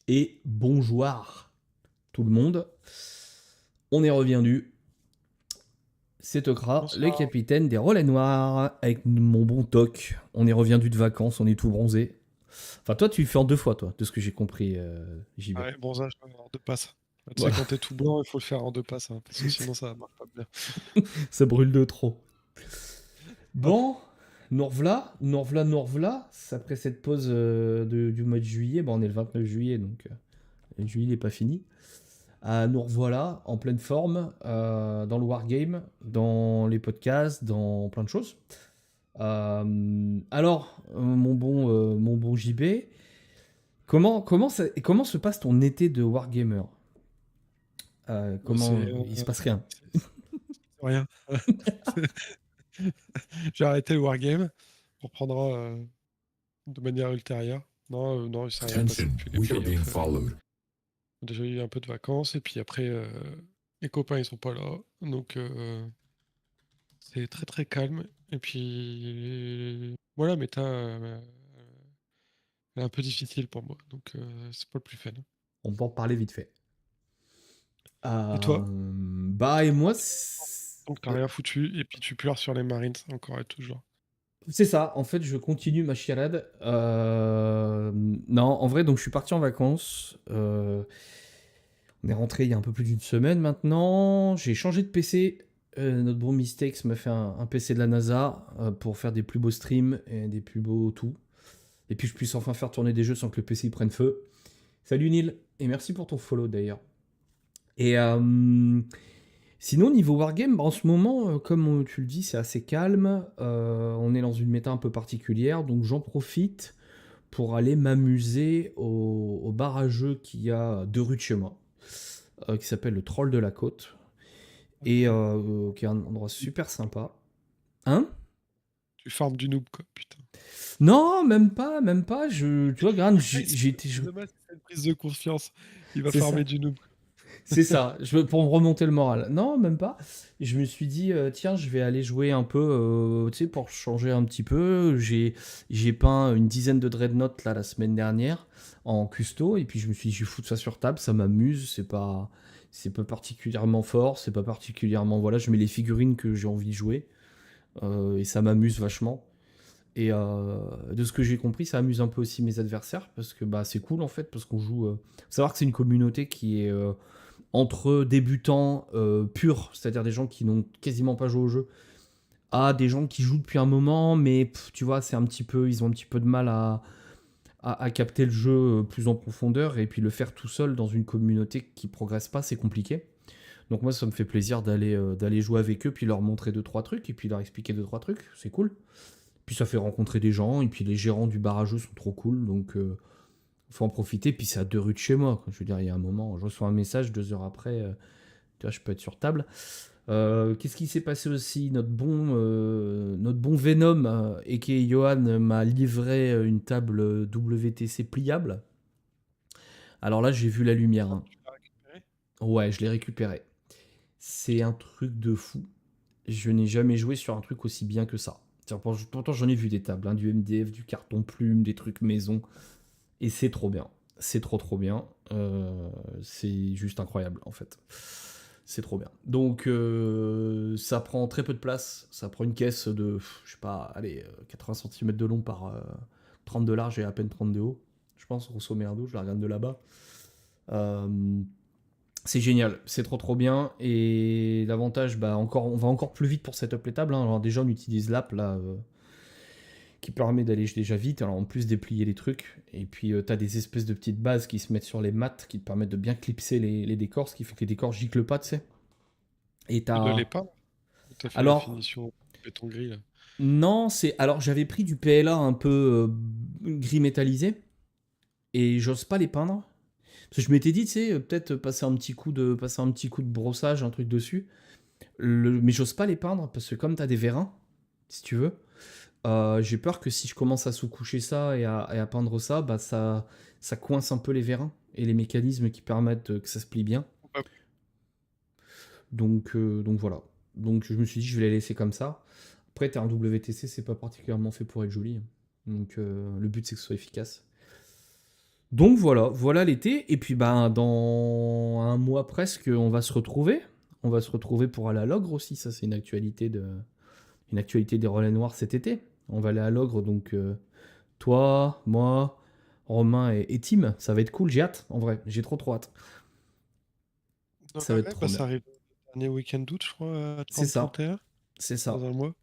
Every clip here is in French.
Et bonjour tout le monde. On est revenu. C'est Okra, le Bonsoir. capitaine des relais noirs, avec mon bon Toc. On est revenu de vacances, on est tout bronzé. Enfin, toi, tu le fais en 2 fois, toi, de ce que j'ai compris, JB. Ouais, bon, ça, je vais en deux passes. Tu sais, Voilà, quand t'es tout blanc, il faut le faire en deux passes, hein, parce que sinon ça marche pas bien. ça brûle de trop. Ah, Bon, nous rev'là. Après cette pause du mois de juillet, bon, on est le 29 juillet, donc le juillet n'est pas fini. Nous revoilà en pleine forme dans le Wargame, dans les podcasts, dans plein de choses. Mon bon JB, comment se passe ton été de Wargamer? bon, c'est Il se passe rien? c'est rien. J'ai arrêté le wargame. On reprendra de manière ultérieure. Non, non, il s'est rien passé Attention, depuis les we are being playoffs. followed. On a déjà eu un peu de vacances, et puis après, les copains, ils sont pas là. Donc, c'est très très calme. Et puis, voilà, mais elle est un peu difficile pour moi. Donc, c'est pas le plus fun. On peut en parler vite fait. Et toi? Et moi, Donc, t'as rien foutu, et puis tu pleures sur les Marines, encore et toujours. c'est ça. En fait, je continue ma chialade. Non, en vrai, donc je suis parti en vacances. On est rentré il y a un peu plus d'une semaine maintenant. J'ai changé de PC. Notre bon Mistakes m'a fait un PC de la NASA pour faire des plus beaux streams et des plus beaux tout. Et puis je puisse enfin faire tourner des jeux sans que le PC prenne feu. Salut Neil, et merci pour ton follow d'ailleurs. Et sinon, niveau Wargame, en ce moment, comme tu le dis, c'est assez calme. On est dans une méta un peu particulière, donc j'en profite pour aller m'amuser au bar à jeux qu'il y a 2 rues de chez moi, qui s'appelle le Troll de la Côte, et Ok. qui est un endroit super sympa. Hein? Tu farmes du noob, quoi, putain. Non, même pas, même pas. Tu vois, Gran, j'ai été. C'est dommage, c'est une prise de confiance. Il va C'est farmer ça. du noob. C'est ça, pour me remonter le moral. Non, même pas. Je me suis dit, tiens, je vais aller jouer un peu, tu sais, pour changer un petit peu. J'ai peint une dizaine de dreadnoughts là la semaine dernière en custo, et puis je me suis dit, je vais foutre ça sur table, ça m'amuse, c'est pas particulièrement fort, c'est pas particulièrement, voilà, je mets les figurines que j'ai envie de jouer, et ça m'amuse vachement. Et de ce que j'ai compris, ça amuse un peu aussi mes adversaires, parce que bah, c'est cool en fait, parce qu'on joue. Faut savoir que c'est une communauté qui est entre débutants purs, c'est-à-dire des gens qui n'ont quasiment pas joué au jeu, à des gens qui jouent depuis un moment, mais tu vois, ils ont un petit peu de mal à capter le jeu plus en profondeur, et puis le faire tout seul dans une communauté qui progresse pas, c'est compliqué. Donc moi, ça me fait plaisir d'aller jouer avec eux, puis leur montrer deux trois trucs, et puis leur expliquer deux trois trucs, c'est cool. Puis ça fait rencontrer des gens, et puis les gérants du bar à jeux sont trop cool, donc faut en profiter. Puis c'est à 2 rues de chez moi, quoi. Je veux dire, il y a un moment, je reçois un message 2 heures après, tu vois, je peux être sur table. Qu'est-ce qui s'est passé aussi? Notre bon Venom, a.k.a. Johan, m'a livré une table WTC pliable. Alors là, j'ai vu la lumière, Ah, hein. tu l'as récupéré? Ouais, je l'ai récupéré. C'est un truc de fou. Je n'ai jamais joué sur un truc aussi bien que ça. Pourtant, j'en ai vu des tables, hein, du MDF, du carton plume, des trucs maison. Et c'est trop bien. C'est trop trop bien. C'est juste incroyable en fait. C'est trop bien. Donc ça prend très peu de place. Ça prend une caisse de, je sais pas, allez, 80 cm de long par 30 de large et à peine 30 de haut. Je pense, grosso merdo, je la regarde de là-bas. Euh, c'est génial, c'est trop trop bien. Et l'avantage, bah encore, on va encore plus vite pour setup les tables, hein. Alors déjà, on utilise l'app là, qui permet d'aller déjà vite. Alors en plus déplier les trucs. Et puis t'as des espèces de petites bases qui se mettent sur les mattes qui te permettent de bien clipser les décors, ce qui fait que les décors giclent pas, tu sais. Et Tu dois t'as. les peindre? Ou t'as fait la Alors, finition béton gris, là? non, c'est. Alors j'avais pris du PLA un peu gris métallisé. Et j'ose pas les peindre. Parce que je m'étais dit, tu sais, peut-être passer un petit coup de brossage, un truc dessus. Mais j'ose pas les peindre parce que comme t'as des vérins, si tu veux, j'ai peur que si je commence à sous-coucher ça et à peindre ça, bah ça coince un peu les vérins et les mécanismes qui permettent que ça se plie bien. Bah, Donc voilà. Donc je me suis dit, je vais les laisser comme ça. Après, t'as un WTC, c'est pas particulièrement fait pour être joli, hein. Donc le but, c'est que ce soit efficace. Donc voilà l'été. Et puis ben dans un mois presque, on va se retrouver. On va se retrouver pour aller à Logre aussi. Ça, c'est une actualité des Relais Noirs cet été. On va aller à Logre, donc toi, moi, Romain et Tim. Ça va être cool. J'ai hâte, en vrai. J'ai trop hâte. Ça va être Ouais, trop bah, bien. ça arrive le dernier week-end d'août, je crois, à C'est ça. 30-31, C'est ça. dans un mois.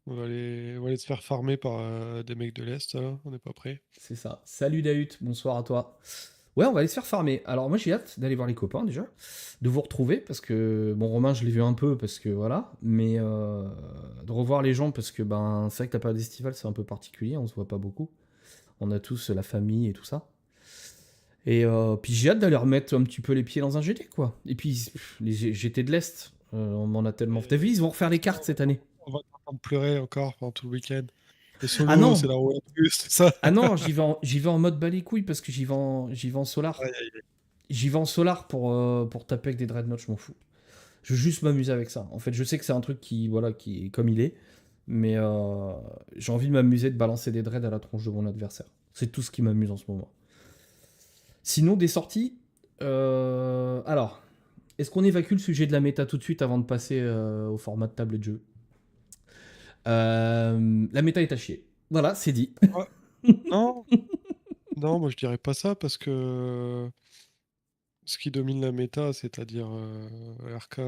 On va aller se faire farmer par des mecs de l'Est, là. On n'est pas prêts. C'est ça. Salut Dahut, bonsoir à toi. Ouais, on va aller se faire farmer. Alors moi j'ai hâte d'aller voir les copains déjà, de vous retrouver parce que bon Romain je l'ai vu un peu parce que voilà, mais de revoir les gens parce que ben c'est vrai que la période estivale c'est un peu particulier, on se voit pas beaucoup. On a tous la famille et tout ça. Et puis j'ai hâte d'aller remettre un petit peu les pieds dans un GT quoi. Et puis les GT de l'Est, on m'en a tellement. T'as vu, Et ils vont refaire les cartes on cette année. on va t'entendre pleurer encore pendant tout le week-end. Les Ah solos, c'est non, la roulette russe, tout ça. ah non, j'y vais en mode bas les couilles parce que j'y vais en solar. Aïe, aïe, aïe. J'y vais en solar pour taper avec des dreadnoughts, je m'en fous. Je veux juste m'amuser avec ça. En fait, je sais que c'est un truc qui est comme il est, mais j'ai envie de m'amuser de balancer des dreads à la tronche de mon adversaire. C'est tout ce qui m'amuse en ce moment. Sinon, des sorties. Alors, est-ce qu'on évacue le sujet de la méta tout de suite avant de passer au format de table de jeu? La méta est à chier. Voilà, c'est dit. Ah, non, non, moi je dirais pas ça parce que ce qui domine la méta, c'est-à-dire RK,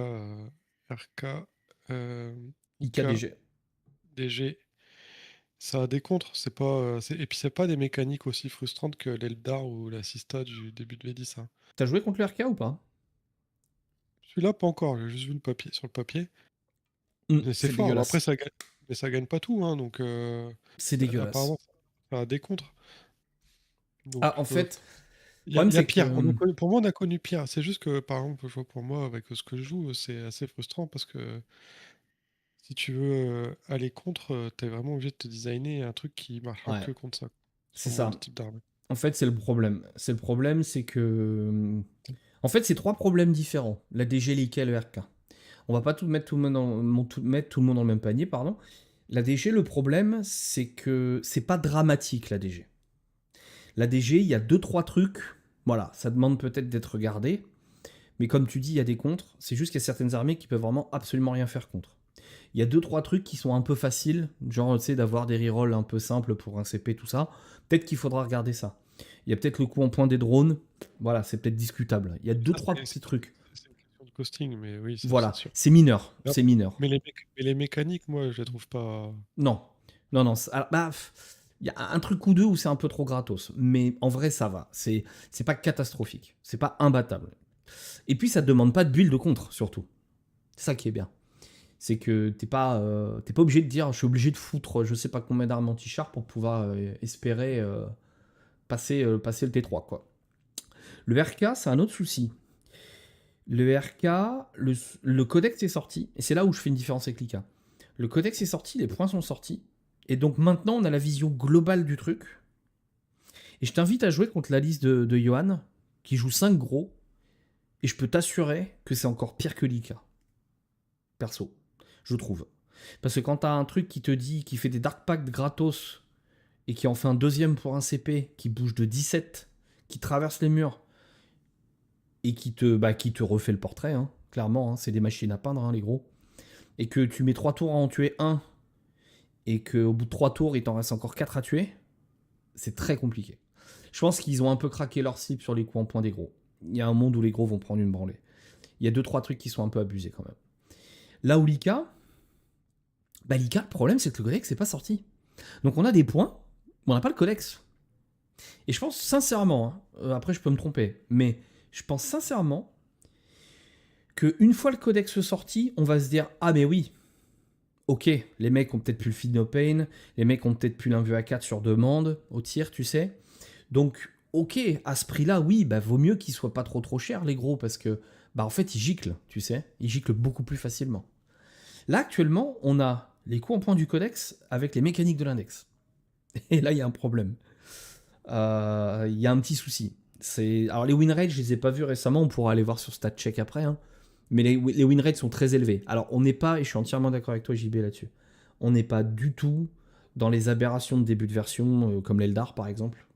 euh, IK, IKDG. DG, ça a des contres. Et puis c'est pas des mécaniques aussi frustrantes que l'Eldar ou la Sista du début de V10, hein. T'as joué contre le RK ou pas? Celui-là, pas encore, j'ai juste vu le papier, sur le papier. Mais c'est C'est fort. Après, dégueulasse. ça gagne pas tout, hein, donc C'est dégueulasse. apparemment, ça a des contres. Donc, Ah, en fait, le il y a, problème il y a c'est pire. que. Pour moi, on a connu pire. C'est juste que, par exemple, je vois pour moi, avec ce que je joue, c'est assez frustrant parce que si tu veux aller contre, t'es vraiment obligé de te designer un truc qui marchera Ouais, que contre ça, c'est sur ça. mon type d'arme. En fait, c'est le problème. C'est le problème, c'est que. En fait, c'est trois problèmes différents. La DG, l'IK et le RK. On va pas tout mettre tout le monde mettre tout le monde dans le même panier, pardon. La DG, le problème, c'est que c'est pas dramatique, la DG. La DG, il y a deux, trois trucs. Voilà, ça demande peut-être d'être regardé. Mais comme tu dis, il y a des contres. C'est juste qu'il y a certaines armées qui peuvent vraiment absolument rien faire contre. Il y a deux, trois trucs qui sont un peu faciles. Genre, tu sais, d'avoir des rerolls un peu simples pour un CP, tout ça. Peut-être qu'il faudra regarder ça. Il y a peut-être le coup en point des drones. Voilà, c'est peut-être discutable. Il y a deux, Ça, trois petits trucs. c'est une question de costing, mais oui, c'est Voilà, sûr. c'est mineur. Ah, C'est mineur. mais les mécaniques, moi, je les trouve pas. Non. Non, non. Alors, bah, il y a un truc ou deux où c'est un peu trop gratos. Mais en vrai, ça va. C'est pas catastrophique. C'est pas imbattable. Et puis, ça te demande pas de build de contre, surtout. C'est ça qui est bien. C'est que t'es pas obligé de dire je suis obligé de foutre je sais pas combien d'armes anti-char pour pouvoir espérer passer le T3 quoi. Le RK c'est un autre souci. Le RK, le codex est sorti, et c'est là où je fais une différence avec l'IK. Le codex est sorti, les points sont sortis, et donc maintenant on a la vision globale du truc. Et je t'invite à jouer contre la liste de Johan, qui joue 5 gros, et je peux t'assurer que c'est encore pire que l'IK. Perso, je trouve. Parce que quand t'as un truc qui te dit, qui fait des Dark Packs gratos, et qui en fait un deuxième pour un CP, qui bouge de 17, qui traverse les murs, et qui te refait le portrait, hein, clairement, hein, c'est des machines à peindre, hein, les gros, et que tu mets 3 tours à en tuer un, et qu'au bout de 3 tours, il t'en reste encore 4 à tuer, c'est très compliqué. Je pense qu'ils ont un peu craqué leur cible sur les coups en point des gros. Il y a un monde où les gros vont prendre une branlée. Il y a 2-3 trucs qui sont un peu abusés quand même. Là où l'IK, le problème c'est que le codex n'est pas sorti. Donc on a des points, mais on n'a pas le codex. Et je pense sincèrement, hein, après je peux me tromper, mais je pense sincèrement qu'une fois le codex sorti, on va se dire ah mais oui, ok, les mecs ont peut-être plus le feed no pain, les mecs ont peut-être plus l'invue à 4 sur demande au tir, tu sais. Donc ok, à ce prix-là, oui, bah vaut mieux qu'ils soient pas trop chers les gros parce que bah en fait ils giclent, tu sais, ils giclent beaucoup plus facilement. Là actuellement, on a les coups en point du codex avec les mécaniques de l'index. Et là il y a un problème. Il y a un petit souci. Alors les win rates, je les ai pas vus récemment, on pourra aller voir sur StatCheck après, hein. Mais les win rates sont très élevés. Alors on n'est pas, et je suis entièrement d'accord avec toi JB là-dessus, on n'est pas du tout dans les aberrations de début de version comme l'Eldar par exemple.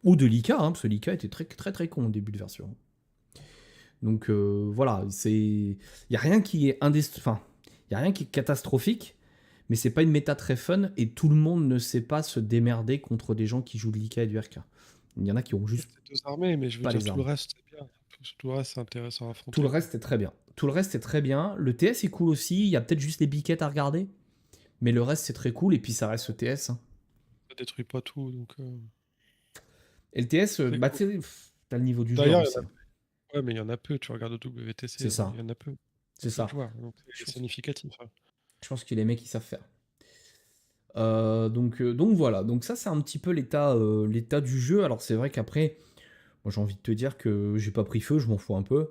Ou de l'IK, hein, parce que l'IK était très très très con au début de version. Donc voilà, il y a rien qui est enfin, il y a rien qui est catastrophique, mais c'est pas une méta très fun et tout le monde ne sait pas se démerder contre des gens qui jouent de l'IK et du RK. Il y en a qui ont juste C'est 2 armées, mais je veux pas dire les tout le armes. reste, c'est bien. Tout le reste, c'est intéressant à Tout le affronter, quoi. reste est très bien. Tout le reste est très bien. Le TS est cool aussi. Il y a peut-être juste les biquettes à regarder, mais le reste c'est très cool et puis ça reste le TS, hein. Ça détruit pas tout, donc Et le TS, c'est bah cool. tu sais, t'as le niveau du joueur D'ailleurs, il y aussi, en a hein. ouais, mais il y en a peu, tu regardes au WTC, C'est ça, il y en a peu. c'est Peu de ça. joueurs, donc Je c'est pense, significatif, hein. je pense que les mecs ils savent faire. Donc voilà, donc ça c'est un petit peu l'état du jeu. Alors c'est vrai qu'après, moi j'ai envie de te dire que j'ai pas pris feu, je m'en fous un peu.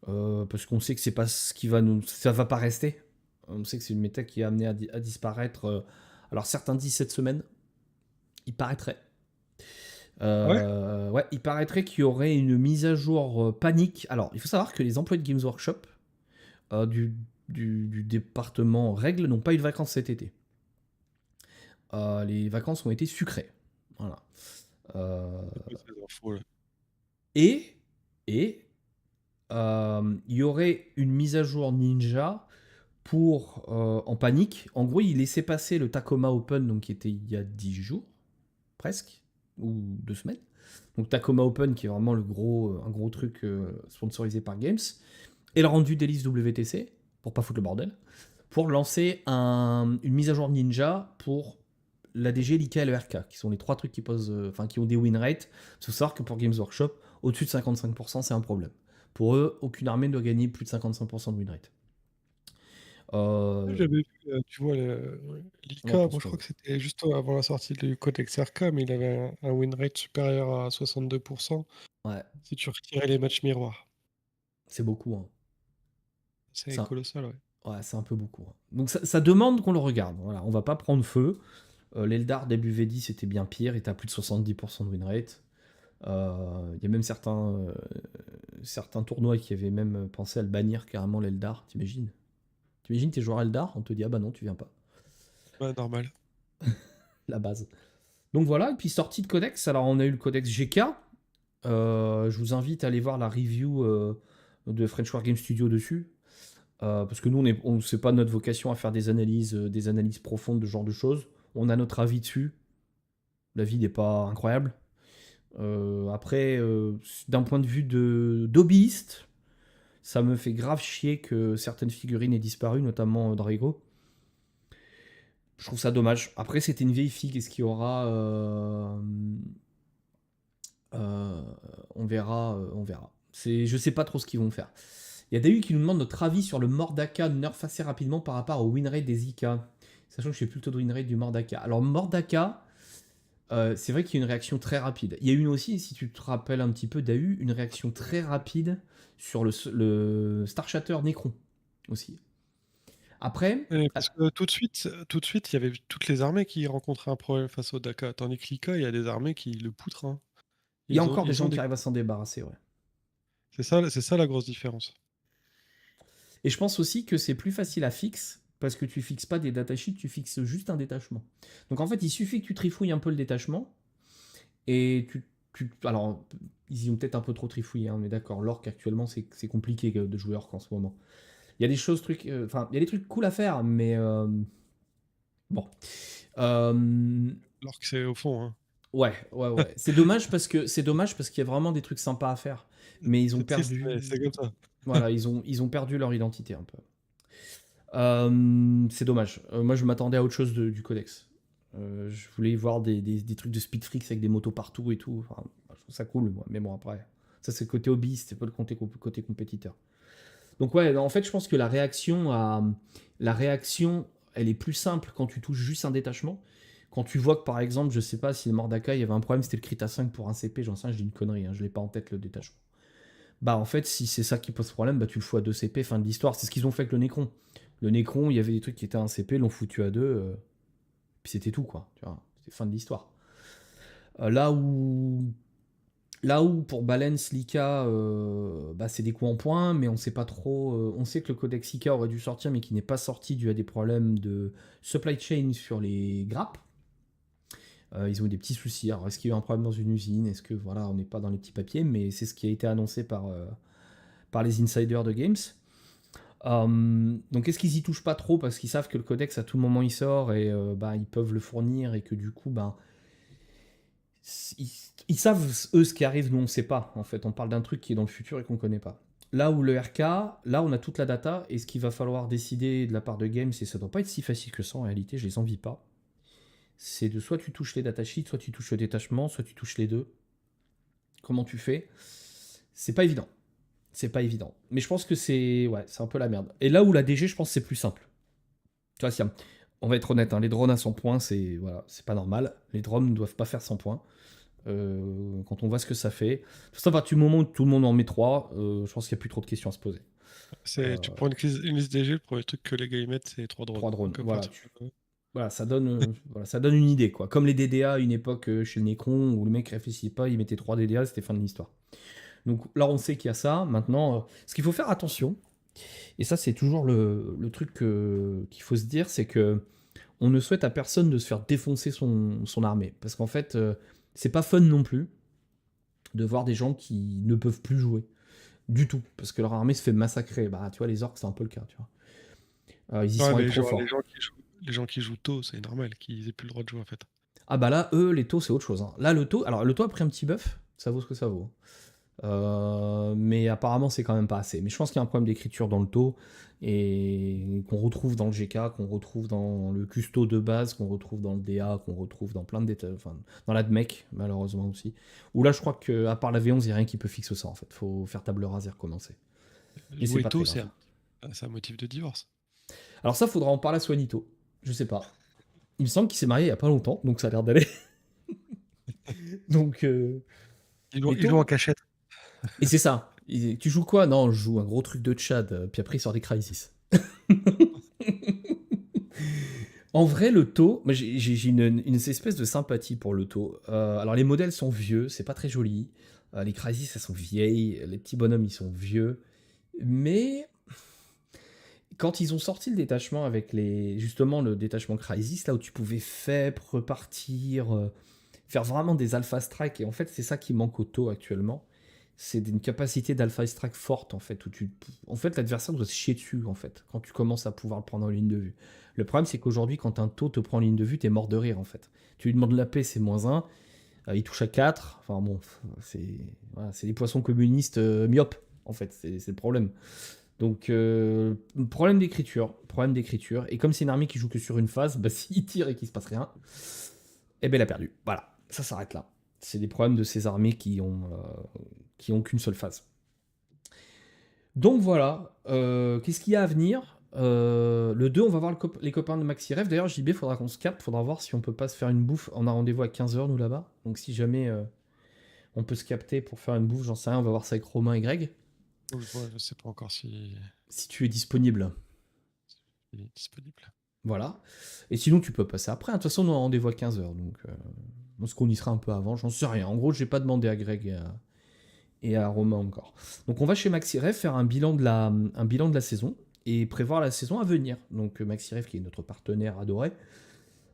Parce qu'on sait que c'est pas ce qui va nous. Ça va pas rester. On sait que c'est une méta qui est amenée à disparaître. Alors certains disent cette semaine, il paraîtrait. Ah ouais? Ouais, il paraîtrait qu'il y aurait une mise à jour panique. Alors il faut savoir que les employés de Games Workshop du département règles n'ont pas eu de vacances cet été. Les vacances ont été sucrées. Voilà. Euh, C'est quoi ces infos là? et et il y aurait une mise à jour Ninja pour en panique. En gros, il laissait passer le Tacoma Open, donc qui était il y a 10 jours, presque, ou 2 semaines. Donc Tacoma Open, qui est vraiment un gros truc sponsorisé par Games, et le rendu des listes WTC, pour pas foutre le bordel, pour lancer une mise à jour Ninja pour l'ADG, l'IK et le RK, qui sont les trois trucs qui posent, enfin qui ont des win rates. Il faut savoir que pour Games Workshop, au-dessus de 55%, c'est un problème. Pour eux, aucune armée ne doit gagner plus de 55% de win rate. Ouais, Euh, j'avais vu, tu vois, on l'ICA, pense moi je pas. crois que c'était juste avant la sortie du Codex RK, mais il avait un win rate supérieur à 62% Ouais, si tu retirais les matchs miroirs. c'est beaucoup, hein. C'est colossal, ouais. Ouais, c'est un peu beaucoup, hein. Donc ça demande qu'on le regarde. Voilà, on va pas prendre feu. L'Eldar début V10 c'était bien pire, il était à plus de 70% de win rate. Il y a même certains tournois qui avaient même pensé à le bannir carrément l'Eldar, t'imagines? T'imagines tes joueurs Eldar, on te dit ah bah non tu viens pas. Ouais, normal. La base. Donc voilà, et puis sortie de codex, alors on a eu le codex GK. Je vous invite à aller voir la review de French War Game Studio dessus. Parce que nous, c'est pas notre vocation à faire des analyses profondes de ce genre de choses. On a notre avis dessus. L'avis n'est pas incroyable. Après, d'un point de vue d'hobbyiste, ça me fait grave chier que certaines figurines aient disparu, notamment Drago. Je trouve ça dommage. Après, c'était une vieille fille. Est-ce qu'il y aura. Euh, on verra. On verra. Je sais pas trop ce qu'ils vont faire. Il y a Dahu qui nous demande notre avis sur le Mordaka nerf assez rapidement par rapport au winrate des Ika. Sachant que je sais plus le taux de winrate du Mordaka. Alors, Mordaka, c'est vrai qu'il y a une réaction très rapide. Il y a eu aussi, si tu te rappelles un petit peu, Dahu, une réaction très rapide sur le Star Shatter Necron aussi. Après, Ouais, parce que tout de suite, il y avait toutes les armées qui rencontraient un problème face au Daka, tandis que l'ICA, il y a des armées qui le poutrent, hein. il y a encore des Ils gens ont qui des arrivent à s'en débarrasser, ouais. c'est ça la grosse différence. Et je pense aussi que c'est plus facile à fixe parce que tu fixes pas des datasheets, tu fixes juste un détachement. Donc en fait, il suffit que tu trifouilles un peu le détachement et alors, ils y ont peut-être un peu trop trifouillé, hein, on est d'accord. L'orc actuellement, c'est compliqué de jouer orc en ce moment. Il y a des choses, enfin, il y a des trucs cool à faire, mais bon. Euh, Alors que c'est au fond, hein. ouais. C'est dommage parce qu'il y a vraiment des trucs sympas à faire, mais ils ont C'est triste, mais perdu. c'est comme ça. Voilà, ils ont perdu leur identité un peu. C'est dommage. Moi, je m'attendais à autre chose du codex. Je voulais voir des trucs de speedflix avec des motos partout et tout. Enfin, je trouve ça cool, moi. Mais bon, après, ça c'est le côté hobby, c'était pas le côté compétiteur. Donc ouais, en fait, je pense que la réaction, elle est plus simple quand tu touches juste un détachement. Quand tu vois que par exemple, je sais pas si le Mordaka, il y avait un problème, c'était le crit à 5 pour un CP, j'en sais rien, je dis une connerie, hein, je l'ai pas en tête le détachement. Bah en fait, si c'est ça qui pose problème, bah tu le fous à 2 CP, fin de l'histoire. C'est ce qu'ils ont fait avec le Necron. Le Necron, il y avait des trucs qui étaient à 1 CP, l'ont foutu à 2, puis c'était tout, quoi. Tu vois, c'est fin de l'histoire. Euh, là où Là où pour Balance Lika, bah, c'est des coups en point, mais on sait pas trop. On sait que le codex Ika aurait dû sortir, mais qui n'est pas sorti dû à des problèmes de supply chain sur les grappes. Ils ont eu des petits soucis. Alors, est-ce qu'il y a eu un problème dans une usine? Est-ce que, voilà, on n'est pas dans les petits papiers? Mais c'est ce qui a été annoncé par les insiders de Games. Donc, est-ce qu'ils y touchent pas trop parce qu'ils savent que le codex, à tout moment, il sort et bah, ils peuvent le fournir et que du coup, ben, ils, ils savent, eux, ce qui arrive, nous, on sait pas. En fait, on parle d'un truc qui est dans le futur et qu'on connaît pas. Là où le RK, là, on a toute la data et ce qu'il va falloir décider de la part de Games, et ça doit pas être si facile que ça en réalité, je les envie pas. C'est de soit tu touches les datasheets, soit tu touches le détachement, soit tu touches les deux. Comment tu fais? C'est pas évident. C'est pas évident. Mais je pense que c'est un peu la merde. Et là où la DG, je pense que c'est plus simple. Tu vois, si, on va être honnête, hein, les drones à 100 points, c'est pas normal. Les drones ne doivent pas faire 100 points. Quand on voit ce que ça fait. Tout ça, à partir du moment où tout le monde en met 3, je pense qu'il n'y a plus trop de questions à se poser. Tu prends une liste DG, le premier truc que les gars ils mettent, c'est 3 drones. 3 drones, Donc, à voilà. partir de- Voilà, ça donne une idée, quoi. Comme les DDA à une époque chez le Necron, où le mec réfléchissait pas, il mettait 3 DDA, c'était fin de l'histoire. Donc là, on sait qu'il y a ça. Maintenant, ce qu'il faut faire attention, et ça, c'est toujours le truc qu'il faut se dire, c'est que on ne souhaite à personne de se faire défoncer son armée. Parce qu'en fait, c'est pas fun non plus de voir des gens qui ne peuvent plus jouer du tout. Parce que leur armée se fait massacrer. Bah, tu vois, les orques, c'est un peu le cas, tu vois. Ils y Ouais, sont allés mais trop genre, fort. les gens qui jouent tôt, c'est normal qu'ils aient plus le droit de jouer en fait. Ah bah là, eux, les taux, c'est autre chose, hein. Là, le taux a pris un petit buff, ça vaut ce que ça vaut. Mais apparemment, c'est quand même pas assez. Mais je pense qu'il y a un problème d'écriture dans le taux et qu'on retrouve dans le GK, qu'on retrouve dans le custo de base, qu'on retrouve dans le DA, qu'on retrouve dans plein de détails, enfin, dans la DMEC, malheureusement aussi. Où là, je crois qu'à part la V11, il n'y a rien qui peut fixer ça en fait. Faut faire table rase et recommencer. Mais c'est Jouer pas très tôt, grave. c'est un motif de divorce. Alors ça, faudra en parler à Swanito. Je sais pas. Il me semble qu'il s'est marié il y a pas longtemps, donc ça a l'air d'aller. Donc, mais Ils jouent en tôt. cachette. Et c'est ça. Tu joues quoi? Non, je joue un gros truc de Tchad, puis après il sort des Crysis. En vrai, le taux, moi j'ai une espèce de sympathie pour le taux. Alors les modèles sont vieux, c'est pas très joli. Les Crysis, elles sont vieilles. Les petits bonhommes, ils sont vieux. Mais quand ils ont sorti le détachement avec justement le détachement Crysis, là où tu pouvais FEP, repartir, faire vraiment des alpha strike, et en fait c'est ça qui manque au taux actuellement. C'est une capacité d'alpha strike forte en fait, en fait l'adversaire doit se chier dessus en fait, quand tu commences à pouvoir le prendre en ligne de vue. Le problème c'est qu'aujourd'hui quand un taux te prend en ligne de vue, t'es mort de rire en fait. Tu lui demandes la paix, c'est -1, il touche à 4, enfin bon, c'est des poissons communistes myopes en fait, c'est le problème. Donc, problème d'écriture. Et comme c'est une armée qui joue que sur une phase, bah, s'il tire et qu'il se passe rien, eh ben, elle a perdu. Voilà, ça s'arrête là. C'est des problèmes de ces armées qui ont qu'une seule phase. Donc voilà, qu'est-ce qu'il y a à venir? Le 2, on va voir les copains de Maxi Rêve. D'ailleurs, JB, faudra qu'on se capte, faudra voir si on peut pas se faire une bouffe. On a rendez-vous à 15h, nous, là-bas. Donc si jamais on peut se capter pour faire une bouffe, j'en sais rien, on va voir ça avec Romain et Greg. Je sais pas encore si Si tu es disponible. il est disponible. Voilà. Et sinon, tu peux passer après. De toute façon, on a rendez-vous à 15h. Donc, est-ce qu'on y sera un peu avant? J'en sais rien. En gros, j'ai pas demandé à Greg et à Romain encore. Donc, on va chez MaxiRev faire un bilan de la saison et prévoir la saison à venir. Donc, MaxiRev, qui est notre partenaire adoré,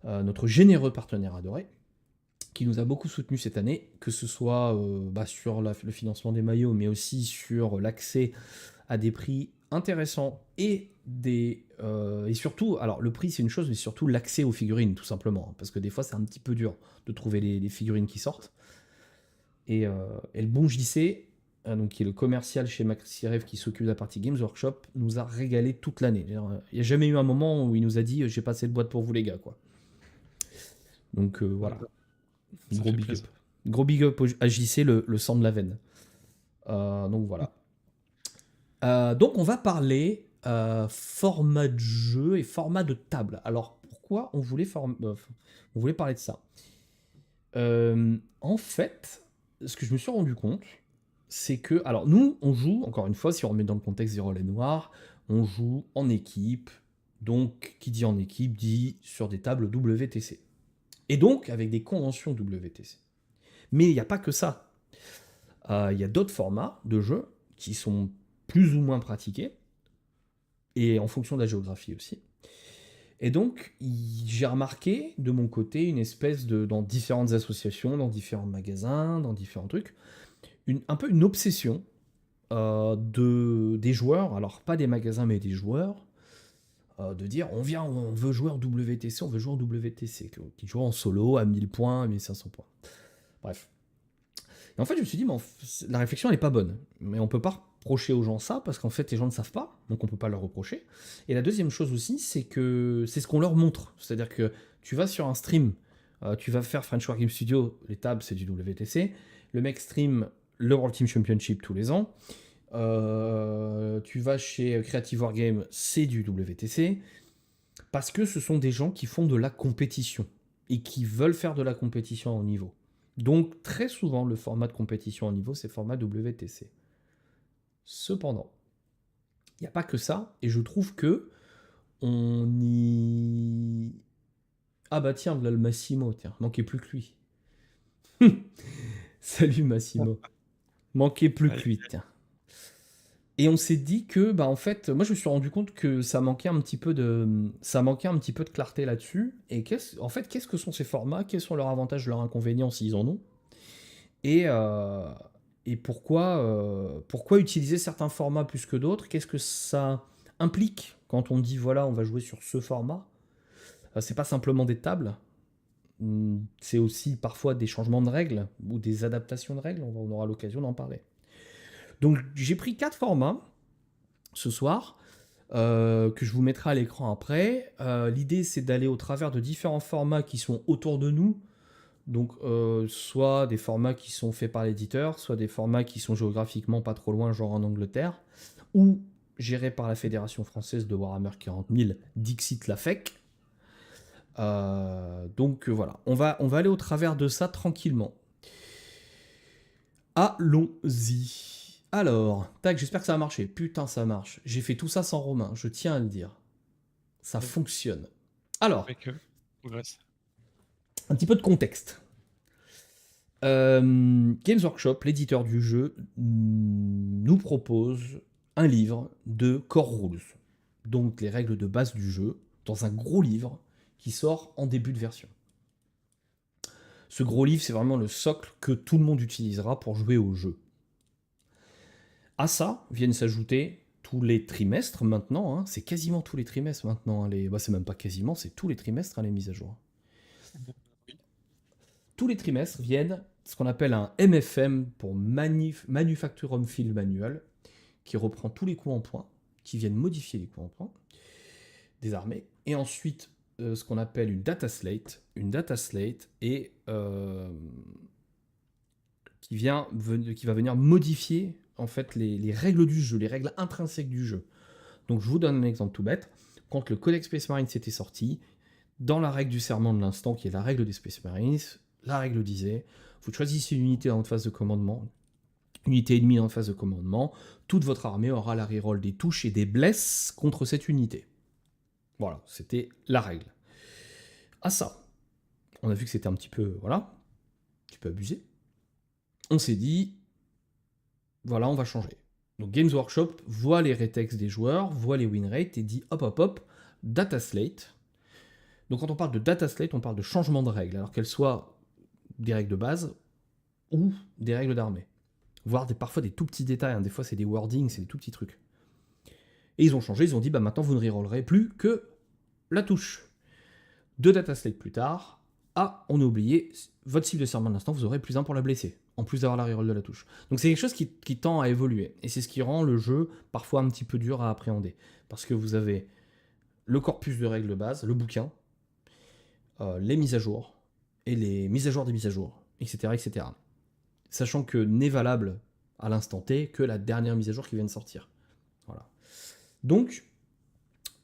notre généreux partenaire adoré, qui nous a beaucoup soutenu cette année, que ce soit sur le financement des maillots, mais aussi sur l'accès à des prix intéressants et surtout, alors le prix c'est une chose, mais surtout l'accès aux figurines, tout simplement, hein, parce que des fois c'est un petit peu dur de trouver les figurines qui sortent. Et le bon JC, donc qui est le commercial chez MaxiRev qui s'occupe de la partie Games Workshop, nous a régalé toute l'année. Il n'y a jamais eu un moment où il nous a dit j'ai passé de boîte pour vous les gars, quoi. Donc voilà, Ça gros fait big plaisir. up. Gros big up à JC, le sang de la veine. Donc voilà. Donc on va parler format de jeu et format de table. Alors pourquoi on voulait parler de ça? En fait, ce que je me suis rendu compte, c'est que, alors nous, on joue, encore une fois, si on remet dans le contexte des relais noirs, on joue en équipe. Donc, qui dit en équipe dit sur des tables WTC. Et donc avec des conventions WTC. Mais il n'y a pas que ça. Il y a d'autres formats de jeux qui sont plus ou moins pratiqués, et en fonction de la géographie aussi. Et donc, j'ai remarqué de mon côté une espèce de, dans différentes associations, dans différents magasins, dans différents trucs, un peu une obsession des joueurs, alors pas des magasins mais des joueurs, de dire on vient, on veut jouer en WTC, on veut jouer en WTC, qui joue en solo à 1000 points, à 1500 points. Bref. Et en fait, je me suis dit, mais la réflexion, elle n'est pas bonne. Mais on peut pas reprocher aux gens ça, parce qu'en fait, les gens ne savent pas, donc on peut pas leur reprocher. Et la deuxième chose aussi, c'est que c'est ce qu'on leur montre. C'est-à-dire que tu vas sur un stream, tu vas faire French War Game Studio, les tables, c'est du WTC. Le mec stream le World Team Championship tous les ans. Tu vas chez Creative Wargame, c'est du WTC. Parce que ce sont des gens qui font de la compétition et qui veulent faire de la compétition en niveau. Donc très souvent, le format de compétition en niveau, c'est format WTC. Cependant, il n'y a pas que ça, et je trouve que on y... Ah bah tiens, voilà le Massimo, tiens, manquait plus que lui. Salut Massimo. Manquait plus que Aïe. lui, tiens. Et on s'est dit que, bah en fait, moi je me suis rendu compte que ça manquait un petit peu de clarté là-dessus. Et en fait, qu'est-ce que sont ces formats? Quels sont leurs avantages, leurs inconvénients s'ils en ont? Et, euh, et pourquoi utiliser certains formats plus que d'autres? Qu'est-ce que ça implique quand on dit voilà, on va jouer sur ce format? C'est pas simplement des tables, c'est aussi parfois des changements de règles ou des adaptations de règles, on aura l'occasion d'en parler. Donc j'ai pris 4 formats ce soir, que je vous mettrai à l'écran après. L'idée c'est d'aller au travers de différents formats qui sont autour de nous. Donc, soit des formats qui sont faits par l'éditeur, soit des formats qui sont géographiquement pas trop loin, genre en Angleterre, ou gérés par la Fédération française de Warhammer 40 000, Dixit la FEC. Donc voilà, on va aller au travers de ça tranquillement. Allons-y. Alors, tac, j'espère que ça a marché. Putain, ça marche. J'ai fait tout ça sans Romain, je tiens à le dire. Ça fonctionne. Alors, Mec, progresse. un petit peu de contexte. Games Workshop, l'éditeur du jeu, nous propose un livre de core rules, donc les règles de base du jeu, dans un gros livre qui sort en début de version. Ce gros livre, c'est vraiment le socle que tout le monde utilisera pour jouer au jeu. À ça viennent s'ajouter tous les trimestres maintenant, hein, c'est quasiment tous les trimestres maintenant, hein, c'est même pas quasiment, c'est tous les trimestres hein, les mises à jour. Tous les trimestres viennent ce qu'on appelle un MFM pour Manufacturum Field Manual, qui reprend tous les coups en point, qui viennent modifier les coups en point des armées, et ensuite ce qu'on appelle une data slate et qui va venir modifier en fait les règles du jeu, les règles intrinsèques du jeu. Donc je vous donne un exemple tout bête. Quand le Codex Space Marine s'était sorti, dans la règle du serment de l'instant, qui est la règle des Space Marines, la règle disait, vous choisissez une unité dans votre phase de commandement, unité ennemie dans votre phase de commandement, toute votre armée aura la reroll des touches et des blesses contre cette unité. Voilà, c'était la règle. À ça, on a vu que c'était un petit peu, voilà, un petit peu abusé. On s'est dit, voilà, on va changer. Donc Games Workshop voit les retex des joueurs, voit les win rates et dit hop hop hop, data slate. Donc quand on parle de data slate, on parle de changement de règles, alors qu'elles soient des règles de base ou des règles d'armée. Voire parfois des tout petits détails, hein. Des fois c'est des wordings, c'est des tout petits trucs. Et ils ont changé, ils ont dit bah maintenant vous ne rerollerez plus que la touche. 2 data slates plus tard, ah on a oublié, votre cible de serment d'instant, vous aurez +1 pour la blesser, en plus d'avoir la reroll de la touche. Donc c'est quelque chose qui tend à évoluer, et c'est ce qui rend le jeu parfois un petit peu dur à appréhender. Parce que vous avez le corpus de règles de base, le bouquin, les mises à jour, et les mises à jour des mises à jour, etc. etc. Sachant que n'est valable à l'instant T que la dernière mise à jour qui vient de sortir. Voilà. Donc,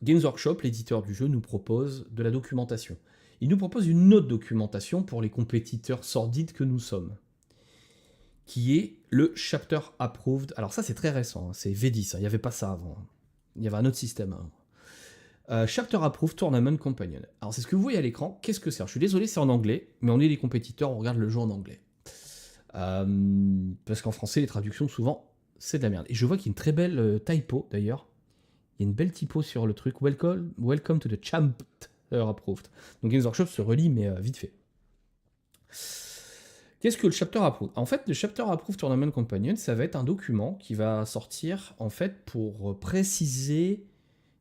Games Workshop, l'éditeur du jeu, nous propose de la documentation. Il nous propose une autre documentation pour les compétiteurs sordides que nous sommes, qui est le Chapter Approved. Alors ça, c'est très récent, hein, c'est V10, hein, il n'y avait pas ça avant. Il y avait un autre système avant. Chapter Approved Tournament Companion. Alors c'est ce que vous voyez à l'écran. Qu'est-ce que c'est? Je suis désolé, c'est en anglais, mais on est des compétiteurs, on regarde le jeu en anglais. Parce qu'en français, les traductions, souvent, c'est de la merde. Et je vois qu'il y a une très belle typo, d'ailleurs. Il y a une belle typo sur le truc. Welcome to the chapter approved. Donc Games Workshop se relie, mais vite fait. Qu'est-ce que le Chapter Approved? En fait, le Chapter Approved Tournament Companion, ça va être un document qui va sortir en fait pour préciser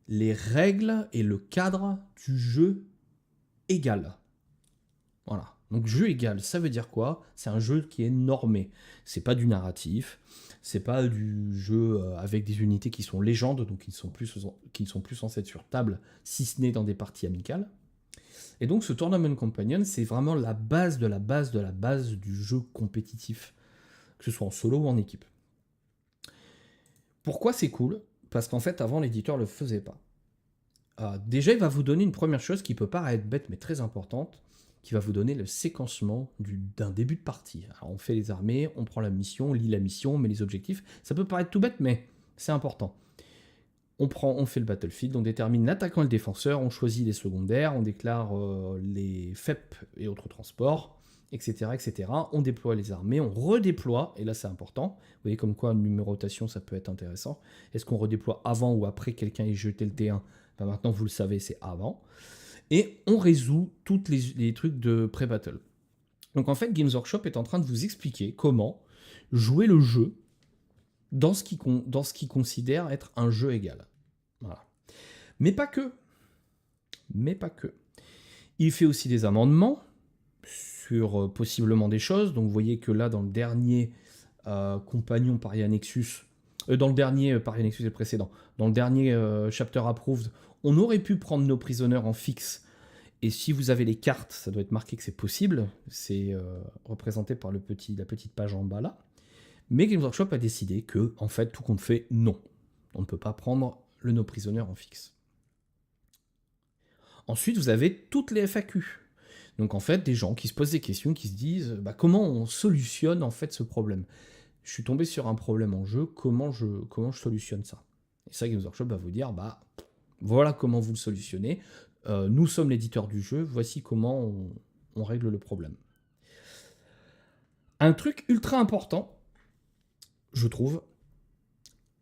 les règles et le cadre du jeu égal. Voilà. Donc jeu égal, ça veut dire quoi? C'est un jeu qui est normé. C'est pas du narratif, c'est pas du jeu avec des unités qui sont légendes, donc qui ne sont plus censées être sur table, si ce n'est dans des parties amicales. Et donc ce Tournament Companion, c'est vraiment la base de la base de la base du jeu compétitif, que ce soit en solo ou en équipe. Pourquoi c'est cool? Parce qu'en fait, avant, l'éditeur ne le faisait pas. Déjà, il va vous donner une première chose qui peut paraître bête, mais très importante, qui va vous donner le séquencement d'un début de partie. Alors, on fait les armées, on prend la mission, on lit la mission, on met les objectifs. Ça peut paraître tout bête, mais c'est important. On fait le battlefield, on détermine l'attaquant et le défenseur, on choisit les secondaires, on déclare les FEP et autres transports, etc., etc. On déploie les armées, on redéploie, et là c'est important. Vous voyez comme quoi une numérotation ça peut être intéressant. Est-ce qu'on redéploie avant ou après quelqu'un ait jeté le T1? Ben maintenant vous le savez, c'est avant. Et on résout tous les trucs de pré-battle. Donc en fait, Games Workshop est en train de vous expliquer comment jouer le jeu dans ce qu'il considère être un jeu égal. Voilà. Mais pas que. Il fait aussi des amendements sur possiblement des choses. Donc vous voyez que là, dans le dernier compagnon Paria Nexus, dans le dernier Paria Nexus et le précédent, dans le dernier Chapter Approved, on aurait pu prendre nos prisonniers en fixe. Et si vous avez les cartes, ça doit être marqué que c'est possible. C'est représenté par la petite page en bas là. Mais Games Workshop a décidé que, en fait, tout compte fait, non. On ne peut pas prendre nos prisonniers en fixe. Ensuite, vous avez toutes les FAQ. Donc, en fait, des gens qui se posent des questions, qui se disent comment on solutionne en fait ce problème. Je suis tombé sur un problème en jeu, comment je solutionne ça? Et ça, Games Workshop va vous dire voilà comment vous le solutionnez. Nous sommes l'éditeur du jeu, voici comment on règle le problème. Un truc ultra important, je trouve,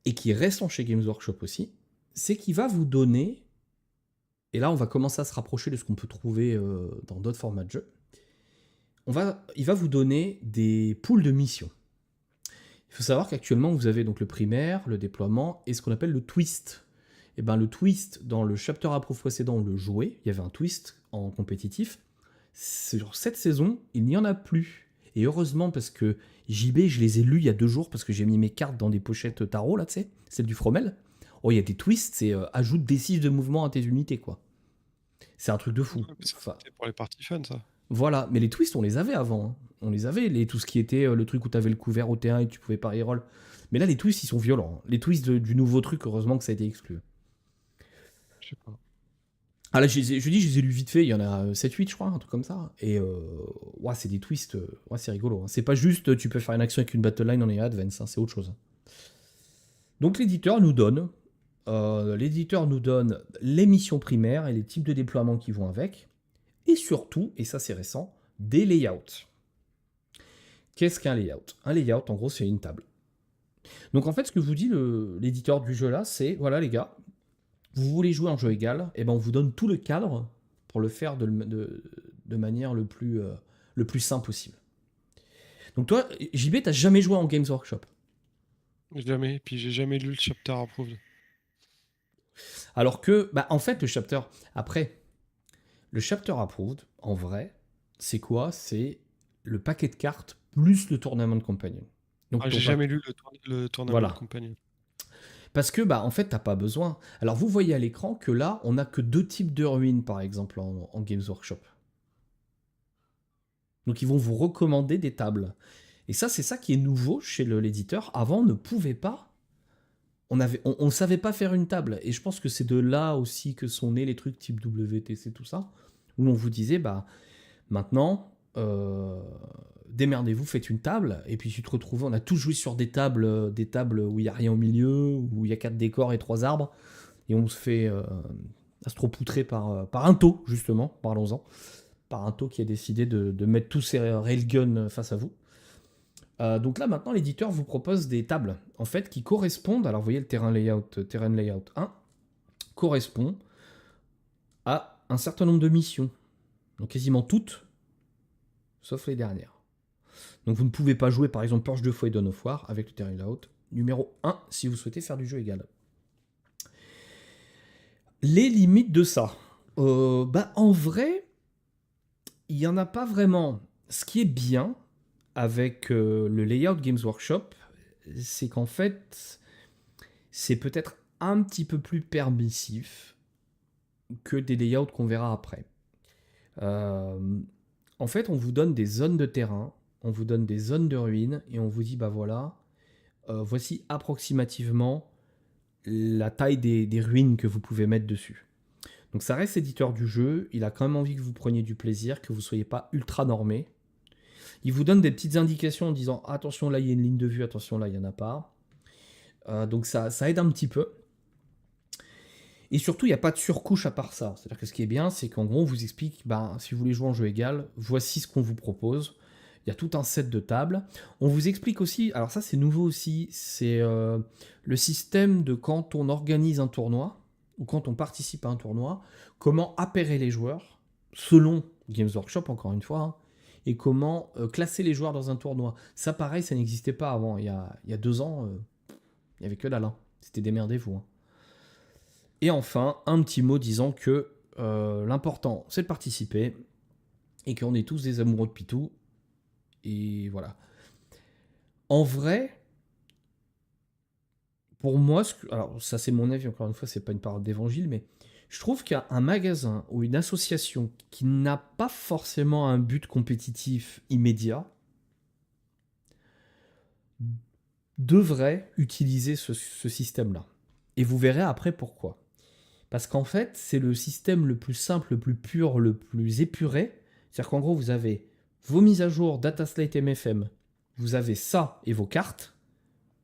et qui est récent chez Games Workshop aussi, c'est qu'il va vous donner, et là on va commencer à se rapprocher de ce qu'on peut trouver dans d'autres formats de jeu, il va vous donner des pools de missions. Il faut savoir qu'actuellement vous avez donc le primaire, le déploiement et ce qu'on appelle le twist. Et bien le twist, dans le Chapter Approved précédent, on le jouait, il y avait un twist en compétitif. Sur cette saison, il n'y en a plus. Et heureusement, parce que JB, je les ai lus il y a 2 jours, parce que j'ai mis mes cartes dans des pochettes tarot, là, tu sais, celle du Fromel. Oh, il y a des twists, c'est ajoute D6 de mouvement à tes unités, quoi. C'est un truc de fou. C'était pour les parties fun, ça. Voilà, mais les twists, on les avait avant. Hein. On les avait, tout ce qui était le truc où tu avais le couvert au T1 et tu pouvais pas reroll. Mais là, les twists, ils sont violents. Hein. Les twists du nouveau truc, heureusement que ça a été exclu. Je sais pas. Ah là, je les ai lus vite fait, il y en a 7-8 je crois, un truc comme ça. Et ouais, c'est des twists, ouais, c'est rigolo. Hein. C'est pas juste tu peux faire une action avec une battle line en advance, hein, c'est autre chose. Donc l'éditeur nous donne les missions primaires et les types de déploiement qui vont avec. Et surtout, et ça c'est récent, des layouts. Qu'est-ce qu'un layout? Un layout, en gros, c'est une table. Donc en fait, ce que vous dit l'éditeur du jeu là, c'est voilà les gars, vous voulez jouer un jeu égal, et ben on vous donne tout le cadre pour le faire de manière le plus simple possible. Donc toi, JB, t'as jamais joué en Games Workshop? Jamais, puis j'ai jamais lu le Chapter Approved. Alors que, en fait, le Chapter Approved, en vrai, c'est quoi? C'est le paquet de cartes plus le Tournament Companion. Donc j'ai jamais lu le Tournament Companion. Parce que, en fait, t'as pas besoin. Alors, vous voyez à l'écran que là, on n'a que 2 types de ruines, par exemple, en Games Workshop. Donc, ils vont vous recommander des tables. Et ça, c'est ça qui est nouveau chez l'éditeur. Avant, on ne pouvait pas. On ne savait pas faire une table. Et je pense que c'est de là aussi que sont nés les trucs type WTC, tout ça. Où on vous disait, maintenant, démerdez-vous, faites une table. Et puis tu te retrouves, on a tous joué sur des tables où il n'y a rien au milieu, où il y a 4 décors et 3 arbres. Et on se fait astropoutrer par un taux, justement, parlons-en. Par un taux qui a décidé de mettre tous ses railguns face à vous. Donc là, maintenant, l'éditeur vous propose des tables, en fait, qui correspondent. Alors, vous voyez le terrain layout 1. correspond à un certain nombre de missions. Donc quasiment toutes, sauf les dernières. Donc vous ne pouvez pas jouer par exemple Purge 2 fois et Dawn of War avec le terrain layout numéro 1 si vous souhaitez faire du jeu égal. Les limites de ça. En vrai, il n'y en a pas vraiment. Ce qui est bien avec le layout Games Workshop, c'est qu'en fait, c'est peut-être un petit peu plus permissif que des layouts qu'on verra après. En fait, on vous donne des zones de terrain, on vous donne des zones de ruines, et on vous dit, bah voilà, voici approximativement la taille des ruines que vous pouvez mettre dessus. Donc ça reste éditeur du jeu, il a quand même envie que vous preniez du plaisir, que vous ne soyez pas ultra normé. Il vous donne des petites indications en disant, attention là il y a une ligne de vue, attention là il n'y en a pas. Donc ça aide un petit peu. Et surtout, il n'y a pas de surcouche à part ça. C'est-à-dire que ce qui est bien, c'est qu'en gros, on vous explique, si vous voulez jouer en jeu égal, voici ce qu'on vous propose. Il y a tout un set de tables. On vous explique aussi, alors ça c'est nouveau aussi, c'est le système de quand on organise un tournoi, ou quand on participe à un tournoi, comment appairer les joueurs, selon Games Workshop encore une fois, hein, et comment classer les joueurs dans un tournoi. Ça pareil, ça n'existait pas avant. Il y a 2 ans, il n'y avait que dalle. Hein. C'était démerdez-vous. Hein. Et enfin, un petit mot disant que l'important, c'est de participer et qu'on est tous des amoureux de Pitou. Et voilà. En vrai, pour moi, alors ça c'est mon avis, encore une fois, c'est pas une parole d'évangile, mais je trouve qu'un magasin ou une association qui n'a pas forcément un but compétitif immédiat devrait utiliser ce système-là. Et vous verrez après pourquoi. Parce qu'en fait, c'est le système le plus simple, le plus pur, le plus épuré. C'est-à-dire qu'en gros, vous avez vos mises à jour Dataslate MFM, vous avez ça et vos cartes,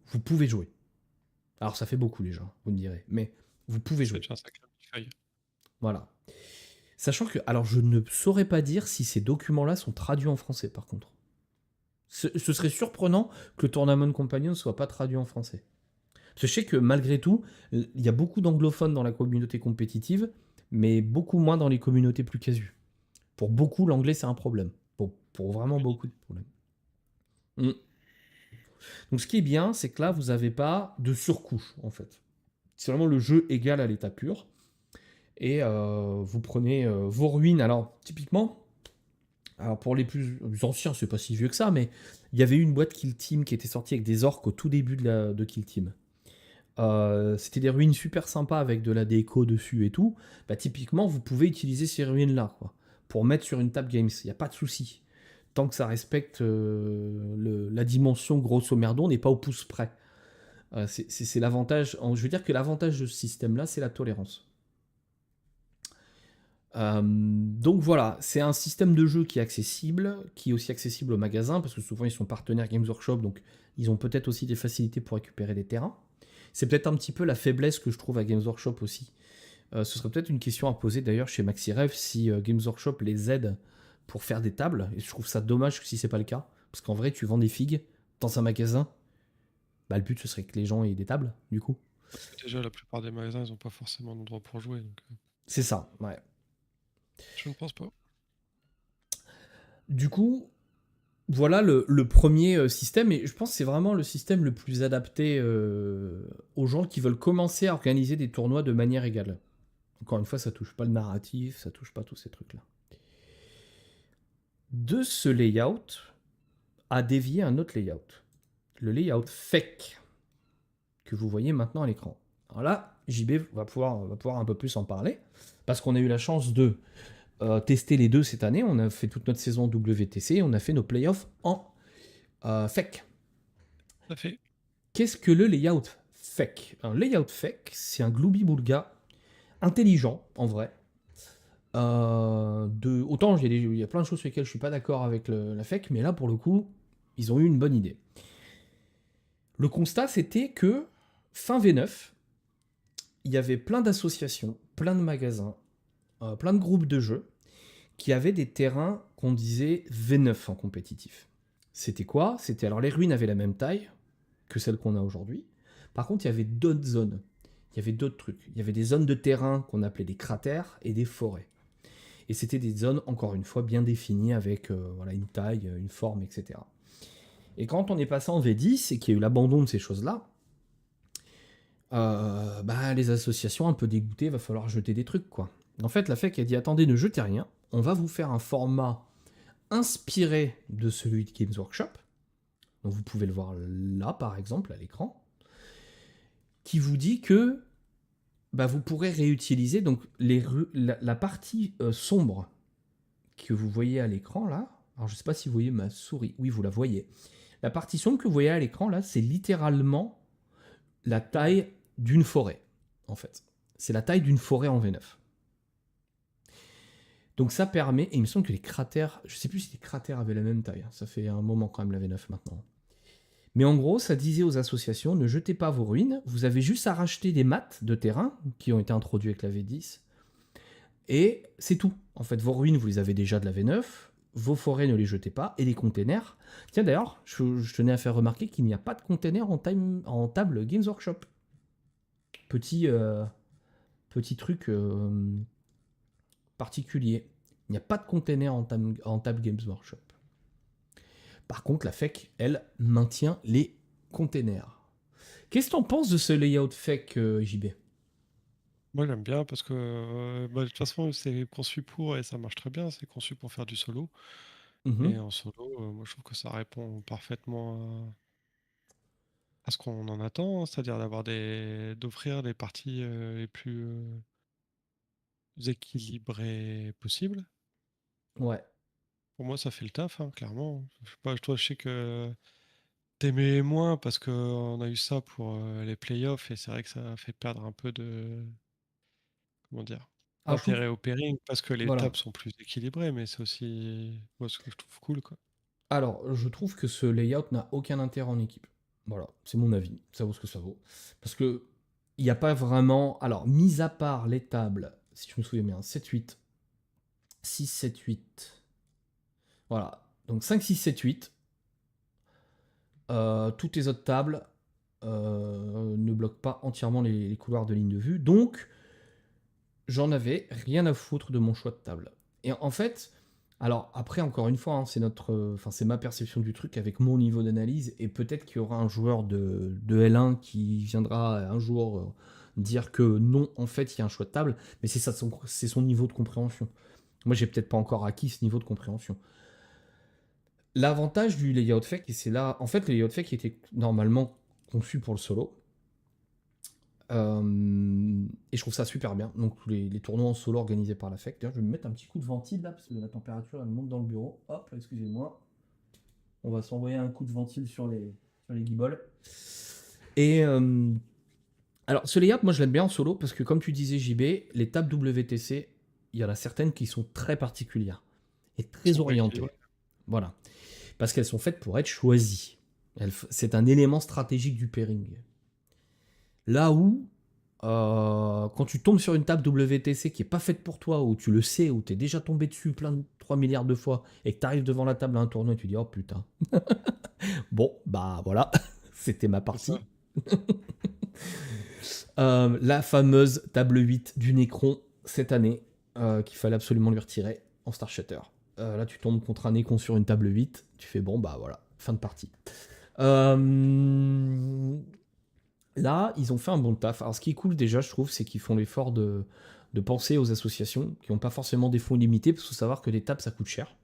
vous pouvez jouer. Alors ça fait beaucoup déjà, vous me direz, mais vous pouvez C'est jouer. déjà un sacré feuille. Voilà. Sachant que, alors je ne saurais pas dire si ces documents-là sont traduits en français par contre. Ce serait surprenant que le Tournament Companion ne soit pas traduit en français. Je sais que malgré tout, il y a beaucoup d'anglophones dans la communauté compétitive, mais beaucoup moins dans les communautés plus casues. Pour beaucoup, l'anglais, c'est un problème. Pour vraiment beaucoup de problèmes. Donc ce qui est bien, c'est que là, vous n'avez pas de surcouche, en fait. C'est vraiment le jeu égal à l'état pur. Et vous prenez vos ruines. Alors, typiquement, alors pour les plus anciens, c'est pas si vieux que ça, mais il y avait eu une boîte Kill Team qui était sortie avec des orques au tout début de Kill Team. C'était des ruines super sympas avec de la déco dessus et tout. Bah, typiquement, vous pouvez utiliser ces ruines-là pour mettre sur une table games. Il n'y a pas de souci. Tant que ça respecte la dimension grosso merdo, on n'est pas au pouce près. C'est l'avantage. Je veux dire que l'avantage de ce système-là, c'est la tolérance. Donc voilà, c'est un système de jeu qui est accessible, qui est aussi accessible au magasin, parce que souvent ils sont partenaires Games Workshop, donc ils ont peut-être aussi des facilités pour récupérer des terrains. C'est peut-être un petit peu la faiblesse que je trouve à Games Workshop aussi. Ce serait peut-être une question à poser d'ailleurs chez MaxiRev si Games Workshop les aide pour faire des tables. Et je trouve ça dommage si c'est pas le cas. Parce qu'en vrai, tu vends des figues dans un magasin. Le but, ce serait que les gens aient des tables, du coup. Déjà, la plupart des magasins, ils n'ont pas forcément d'endroit pour jouer. Donc, c'est ça, ouais. Je ne pense pas. Du coup, voilà le premier système, et je pense que c'est vraiment le système le plus adapté aux gens qui veulent commencer à organiser des tournois de manière égale. Encore une fois, ça touche pas le narratif, ça touche pas tous ces trucs-là. De ce layout a dévié un autre layout. Le layout FEC, que vous voyez maintenant à l'écran. Alors là, JB va pouvoir un peu plus en parler, parce qu'on a eu la chance de tester les deux cette année. On a fait toute notre saison WTC, on a fait nos playoffs en FEC. Ça fait. Qu'est-ce que le layout FEC? Un layout FEC, c'est un gloubi-boulga intelligent, en vrai. Autant il y a plein de choses sur lesquelles je suis pas d'accord avec la FEC, mais là, pour le coup, ils ont eu une bonne idée. Le constat, c'était que fin V9, il y avait plein d'associations, plein de magasins, plein de groupes de jeux qui avaient des terrains qu'on disait V9 en compétitif. C'était quoi? Alors les ruines avaient la même taille que celle qu'on a aujourd'hui. Par contre, il y avait d'autres zones. Il y avait d'autres trucs. Il y avait des zones de terrain qu'on appelait des cratères et des forêts. Et c'était des zones, encore une fois, bien définies avec voilà, une taille, une forme, etc. Et quand on est passé en V10 et qu'il y a eu l'abandon de ces choses-là, les associations un peu dégoûtées, va falloir jeter des trucs, quoi. En fait, la FEC a dit attendez, ne jetez rien, on va vous faire un format inspiré de celui de Games Workshop. Donc vous pouvez le voir là, par exemple, à l'écran, qui vous dit que vous pourrez réutiliser donc la partie sombre que vous voyez à l'écran là. Alors je sais pas si vous voyez ma souris. Oui, vous la voyez. La partie sombre que vous voyez à l'écran là, c'est littéralement la taille d'une forêt, en fait. C'est la taille d'une forêt en V9. Donc ça permet, et il me semble que les cratères, je sais plus si les cratères avaient la même taille, ça fait un moment quand même la V9 maintenant. Mais en gros, ça disait aux associations, ne jetez pas vos ruines, vous avez juste à racheter des mats de terrain qui ont été introduits avec la V10, et c'est tout. En fait, vos ruines, vous les avez déjà de la V9, vos forêts, ne les jetez pas, et les containers. Tiens d'ailleurs, je tenais à faire remarquer qu'il n'y a pas de containers en table Games Workshop. Petit truc particulier. Il n'y a pas de container en table Games Workshop. Par contre, la FEC, elle, maintient les containers. Qu'est-ce que t'en penses de ce layout FEC, JB? Moi, j'aime bien parce que de toute façon, c'est conçu pour et ça marche très bien. C'est conçu pour faire du solo. Mhm. Et en solo, moi, je trouve que ça répond parfaitement à ce qu'on en attend, hein, c'est-à-dire d'offrir les parties les plus équilibrées possibles. Ouais. Pour moi, ça fait le taf, hein, clairement. Je sais pas, toi, je sais que t'aimais moins parce qu'on a eu ça pour les playoffs et c'est vrai que ça fait perdre un peu de, comment dire, Alors, je trouve, d'intérêt au pairing parce que les voilà. tables sont plus équilibrées, mais c'est aussi moi ce que je trouve cool, quoi. Alors, je trouve que ce layout n'a aucun intérêt en équipe. Voilà, c'est mon avis. Ça vaut ce que ça vaut. Parce que il n'y a pas vraiment. Alors, mis à part les tables, si je me souviens bien, 7, 8, 6, 7, 8. Voilà. Donc 5, 6, 7, 8. Toutes les autres tables ne bloquent pas entièrement les couloirs de ligne de vue. Donc, j'en avais rien à foutre de mon choix de table. Et en fait, alors après, encore une fois, hein, c'est ma perception du truc avec mon niveau d'analyse, et peut-être qu'il y aura un joueur de L1 qui viendra un jour dire que non, en fait, il y a un choix de table, mais c'est son niveau de compréhension. Moi, j'ai peut-être pas encore acquis ce niveau de compréhension. L'avantage du layout fake, et c'est là, en fait, le layout fake était normalement conçu pour le solo. Et je trouve ça super bien. Donc les tournois en solo organisés par la FEC. D'ailleurs, je vais me mettre un petit coup de ventile là, parce que la température elle monte dans le bureau. Hop, excusez-moi. On va s'envoyer un coup de ventile sur les guibolles. Et alors, ce layout, moi je l'aime bien en solo, parce que comme tu disais, JB, les tables WTC, il y en a certaines qui sont très particulières et Ils très sont pas orientées. équilibrés. Voilà. Parce qu'elles sont faites pour être choisies. C'est un élément stratégique du pairing. Là où quand tu tombes sur une table WTC qui est pas faite pour toi, où tu le sais, où tu es déjà tombé dessus plein de 3 milliards de fois, et que tu arrives devant la table à un tournoi et tu dis oh putain. Bon, bah voilà, c'était ma C'est ça. partie. La fameuse table 8 du Necron cette année, qu'il fallait absolument lui retirer en Star Shatter. Là, tu tombes contre un Necron sur une table 8, tu fais bon, bah voilà, fin de partie. Là, ils ont fait un bon taf. Alors, ce qui est cool déjà, je trouve, c'est qu'ils font l'effort de penser aux associations qui n'ont pas forcément des fonds illimités, parce qu'il faut savoir que les tables, ça coûte cher.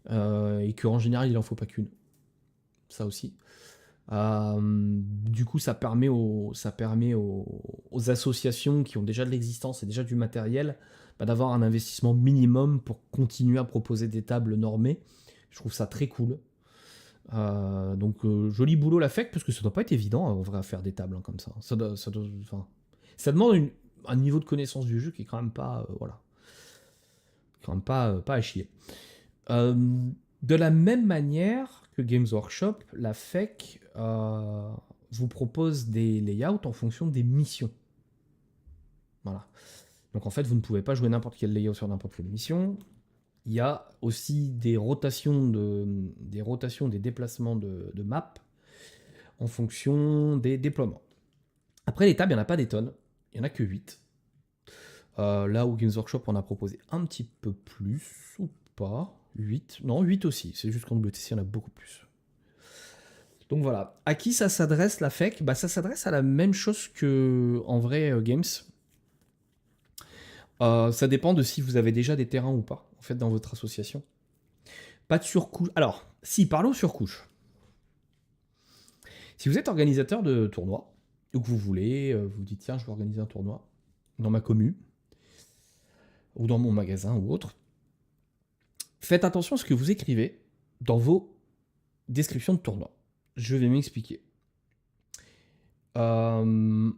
Et qu'en général, il n'en faut pas qu'une. Ça aussi. Du coup, ça permet aux associations qui ont déjà de l'existence et déjà du matériel d'avoir un investissement minimum pour continuer à proposer des tables normées. Je trouve ça très cool. Donc joli boulot la FEC, parce que ça doit pas être évident en vrai à faire des tables hein, comme ça. Ça demande un niveau de connaissance du jeu qui est quand même pas voilà, quand même pas à chier. Euh, de la même manière que Games Workshop, la FEC vous propose des layouts en fonction des missions. Voilà. Donc en fait, vous ne pouvez pas jouer n'importe quel layout sur n'importe quelle mission. Il y a aussi des rotations, des déplacements de map en fonction des déploiements. Après, les tables, il n'y en a pas des tonnes. Il n'y en a que 8. Là où Games Workshop en a proposé un petit peu plus, ou pas. 8. Non, 8 aussi. C'est juste qu'en WTC, il y en a beaucoup plus. Donc voilà. À qui ça s'adresse la FEC? Bah, ça s'adresse à la même chose que en vrai Games. Ça dépend de si vous avez déjà des terrains ou pas, en fait, dans votre association. Pas de surcouche. Alors, si, parlons surcouche. Si vous êtes organisateur de tournois, ou que vous voulez, vous dites tiens, je vais organiser un tournoi dans ma commune, ou dans mon magasin ou autre, faites attention à ce que vous écrivez dans vos descriptions de tournoi. Je vais m'expliquer. Euh,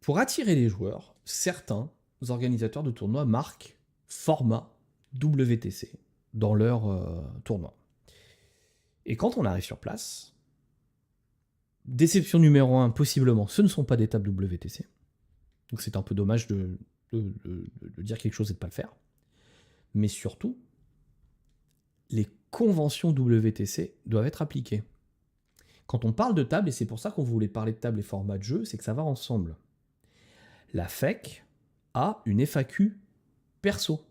pour attirer les joueurs, certains organisateurs de tournois marquent format WTC dans leur tournoi. Et quand on arrive sur place, déception numéro 1, possiblement, ce ne sont pas des tables WTC. Donc c'est un peu dommage de dire quelque chose et de ne pas le faire. Mais surtout, les conventions WTC doivent être appliquées. Quand on parle de table, et c'est pour ça qu'on voulait parler de table et format de jeu, c'est que ça va ensemble. La FEC a une FAQ perso. Ouais, mais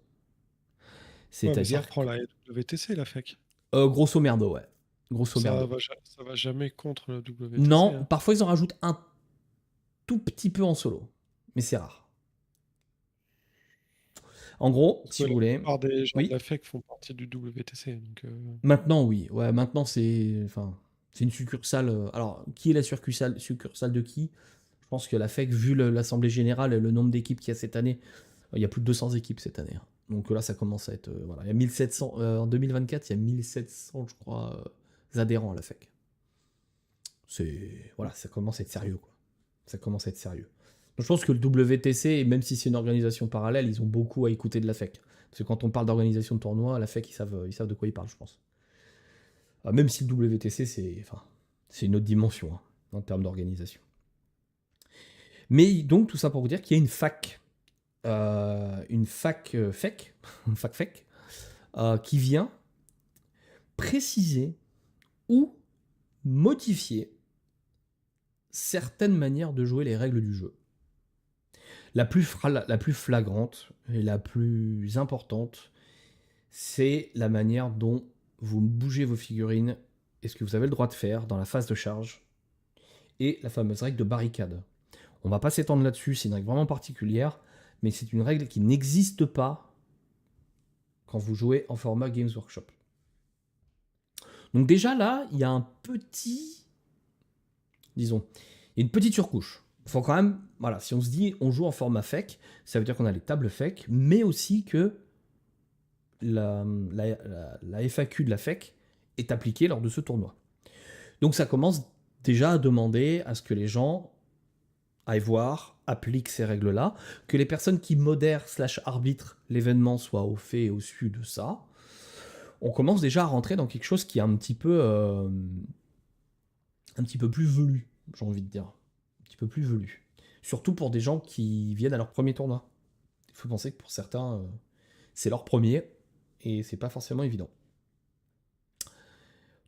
ça C'est-à-dire, reprend la WTC, la FEC. grosso merdo, ouais. Grosso merdo. Ça va jamais contre le WTC, Non, hein. parfois ils en rajoutent un tout petit peu en solo. Mais c'est rare. En gros, Parce que si la vous voulez. plupart des gens de Oui. la FEC font partie du WTC. Donc, Maintenant, oui. Ouais, maintenant, c'est une succursale. Alors, qui est la succursale de qui? Je pense que la FEC, vu l'Assemblée Générale et le nombre d'équipes qu'il y a cette année, il y a plus de 200 équipes cette année, hein. Donc là, ça commence à être. Voilà. Il y a 1700. En 2024, il y a 1700, je crois, adhérents à la FEC. Voilà, ça commence à être sérieux, quoi. Ça commence à être sérieux. Donc, je pense que le WTC, même si c'est une organisation parallèle, ils ont beaucoup à écouter de la FEC. Parce que quand on parle d'organisation de tournois, la FEC, ils savent de quoi ils parlent, je pense. Même si le WTC, c'est une autre dimension, hein, en termes d'organisation. Mais donc, tout ça pour vous dire qu'il y a une fac, FEC, une fac FEC, qui vient préciser ou modifier certaines manières de jouer les règles du jeu. La plus flagrante et la plus importante, c'est la manière dont vous bougez vos figurines et ce que vous avez le droit de faire dans la phase de charge et la fameuse règle de barricade. On va pas s'étendre là-dessus, c'est une règle vraiment particulière, mais c'est une règle qui n'existe pas quand vous jouez en format Games Workshop. Donc déjà là, il y a un petit, disons, il y a une petite surcouche. Il faut quand même, voilà, si on se dit on joue en format FEC, ça veut dire qu'on a les tables FEC, mais aussi que la FAQ de la FEC est appliquée lors de ce tournoi. Donc ça commence déjà à demander à ce que les gens aillent voir, appliquent ces règles-là, que les personnes qui modèrent / arbitrent l'événement soient au fait et au su de ça. On commence déjà à rentrer dans quelque chose qui est un petit peu plus velu, j'ai envie de dire. Un petit peu plus velu. Surtout pour des gens qui viennent à leur premier tournoi. Il faut penser que pour certains, c'est leur premier, et c'est pas forcément évident.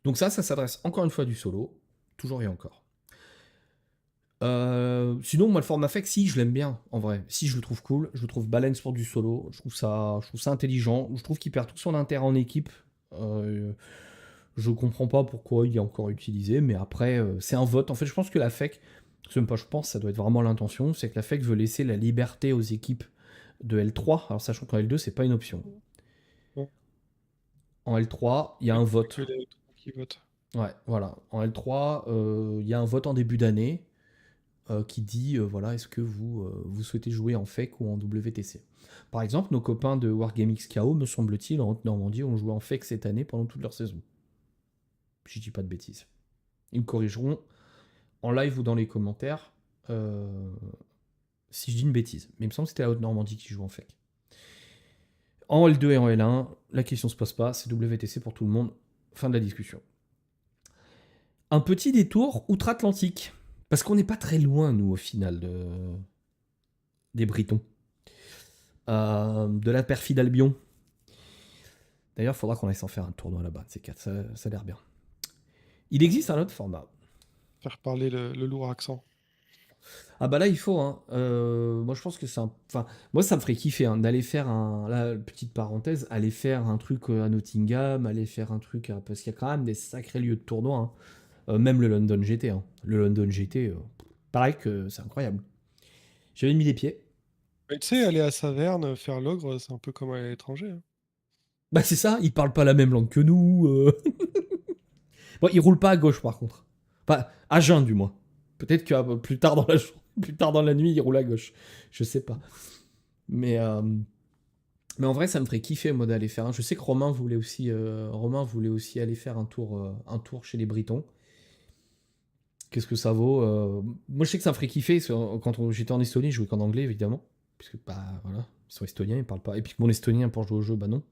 Donc ça s'adresse encore une fois à du solo, toujours et encore. Sinon, moi, le format FEC, si, je l'aime bien, en vrai. Si, je le trouve cool, je le trouve balance pour du solo, je trouve ça intelligent, je trouve qu'il perd tout son intérêt en équipe. Je comprends pas pourquoi il est encore utilisé, mais après, c'est un vote. En fait, je pense que la FEC, c'est même pas je pense, ça doit être vraiment l'intention, c'est que la FEC veut laisser la liberté aux équipes de L3, alors sachant qu'en L2, c'est pas une option. ouais. En L3, il y a Il un n'y a vote. que les qui votent. Ouais, voilà. En L3, il y a un vote en début d'année qui dit voilà, est-ce que vous souhaitez jouer en FEC ou en WTC. Par exemple, nos copains de Wargaming KO, me semble-t-il, en Haute-Normandie, ont joué en FEC cette année pendant toute leur saison. Si je dis pas de bêtises. Ils me corrigeront en live ou dans les commentaires si je dis une bêtise. Mais il me semble que c'était la Haute-Normandie qui joue en FEC. En L2 et en L1, la question se pose pas, c'est WTC pour tout le monde. Fin de la discussion. Un petit détour outre-Atlantique. Parce qu'on n'est pas très loin, nous, au final, des Britons. De la perfide Albion. D'ailleurs, il faudra qu'on aille s'en faire un tournoi là-bas, ces quatre, ça a l'air bien. Il existe un autre format. Faire parler le lourd accent. Ah bah là, il faut, hein. Moi, je pense que c'est un... Enfin, moi, ça me ferait kiffer hein, d'aller faire un... Là, petite parenthèse, aller faire un truc à Nottingham, aller faire un truc... Parce qu'il y a quand même des sacrés lieux de tournoi, hein. Même le London GT, hein. Le London GT, pareil que c'est incroyable. J'avais mis les pieds. Mais tu sais, aller à Saverne, faire l'ogre, c'est un peu comme aller à l'étranger, hein. Bah c'est ça, ils parlent pas la même langue que nous. Bon, ils roulent pas à gauche par contre. Enfin, à jeun du moins. Peut-être que plus tard dans la plus tard dans la nuit, ils roulent à gauche. Je sais pas. Mais mais en vrai, ça me ferait kiffer moi d'aller faire. Je sais que Romain voulait aussi aller faire un tour chez les Britons. Qu'est-ce que ça vaut Moi, je sais que ça me ferait kiffer. Quand j'étais en Estonie, je jouais qu'en anglais évidemment, puisque bah voilà, ils sont estoniens, ils parlent pas. Et puis que mon estonien pour jouer au jeu, bah non.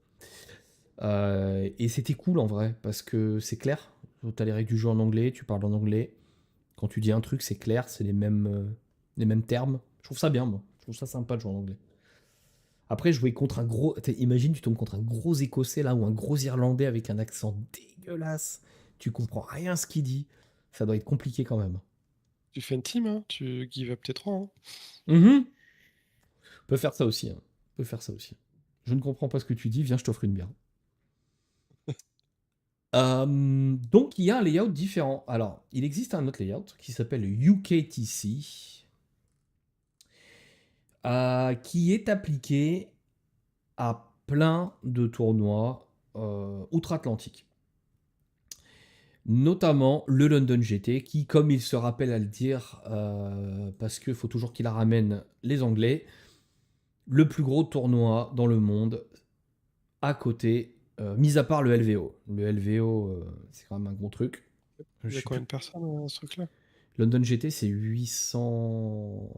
Et c'était cool en vrai, parce que c'est clair. T'as les règles du jeu en anglais, tu parles en anglais. Quand tu dis un truc, c'est clair, c'est les mêmes termes. Je trouve ça bien, moi. Je trouve ça sympa de jouer en anglais. Après, jouer contre un gros. Imagine, tu tombes contre un gros Écossais là, ou un gros Irlandais avec un accent dégueulasse. Tu comprends rien ce qu'il dit. Ça doit être compliqué quand même. Tu fais une team, hein, tu give up tes 3, hein. Mhm. On peut faire ça aussi, hein. On peut faire ça aussi. Je ne comprends pas ce que tu dis, viens, je t'offre une bière. Donc il y a un layout différent. Alors, il existe un autre layout qui s'appelle UKTC, qui est appliqué à plein de tournois outre-Atlantique. Notamment le London GT, qui, comme il se rappelle à le dire, parce qu'il faut toujours qu'il la ramène les Anglais, le plus gros tournoi dans le monde, à côté, mis à part le LVO. Le LVO, c'est quand même un gros truc. Il y Je a sais combien plus. de personnes dans ce truc-là? London GT, c'est 800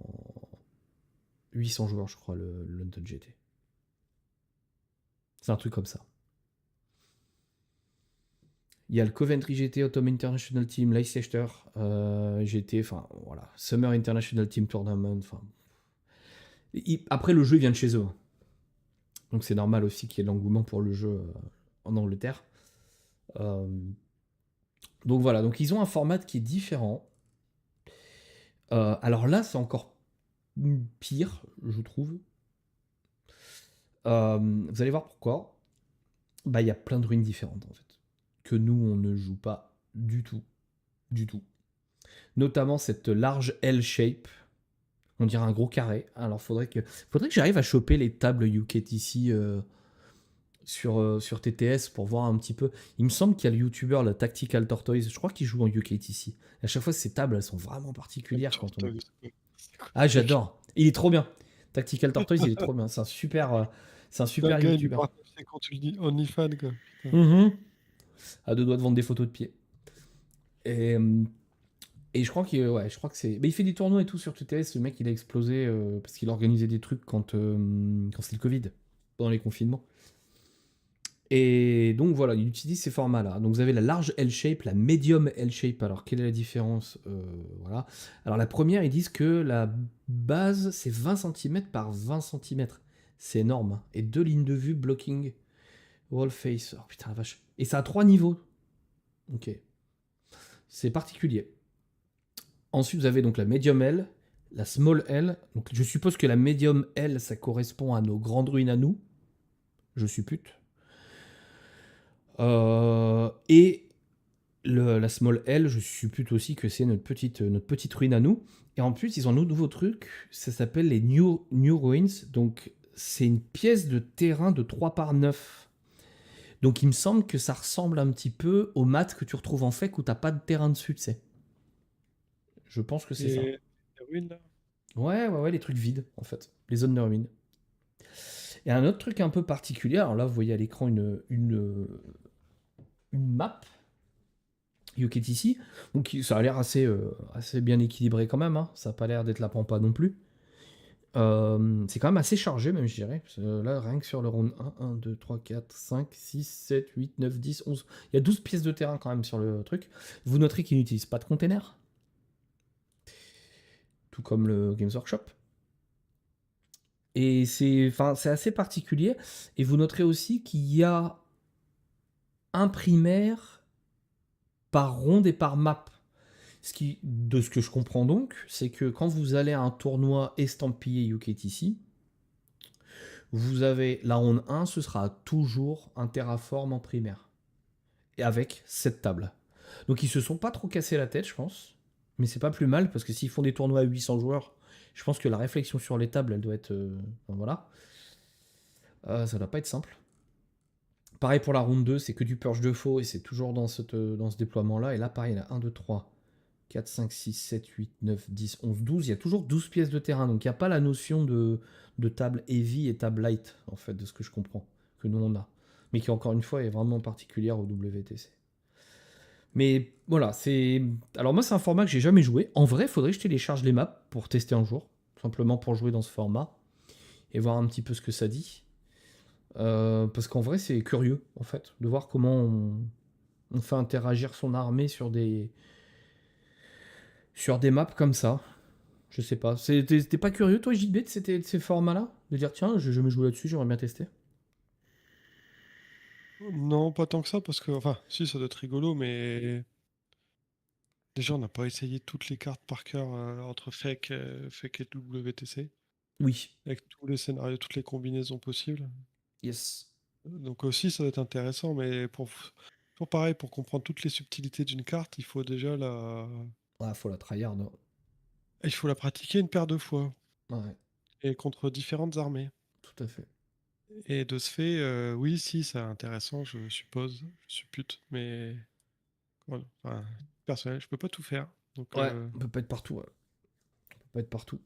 joueurs, je crois, le London GT. C'est un truc comme ça. Il y a le Coventry GT, Autumn International Team, Leicester GT, enfin voilà, Summer International Team Tournament. Enfin, après, le jeu vient de chez eux, hein. Donc c'est normal aussi qu'il y ait de l'engouement pour le jeu en Angleterre. Euh, donc voilà, donc ils ont un format qui est différent. Alors là, c'est encore pire, je trouve. Vous allez voir pourquoi. Bah, il y a plein de ruines différentes en fait, que nous on ne joue pas du tout, du tout. Notamment cette large L-shape, on dirait un gros carré. Alors faudrait que j'arrive à choper les tables UKTC sur TTS pour voir un petit peu. Il me semble qu'il y a le YouTuber, la Tactical Tortoise, je crois qu'il joue en UKTC. À chaque fois, ces tables, elles sont vraiment particulières quand on. C'est quoi Ah, ce truc? j'adore. Il est trop bien. Tactical Tortoise, il est trop bien. C'est un Le super gars, il lui YouTuber. partage ses comptes OnlyFans, quoi. Putain. Mhm. À deux doigts de vendre des photos de pied. Et, et je crois que c'est. Mais il fait des tournois et tout sur TTS. Le mec, il a explosé parce qu'il organisait des trucs quand c'était le Covid, pendant les confinements. Et donc voilà, il utilise ces formats-là. Donc vous avez la large L-shape, la medium L-shape. Alors quelle est la différence Voilà. Alors la première, ils disent que la base, c'est 20 cm par 20 cm. C'est énorme, hein. Et deux lignes de vue, blocking, wall face. Oh putain la vache. Et ça a trois niveaux. Ok. C'est particulier. Ensuite, vous avez donc la medium L, la small L. Donc je suppose que la medium L, ça correspond à nos grandes ruines à nous. Je suppute. Et la small L, je suppute aussi que c'est notre petite ruine à nous. Et en plus, ils ont un autre nouveau truc, ça s'appelle les New Ruins. Donc, c'est une pièce de terrain de 3 par 9. Donc, il me semble que ça ressemble un petit peu aux maths que tu retrouves en FEC où t'as pas de terrain dessus, tu sais. Je pense que c'est ça. Et les ruines, là? Ouais, les trucs vides, en fait. Les zones de ruines. Et un autre truc un peu particulier, alors là, vous voyez à l'écran une map UKTC. Donc ça a l'air assez bien équilibré quand même, hein. Ça n'a pas l'air d'être la pampa non plus. C'est quand même assez chargé, même je dirais. Parce que là, rien que sur le round 1, 2, 3, 4, 5, 6, 7, 8, 9, 10, 11. Il y a 12 pièces de terrain quand même sur le truc. Vous noterez qu'il n'utilise pas de container. Tout comme le Games Workshop. Et c'est assez particulier. Et vous noterez aussi qu'il y a un primaire par ronde et par map. De ce que je comprends donc, c'est que quand vous allez à un tournoi estampillé UKTC, vous avez la ronde 1, ce sera toujours un Terraform en primaire. Et avec cette table. Donc ils se sont pas trop cassés la tête, je pense. Mais c'est pas plus mal, parce que s'ils font des tournois à 800 joueurs, je pense que la réflexion sur les tables, elle doit être... voilà. Ça doit pas être simple. Pareil pour la ronde 2, c'est que du purge de faux, et c'est toujours dans ce déploiement-là. Et là, pareil, il y a 1, 2, 3, 4, 5, 6, 7, 8, 9, 10, 11, 12. Il y a toujours 12 pièces de terrain. Donc il n'y a pas la notion de table heavy et table light, en fait, de ce que je comprends, que nous on a. Mais qui, encore une fois, est vraiment particulière au WTC. Mais voilà, c'est. Alors moi, c'est un format que j'ai jamais joué. En vrai, faudrait que je télécharge les maps pour tester un jour. Simplement pour jouer dans ce format. Et voir un petit peu ce que ça dit. Parce qu'en vrai, c'est curieux, en fait, de voir comment on fait interagir son armée sur des maps comme ça. Je sais pas. T'es pas curieux, toi, JB, de ces formats-là? De dire, tiens, j'ai jamais joué là-dessus, j'aimerais bien tester. Non, pas tant que ça, parce que, enfin, si, ça doit être rigolo, mais déjà, on n'a pas essayé toutes les cartes par cœur entre Fake et WTC, Oui. avec tous les scénarios, toutes les combinaisons possibles. Yes. Donc aussi, ça doit être intéressant, mais pour pareil, pour comprendre toutes les subtilités d'une carte, il faut déjà Ah, faut la tryhard, hein. il faut la pratiquer une paire de fois, Ouais, et contre différentes armées. tout à fait. Et de ce fait, oui, si, c'est intéressant, je suppose, je suppute, mais voilà, enfin, personnel, je peux pas tout faire. Donc, Ouais, on peut pas être partout, ouais. On peut pas être partout.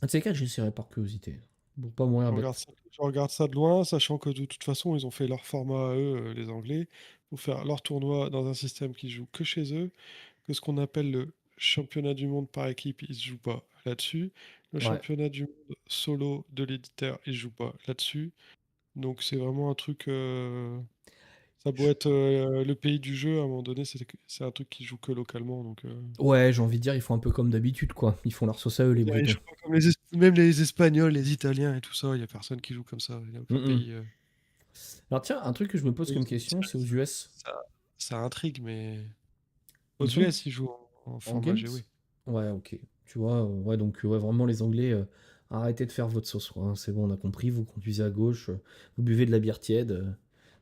Un de ces quatre, j'essaierai par curiosité. Pour pas mourir bête. je regarde ça de loin, sachant que de toute façon, ils ont fait leur format à eux, les Anglais, pour faire leur tournoi dans un système qui joue que chez eux, que ce qu'on appelle le championnat du monde par équipe, ils se jouent pas là-dessus. Le Ouais. championnat du monde solo de l'éditeur, ils se jouent pas là-dessus. Donc c'est vraiment un truc, ça doit être le pays du jeu, à un moment donné, c'est un truc qui joue que localement. Donc, Ouais, j'ai envie de dire, ils font un peu comme d'habitude, quoi. Ils font leur sauce à eux, les ils Bretons. jouent pas comme même les Espagnols, les Italiens et tout ça, il y a personne qui joue comme ça. Il y a aucun Mm-mm. pays. Alors tiens, un truc que je me pose Oui, comme question, c'est aux US. ça intrigue, mais aux Ils ont US, ils jouent en en format games? GW. Ouais, ok. Tu vois, ouais, donc ouais, vraiment les Anglais, arrêtez de faire votre sauce, quoi, hein. C'est bon, on a compris, vous conduisez à gauche, vous buvez de la bière tiède,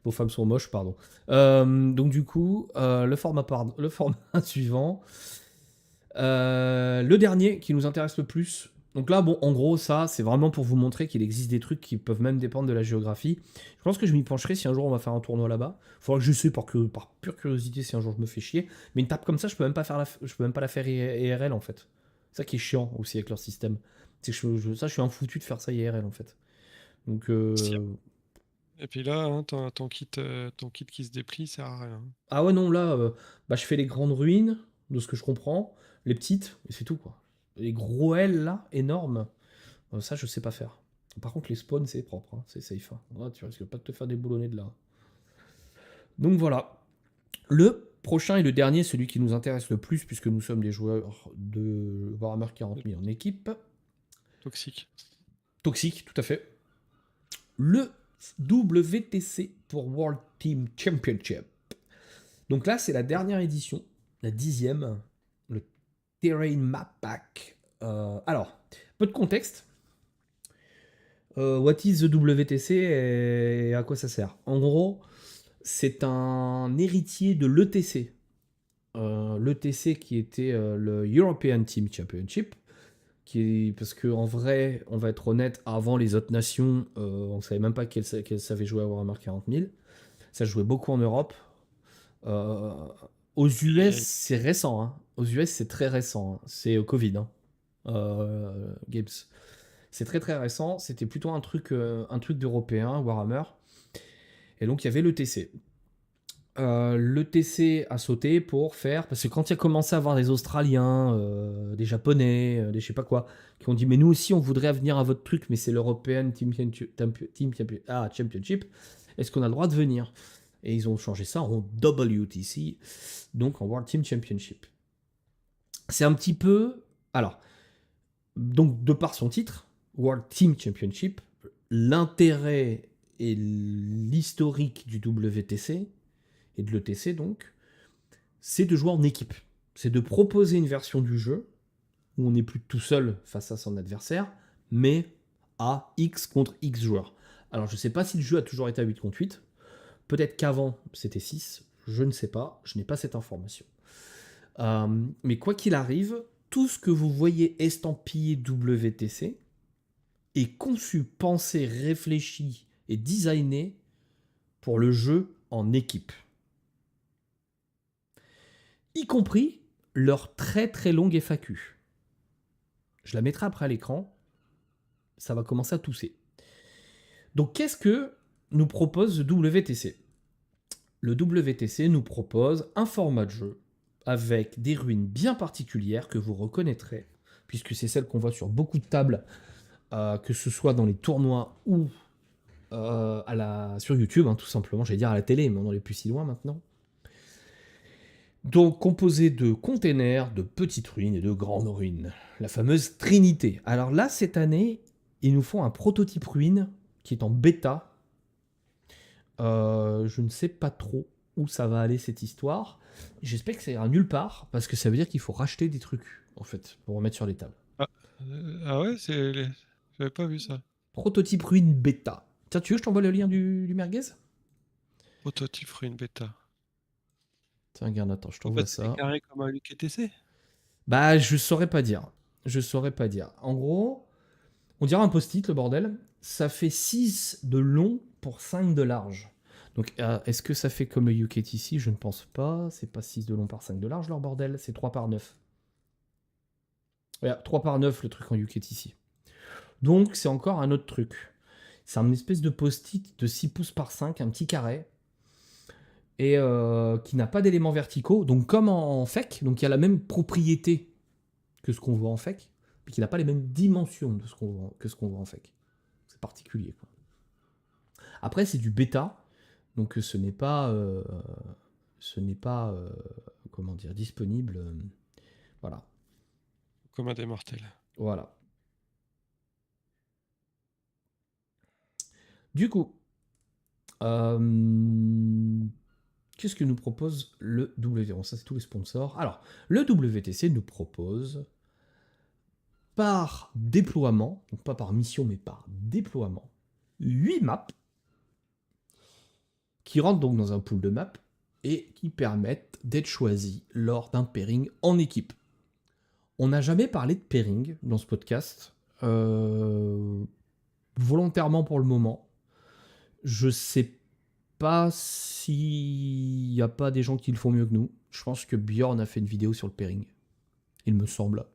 vos femmes sont moches, pardon. Donc du coup, le format suivant, le dernier qui nous intéresse le plus. Donc là, bon, en gros, ça, c'est vraiment pour vous montrer qu'il existe des trucs qui peuvent même dépendre de la géographie. Je pense que je m'y pencherai si un jour on va faire un tournoi là-bas. Faudra que je sais par pure curiosité si un jour je me fais chier. Mais une table comme ça, je peux même pas je peux même pas la faire IRL en fait. C'est ça qui est chiant aussi avec leur système. C'est que je suis un foutu de faire ça IRL en fait. Donc, Et puis là, hein, ton kit qui se déplie, ça sert à rien. ah ouais, non, là, bah, je fais les grandes ruines, de ce que je comprends, les petites, et c'est tout quoi. Les gros L là, énormes. Ça, je sais pas faire. Par contre, les spawns, c'est propre, hein, c'est safe, hein. Là, tu risques pas de te faire déboulonner de là. Donc voilà. Le prochain et le dernier, celui qui nous intéresse le plus, puisque nous sommes des joueurs de Warhammer 40 000 en équipe. Toxique. Toxique, tout à fait. Le WTC pour World Team Championship. Donc là, c'est la dernière édition, la 10e, le Terrain Map Pack. Alors, peu de contexte. What is the WTC et à quoi ça sert? En gros, c'est un héritier de l'ETC. L'ETC qui était le European Team Championship. Parce qu'en vrai, on va être honnête, avant les autres nations, on ne savait même pas qu'elles savaient jouer à Warhammer 40 000. Ça jouait beaucoup en Europe. Euh, aux US, c'est récent, hein. Aux US, c'est très récent, hein. C'est au Covid, hein. Games. C'est très très récent. C'était plutôt un truc d'européen, Warhammer. Et donc il y avait l'ETC. L'ETC a sauté pour faire. Parce que quand il a commencé à avoir des Australiens, des Japonais, des je sais pas quoi, qui ont dit mais nous aussi on voudrait venir à votre truc, mais c'est l'European Championship. Est-ce qu'on a le droit de venir? Et ils ont changé ça en WTC, donc en World Team Championship. C'est un petit peu. Alors, donc de par son titre, World Team Championship, l'intérêt et l'historique du WTC, et de l'ETC donc, c'est de jouer en équipe. c'est de proposer une version du jeu où on n'est plus tout seul face à son adversaire, mais à X contre X joueurs. Alors je ne sais pas si le jeu a toujours été à 8 contre 8, peut-être qu'avant c'était 6, je ne sais pas, je n'ai pas cette information. Mais quoi qu'il arrive, tout ce que vous voyez estampillé WTC est conçu, pensé, réfléchi et designé pour le jeu en équipe. Y compris leur très très longue FAQ. Je la mettrai après à l'écran. Ça va commencer à tousser. Donc qu'est-ce que nous propose le WTC ? Le WTC nous propose un format de jeu avec des ruines bien particulières que vous reconnaîtrez, puisque c'est celles qu'on voit sur beaucoup de tables, que ce soit dans les tournois ou sur YouTube, hein, tout simplement, j'allais dire à la télé, mais on n'en est plus si loin maintenant. Donc composé de containers, de petites ruines et de grandes ruines. La fameuse Trinité. Alors là, cette année, ils nous font un prototype ruine qui est en bêta. Je ne sais pas trop où ça va aller cette histoire. J'espère que ça ira nulle part, parce que ça veut dire qu'il faut racheter des trucs, en fait, pour remettre sur les tables. Ah ouais, j'avais pas vu ça. Prototype ruine bêta. Tiens, tu veux que je t'envoie le lien du merguez ? Prototype ruine bêta. Tiens, regarde, attends, je En t'envoie fait, c'est ça. carré comme un UKTC. Bah, je saurais pas dire. Je saurais pas dire. En gros, on dirait un post-it, le bordel. Ça fait 6 de long pour 5 de large. Donc, est-ce que ça fait comme le UKTC ? Je ne pense pas. C'est pas 6 de long par 5 de large, leur bordel. C'est 3 par 9. Ouais, 3 par 9, le truc en UKTC. Donc, c'est encore un autre truc. C'est un espèce de post-it de 6 pouces par 5, un petit carré. Et qui n'a pas d'éléments verticaux. Donc, comme en FEC, donc il y a la même propriété que ce qu'on voit en FEC, mais qui n'a pas les mêmes dimensions de ce qu'on voit en FEC. C'est particulier, quoi. Après, c'est du bêta, donc ce n'est pas, comment dire, disponible. Voilà. Comme un des mortels. Voilà. Du coup, qu'est-ce que nous propose le WTC ? Ça, c'est tous les sponsors. Alors, le WTC nous propose, par déploiement, donc pas par mission, mais par déploiement, 8 maps qui rentrent donc dans un pool de maps et qui permettent d'être choisis lors d'un pairing en équipe. On n'a jamais parlé de pairing dans ce podcast, volontairement pour le moment. Je sais pas s'il n'y a pas des gens qui le font mieux que nous. Je pense que Bjorn a fait une vidéo sur le pairing, il me semble.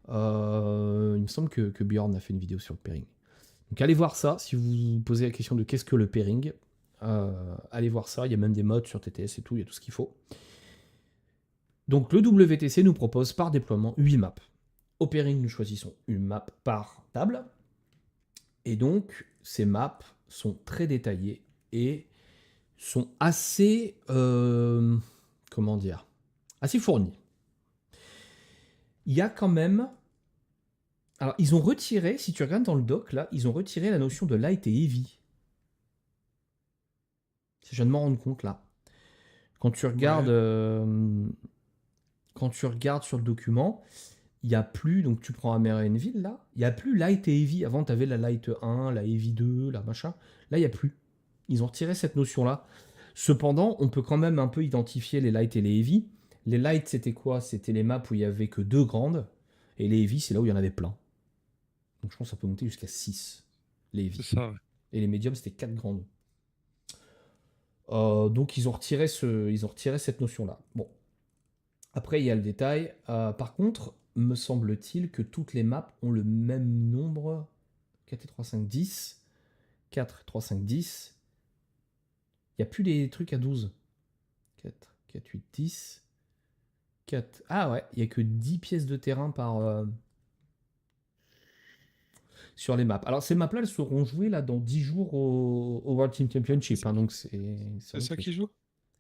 Il me semble que Bjorn a fait une vidéo sur le pairing. Donc allez voir ça, si vous vous posez la question de qu'est-ce que le pairing. Allez voir ça, il y a même des mods sur TTS et tout, il y a tout ce qu'il faut. Donc le WTC nous propose par déploiement 8 maps. Au pairing, nous choisissons une map par table. Et donc, ces maps sont très détaillées et sont assez, comment dire, assez fournies. Il y a quand même... Alors, ils ont retiré, si tu regardes dans le doc, là, ils ont retiré la notion de light et heavy. Je viens de m'en rendre compte, là. Quand tu regardes, sur le document, il n'y a plus, donc tu prends Amerenville, là, il n'y a plus light et heavy. Avant, tu avais la light 1, la heavy 2, la machin. Là, il n'y a plus. Ils ont retiré cette notion-là. Cependant, on peut quand même un peu identifier les light et les heavy. Les light, c'était quoi ? C'était les maps où il n'y avait que 2 grandes. Et les heavy, c'est là où il y en avait plein. Donc je pense que ça peut monter jusqu'à 6, les heavy. C'est ça, ouais. Et les mediums, c'était 4 grandes. Donc ils ont retiré cette notion-là. Bon. Après, il y a le détail. Par contre, me semble-t-il que toutes les maps ont le même nombre. 4 et 3, 5, 10. 4, 3, 5, 10. Il n'y a plus des trucs à 12. 4, 4, 8, 10. 4. Ah ouais, il n'y a que 10 pièces de terrain par... sur les maps. Alors ces maps-là, elles seront jouées là, dans 10 jours au World Team Championship. Hein, donc C'est ça qui joue ?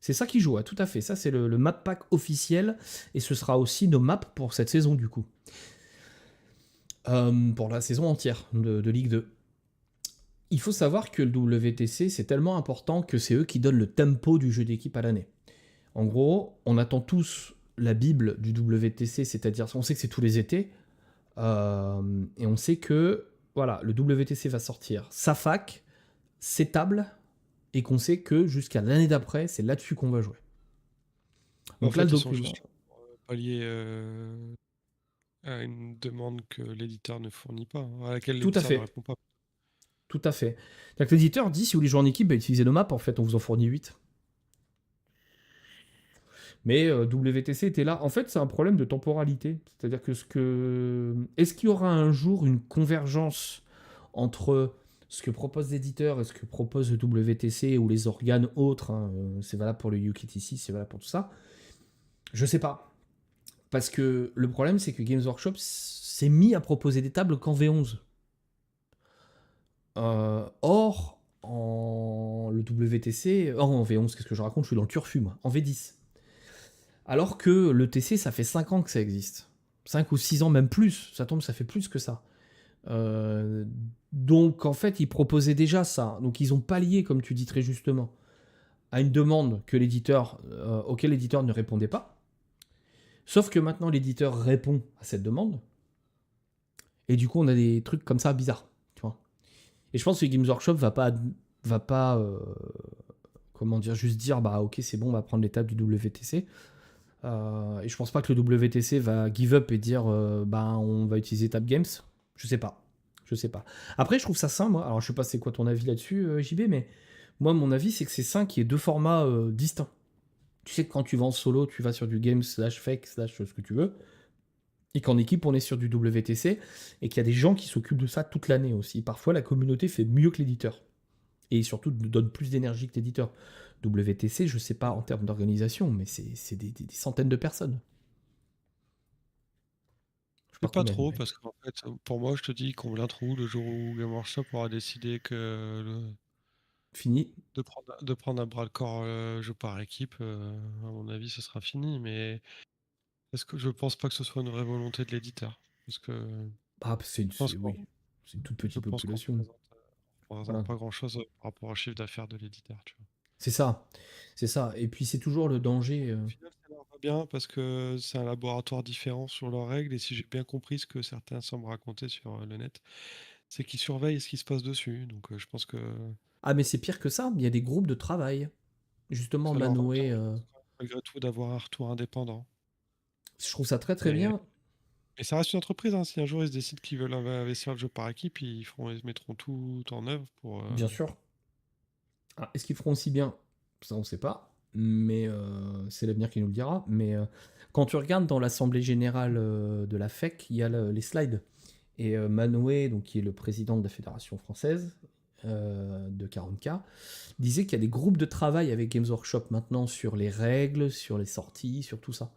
C'est ça qui joue, ouais, tout à fait. Ça, c'est le map pack officiel. Et ce sera aussi nos maps pour cette saison, du coup. Pour la saison entière de Ligue 2. Il faut savoir que le WTC, c'est tellement important que c'est eux qui donnent le tempo du jeu d'équipe à l'année. En gros, on attend tous la Bible du WTC, c'est-à-dire, on sait que c'est tous les étés, et on sait que, voilà, le WTC va sortir sa fac, ses tables, et qu'on sait que jusqu'à l'année d'après, c'est là-dessus qu'on va jouer. En Donc là, le fait, ils sont document. juste là pour pallier à une demande que l'éditeur ne fournit pas, hein, à laquelle Tout à l'éditeur ne fait. répond pas. Tout à fait. C'est-à-dire que l'éditeur dit, si vous voulez jouer en équipe, bah, utilisez nos maps, en fait, on vous en fournit 8. Mais WTC était là. En fait, c'est un problème de temporalité. C'est-à-dire que. Est-ce qu'il y aura un jour une convergence entre ce que propose l'éditeur et ce que propose le WTC ou les organes autres, hein, c'est valable pour le UKTC, c'est valable pour tout ça. Je sais pas. Parce que le problème, c'est que Games Workshop s'est mis à proposer des tables qu'en V11. Or, en le WTC, en V11, qu'est-ce que je raconte? Je suis dans le turfu, moi, en V10. Alors que le TC, ça fait 5 ans que ça existe. 5 ou 6 ans, même plus. Ça tombe, ça fait plus que ça. Euh, donc, en fait, ils proposaient déjà ça. Donc, ils ont pallié, comme tu dis très justement, à une demande que auquel l'éditeur ne répondait pas. Sauf que maintenant, l'éditeur répond à cette demande. Et du coup, on a des trucs comme ça bizarres. Tu vois. Et je pense que Games Workshop va pas comment dire, juste dire, bah ok, c'est bon, on va prendre l'étape du WTC. Et je pense pas que le WTC va give up et dire bah on va utiliser Tab Games. Je sais pas. Je sais pas. Après, je trouve ça sain, moi. Alors, je sais pas c'est quoi ton avis là-dessus, JB, mais moi, mon avis, c'est que c'est sain qu'il y ait deux formats distincts. Tu sais que quand tu vas en solo, tu vas sur du game slash fake slash ce que tu veux. Et qu'en équipe, on est sur du WTC. Et qu'il y a des gens qui s'occupent de ça toute l'année aussi. Parfois, la communauté fait mieux que l'éditeur. Et surtout, donne plus d'énergie que l'éditeur. WTC, je sais pas en termes d'organisation, mais c'est des centaines de personnes. Je sais pas C'est pas combien, trop, mais. parce qu'en fait, pour moi, je te dis combien de trous le jour où Game Workshop aura décidé Fini. de prendre à bras le corps le jeu par équipe, à mon avis, ce sera fini. Mais est-ce que je pense pas que ce soit une vraie volonté de l'éditeur? Parce que Ah, je pense qu'on oui. C'est une toute je petite pense qu'on population. représente Voilà. pas grand-chose par rapport au chiffre d'affaires de l'éditeur, tu vois. C'est ça. C'est ça. Et puis, c'est toujours le danger. Au final, ça leur va bien parce que c'est un laboratoire différent sur leurs règles. Et si j'ai bien compris ce que certains semblent raconter sur le net, c'est qu'ils surveillent ce qui se passe dessus. Donc je pense que Ah, mais c'est pire que ça. Il y a des groupes de travail. Justement, ça leur va bien, Manoé, je pense, quand même, malgré tout, d'avoir un retour indépendant. je trouve ça très très Mais, bien. mais ça reste une entreprise, hein. Si un jour ils se décident qu'ils veulent investir le jeu par équipe, ils mettront tout en œuvre pour. Bien sûr. Ah, est-ce qu'ils feront aussi bien? Ça, on sait pas. Mais c'est l'avenir qui nous le dira. Mais quand tu regardes dans l'Assemblée Générale de la FEC, il y a les slides. Et Manoé, donc, qui est le président de la Fédération française de 40K, disait qu'il y a des groupes de travail avec Games Workshop maintenant sur les règles, sur les sorties, sur tout ça.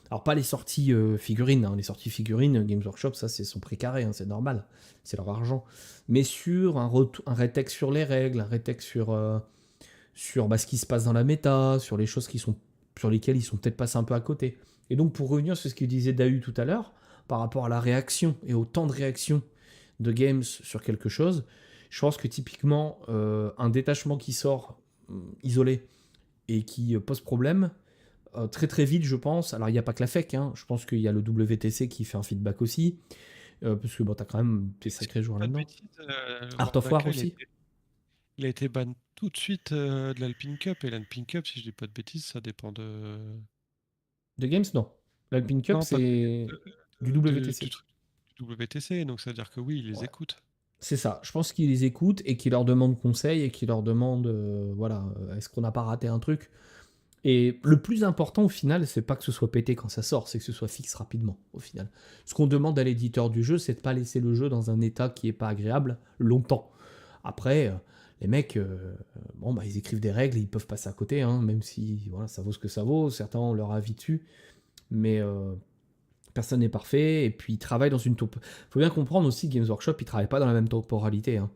Alors pas les sorties figurines, hein. Les sorties figurines, Games Workshop, ça c'est son précaré, hein, c'est normal, c'est leur argent. Mais sur un rétexte sur les règles, un rétexte sur ce qui se passe dans la méta, sur les choses sur lesquelles ils sont peut-être passés un peu à côté. Et donc pour revenir sur ce que disait Dahu tout à l'heure, par rapport à la réaction et au temps de réaction de Games sur quelque chose, je pense que typiquement un détachement qui sort isolé et qui pose problème, très très vite je pense, alors il n'y a pas que la FEC, hein, je pense qu'il y a le WTC qui fait un feedback aussi, parce que bon, t'as quand même des Si je sacrés dis joueurs pas de là-dedans. bêtises, Art of War Mordaka, aussi. il a été ban tout de suite de l'Alpine Cup. Et l'Alpine Cup, si je dis pas de bêtises, ça dépend de. De Games, non. L'Alpine Cup, Non, pas de c'est du du WTC. truc du WTC. Donc ça veut dire que oui, ils les Ouais. écoutent. C'est ça. Je pense qu'ils les écoutent et qu'ils leur demandent conseil et qu'ils leur demandent, voilà, est-ce qu'on n'a pas raté un truc? Et le plus important au final, c'est pas que ce soit pété quand ça sort, c'est que ce soit fixe rapidement au final. Ce qu'on demande à l'éditeur du jeu, c'est de pas laisser le jeu dans un état qui est pas agréable longtemps. Après, les mecs, bon bah ils écrivent des règles, ils peuvent passer à côté, hein, même si voilà, ça vaut ce que ça vaut. Certains ont leur avis dessus, mais personne n'est parfait. Et puis ils travaillent dans une faut bien comprendre aussi que Games Workshop, ils travaillent pas dans la même temporalité, hein.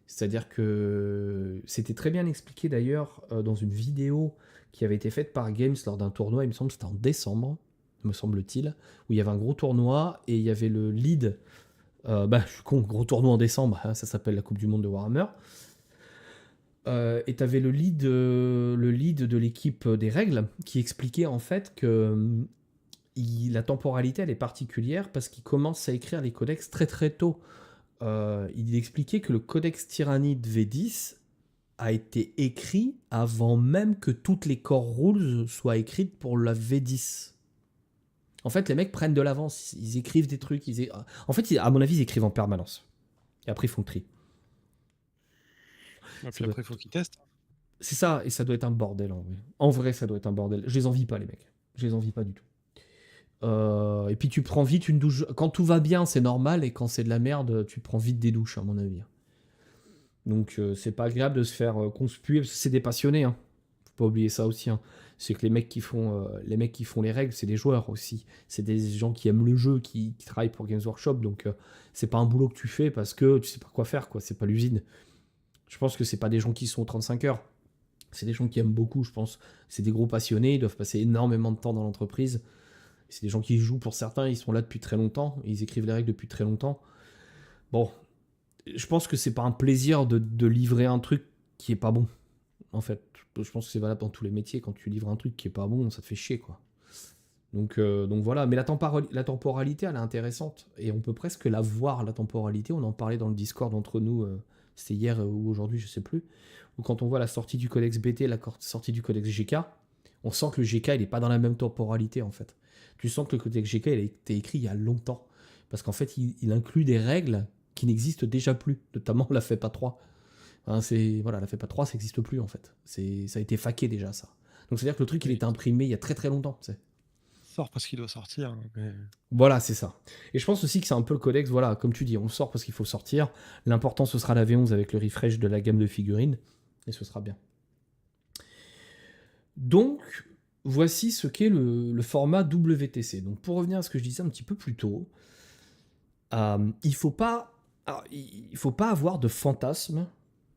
C'est-à-dire que c'était très bien expliqué d'ailleurs dans une vidéo qui avait été faite par Games lors d'un tournoi, il me semble que c'était en décembre, me semble-t-il, où il y avait un gros tournoi et il y avait le lead, je suis con, gros tournoi en décembre, hein, ça s'appelle la Coupe du Monde de Warhammer, et tu avais le lead de l'équipe des règles qui expliquait en fait que la temporalité, elle est particulière parce qu'il commence à écrire les codex très très tôt. Il expliquait que le codex Tyrannide V10 a été écrit avant même que toutes les core rules soient écrites pour la V10. En fait, les mecs prennent de l'avance, ils écrivent des trucs. En fait, à mon avis, ils écrivent en permanence. Et après, ils font le tri. Et Ça puis doit après, il faut qu'ils testent. C'est ça, et ça doit être un bordel en vrai. En vrai, ça doit être un bordel. Je les envie pas, les mecs. Je les envie pas du tout. Et puis tu prends vite une douche. Quand tout va bien, c'est normal, et quand c'est de la merde, tu prends vite des douches, à mon avis. Donc c'est pas agréable de se faire conspuer, parce que c'est des passionnés. Hein. Faut pas oublier ça aussi. Hein. C'est que les mecs qui font les règles, c'est des joueurs aussi. C'est des gens qui aiment le jeu, qui travaillent pour Games Workshop. Donc c'est pas un boulot que tu fais parce que tu sais pas quoi faire, quoi. C'est pas l'usine. Je pense que c'est pas des gens qui sont aux 35 heures. C'est des gens qui aiment beaucoup, je pense. C'est des gros passionnés, ils doivent passer énormément de temps dans l'entreprise. C'est des gens qui jouent pour certains, ils sont là depuis très longtemps, ils écrivent les règles depuis très longtemps. Bon, je pense que c'est pas un plaisir de livrer un truc qui est pas bon, en fait. Je pense que c'est valable dans tous les métiers, quand tu livres un truc qui est pas bon, ça te fait chier, quoi. Donc voilà, mais la temporalité, elle est intéressante, et on peut presque la voir, la temporalité, on en parlait dans le Discord entre nous, c'était hier ou aujourd'hui, je sais plus, où quand on voit la sortie du codex BT, la sortie du codex GK, on sent que le GK, il est pas dans la même temporalité, en fait. Tu sens que le codex GK, il a été écrit il y a longtemps, parce qu'en fait, il inclut des règles qui n'existent déjà plus, notamment la FEPA 3. Hein, voilà, la FEPA 3, ça n'existe plus, en fait. Ça a été faqué déjà, ça. Donc c'est-à-dire que le truc, il Oui, était imprimé il y a très très longtemps, tu sais. il sort parce qu'il doit sortir. Mais... Voilà, c'est ça. Et je pense aussi que c'est un peu le codex, voilà, comme tu dis, on sort parce qu'il faut sortir. L'important, ce sera la V11 avec le refresh de la gamme de figurines, et ce sera bien. Donc, voici ce qu'est le format WTC. Donc, pour revenir à ce que je disais un petit peu plus tôt, il faut pas avoir de fantasme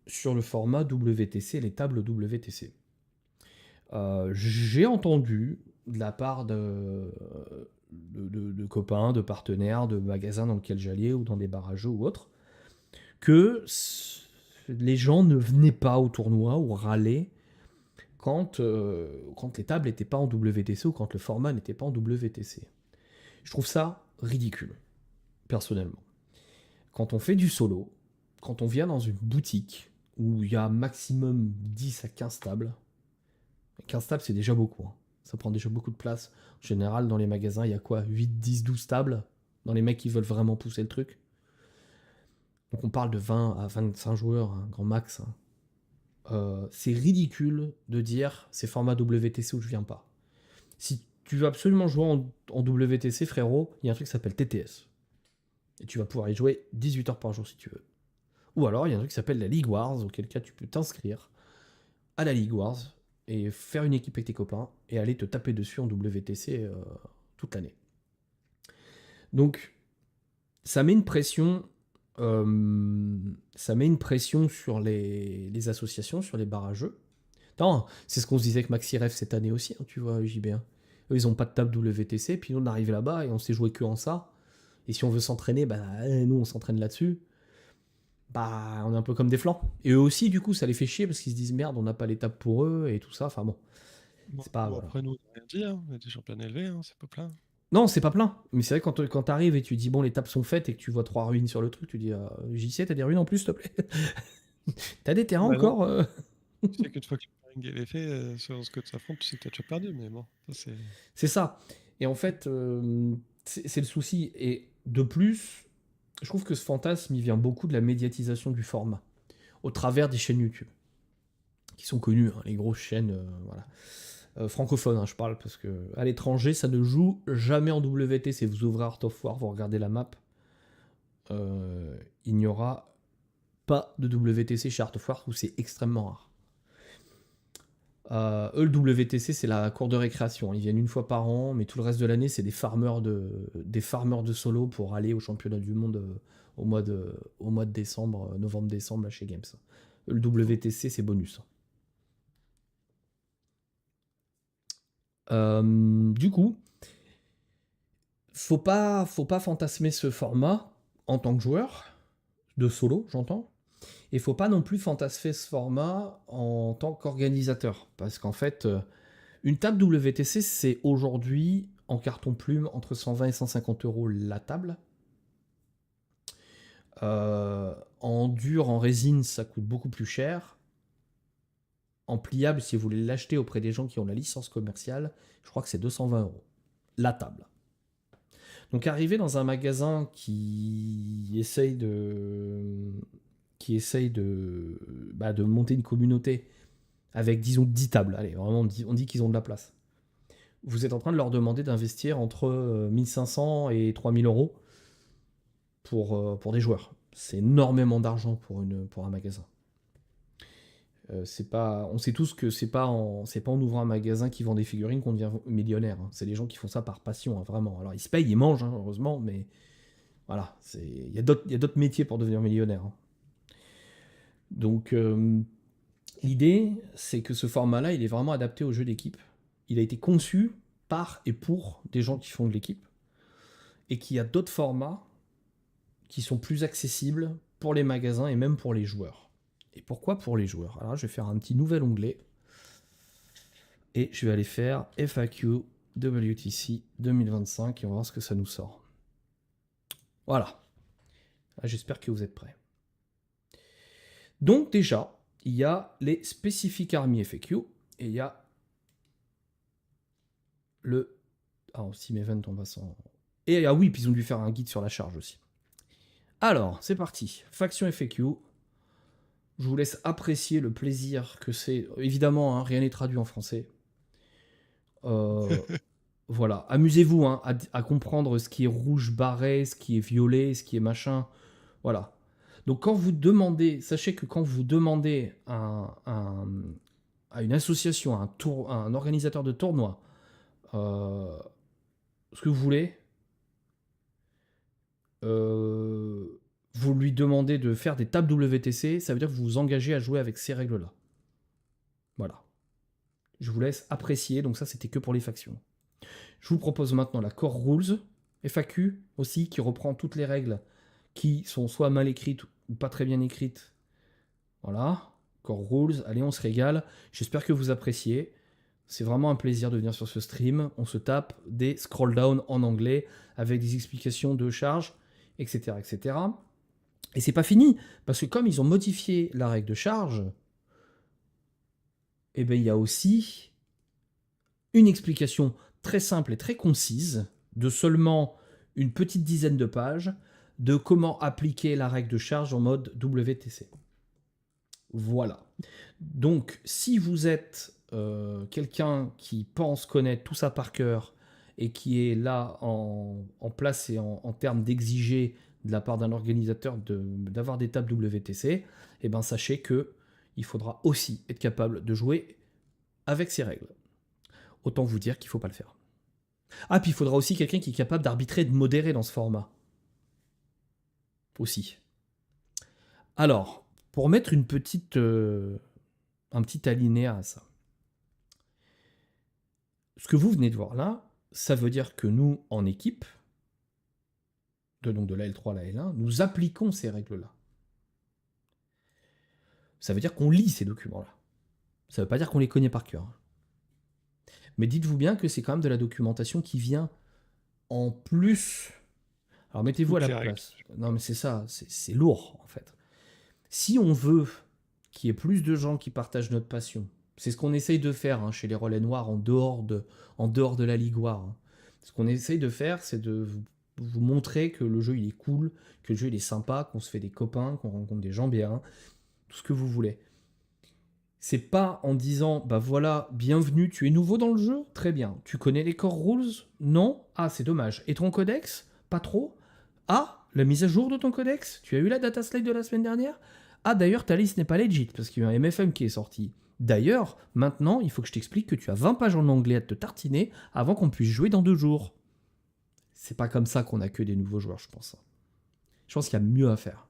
sur le format WTC, les tables WTC. J'ai entendu de la part de copains, de partenaires, de magasins dans lesquels j'allais ou dans des barrages ou autres, que les gens ne venaient pas au tournoi ou râlaient quand les tables n'étaient pas en WTC ou quand le format n'était pas en WTC. Je trouve ça ridicule, personnellement. Quand on fait du solo, quand on vient dans une boutique où il y a maximum 10 à 15 tables, 15 tables c'est déjà beaucoup, hein. Ça prend déjà beaucoup de place. En général, dans les magasins, il y a quoi 8, 10, 12 tables dans les mecs qui veulent vraiment pousser le truc. Donc on parle de 20 à 25 joueurs, un grand max. Hein. C'est ridicule de dire c'est format WTC où je viens pas. Si tu veux absolument jouer en WTC, frérot, il y a un truc qui s'appelle TTS. Et tu vas pouvoir y jouer 18 heures par jour si tu veux. Ou alors, il y a un truc qui s'appelle la League Wars, auquel cas tu peux t'inscrire à la League Wars et faire une équipe avec tes copains et aller te taper dessus en WTC toute l'année. Donc, ça met une pression sur les associations, sur les barrageux. Non, c'est ce qu'on se disait avec MaxiRef cette année aussi, hein, tu vois, JB1. Eux, ils ont pas de table WTC, puis nous, on arrive là-bas et on s'est joué que en ça. Et si on veut s'entraîner, bah, nous, on s'entraîne là-dessus. Bah, on est un peu comme des flancs. Et eux aussi, du coup, ça les fait chier parce qu'ils se disent merde, on n'a pas les tables pour eux et tout ça. Enfin bon, c'est pas. Bon, après, nous, on n'a rien dit. Hein. On est déjà bien élevés, hein. C'est pas plein. Non, c'est pas plein. Mais c'est vrai, quand t'arrives et tu dis bon, les tables sont faites et que tu vois 3 ruines sur le truc, tu dis JC, t'as des ruines en plus, s'il te plaît. T'as des terrains Bah non. encore Tu sais qu'une fois que le pairing est fait, sur ce que tu affrontes, tu sais que tu as déjà perdu. Mais bon, ça c'est. C'est ça. Et en fait, c'est le souci. Et de plus, je trouve que ce fantasme, il vient beaucoup de la médiatisation du format, au travers des chaînes YouTube, qui sont connues, hein, les grosses chaînes, voilà. Francophones, hein, je parle, parce que à l'étranger, ça ne joue jamais en WTC. Vous ouvrez Art of War, vous regardez la map, il n'y aura pas de WTC chez Art of War, où c'est extrêmement rare. Eux, le WTC, c'est la cour de récréation. Ils viennent une fois par an, mais tout le reste de l'année, c'est des farmers de solo pour aller au championnat du monde au mois de décembre, novembre-décembre, là, chez Games. Le WTC, c'est bonus. Du coup, faut pas fantasmer ce format en tant que joueur, de solo, j'entends. Et faut pas non plus fantasmer ce format en tant qu'organisateur. Parce qu'en fait, une table WTC, c'est aujourd'hui En carton plume, entre 120 et 150 euros la table. En dur, en résine, ça coûte beaucoup plus cher. En pliable, si vous voulez l'acheter auprès des gens qui ont la licence commerciale, je crois que c'est 220 euros la table. Donc arriver dans un magasin qui essaye de monter une communauté avec, disons, 10 tables, allez, vraiment, on dit qu'ils ont de la place. Vous êtes en train de leur demander d'investir entre 1500 et 3000 euros pour des joueurs. C'est énormément d'argent pour un magasin. On sait tous que c'est pas en ouvrant un magasin qui vend des figurines qu'on devient millionnaire. Hein. C'est des gens qui font ça par passion, hein, vraiment. Alors ils se payent, ils mangent, hein, heureusement, mais voilà, il y a d'autres métiers pour devenir millionnaire. Hein. Donc l'idée, c'est que ce format-là, il est vraiment adapté au jeu d'équipe. Il a été conçu par et pour des gens qui font de l'équipe, et qu'il y a d'autres formats qui sont plus accessibles pour les magasins et même pour les joueurs. Et pourquoi pour les joueurs? Alors je vais faire un petit nouvel onglet et je vais aller faire FAQ WTC 2025 et on va voir ce que ça nous sort. Voilà. J'espère que vous êtes prêts. Donc déjà, il y a les Specific Army FAQ et il y a le... Ah, Steam Event, on va s'en... Et ah oui, puis ils ont dû faire un guide sur la charge aussi. Alors, c'est parti. Faction FAQ. Je vous laisse apprécier le plaisir que c'est. Évidemment, hein, rien n'est traduit en français. Voilà. Amusez-vous hein, à comprendre ce qui est rouge barré, ce qui est violet, ce qui est machin. Voilà. Donc quand vous demandez, sachez que quand vous demandez à une association, à un organisateur de tournoi, ce que vous voulez, vous lui demandez de faire des tables WTC, ça veut dire que vous vous engagez à jouer avec ces règles-là. Voilà. Je vous laisse apprécier, donc ça c'était que pour les factions. Je vous propose maintenant la Core Rules, FAQ aussi, qui reprend toutes les règles qui sont soit mal écrites ou pas très bien écrites. Voilà, Core Rules, allez on se régale. J'espère que vous appréciez. C'est vraiment un plaisir de venir sur ce stream. On se tape des scroll down en anglais avec des explications de charge, etc. etc. Et c'est pas fini, parce que comme ils ont modifié la règle de charge, eh ben, il y a aussi une explication très simple et très concise, de seulement une petite dizaine de pages, de comment appliquer la règle de charge en mode WTC. Voilà. Donc, si vous êtes quelqu'un qui pense connaître tout ça par cœur et qui est là en place et en termes d'exiger de la part d'un organisateur d'avoir des tables WTC, eh ben sachez que il faudra aussi être capable de jouer avec ces règles. Autant vous dire qu'il ne faut pas le faire. Ah, puis il faudra aussi quelqu'un qui est capable d'arbitrer et de modérer dans ce format. Aussi. Alors, pour mettre un petit alinéa à ça. Ce que vous venez de voir là, ça veut dire que nous, en équipe, donc de la L3 à la L1, nous appliquons ces règles-là. Ça veut dire qu'on lit ces documents-là. Ça ne veut pas dire qu'on les connaît par cœur. Mais dites-vous bien que c'est quand même de la documentation qui vient en plus. Alors mettez-vous à la place. Non mais c'est ça, c'est lourd en fait. Si on veut qu'il y ait plus de gens qui partagent notre passion, c'est ce qu'on essaye de faire hein, chez les Relais Noirs en dehors de la Ligoire. Hein. Ce qu'on essaye de faire, c'est de vous montrer que le jeu il est cool, que le jeu il est sympa, qu'on se fait des copains, qu'on rencontre des gens bien, tout ce que vous voulez. C'est pas en disant, bah voilà, bienvenue, tu es nouveau dans le jeu, très bien. Tu connais les core rules? Non? Ah, c'est dommage. Et ton codex? Pas trop? Ah, la mise à jour de ton codex? Tu as eu la data slide de la semaine dernière? Ah, d'ailleurs, ta liste n'est pas legit, parce qu'il y a un MFM qui est sorti. D'ailleurs, maintenant, il faut que je t'explique que tu as 20 pages en anglais à te tartiner avant qu'on puisse jouer dans 2 jours. C'est pas comme ça qu'on a que des nouveaux joueurs, je pense. Je pense qu'il y a mieux à faire.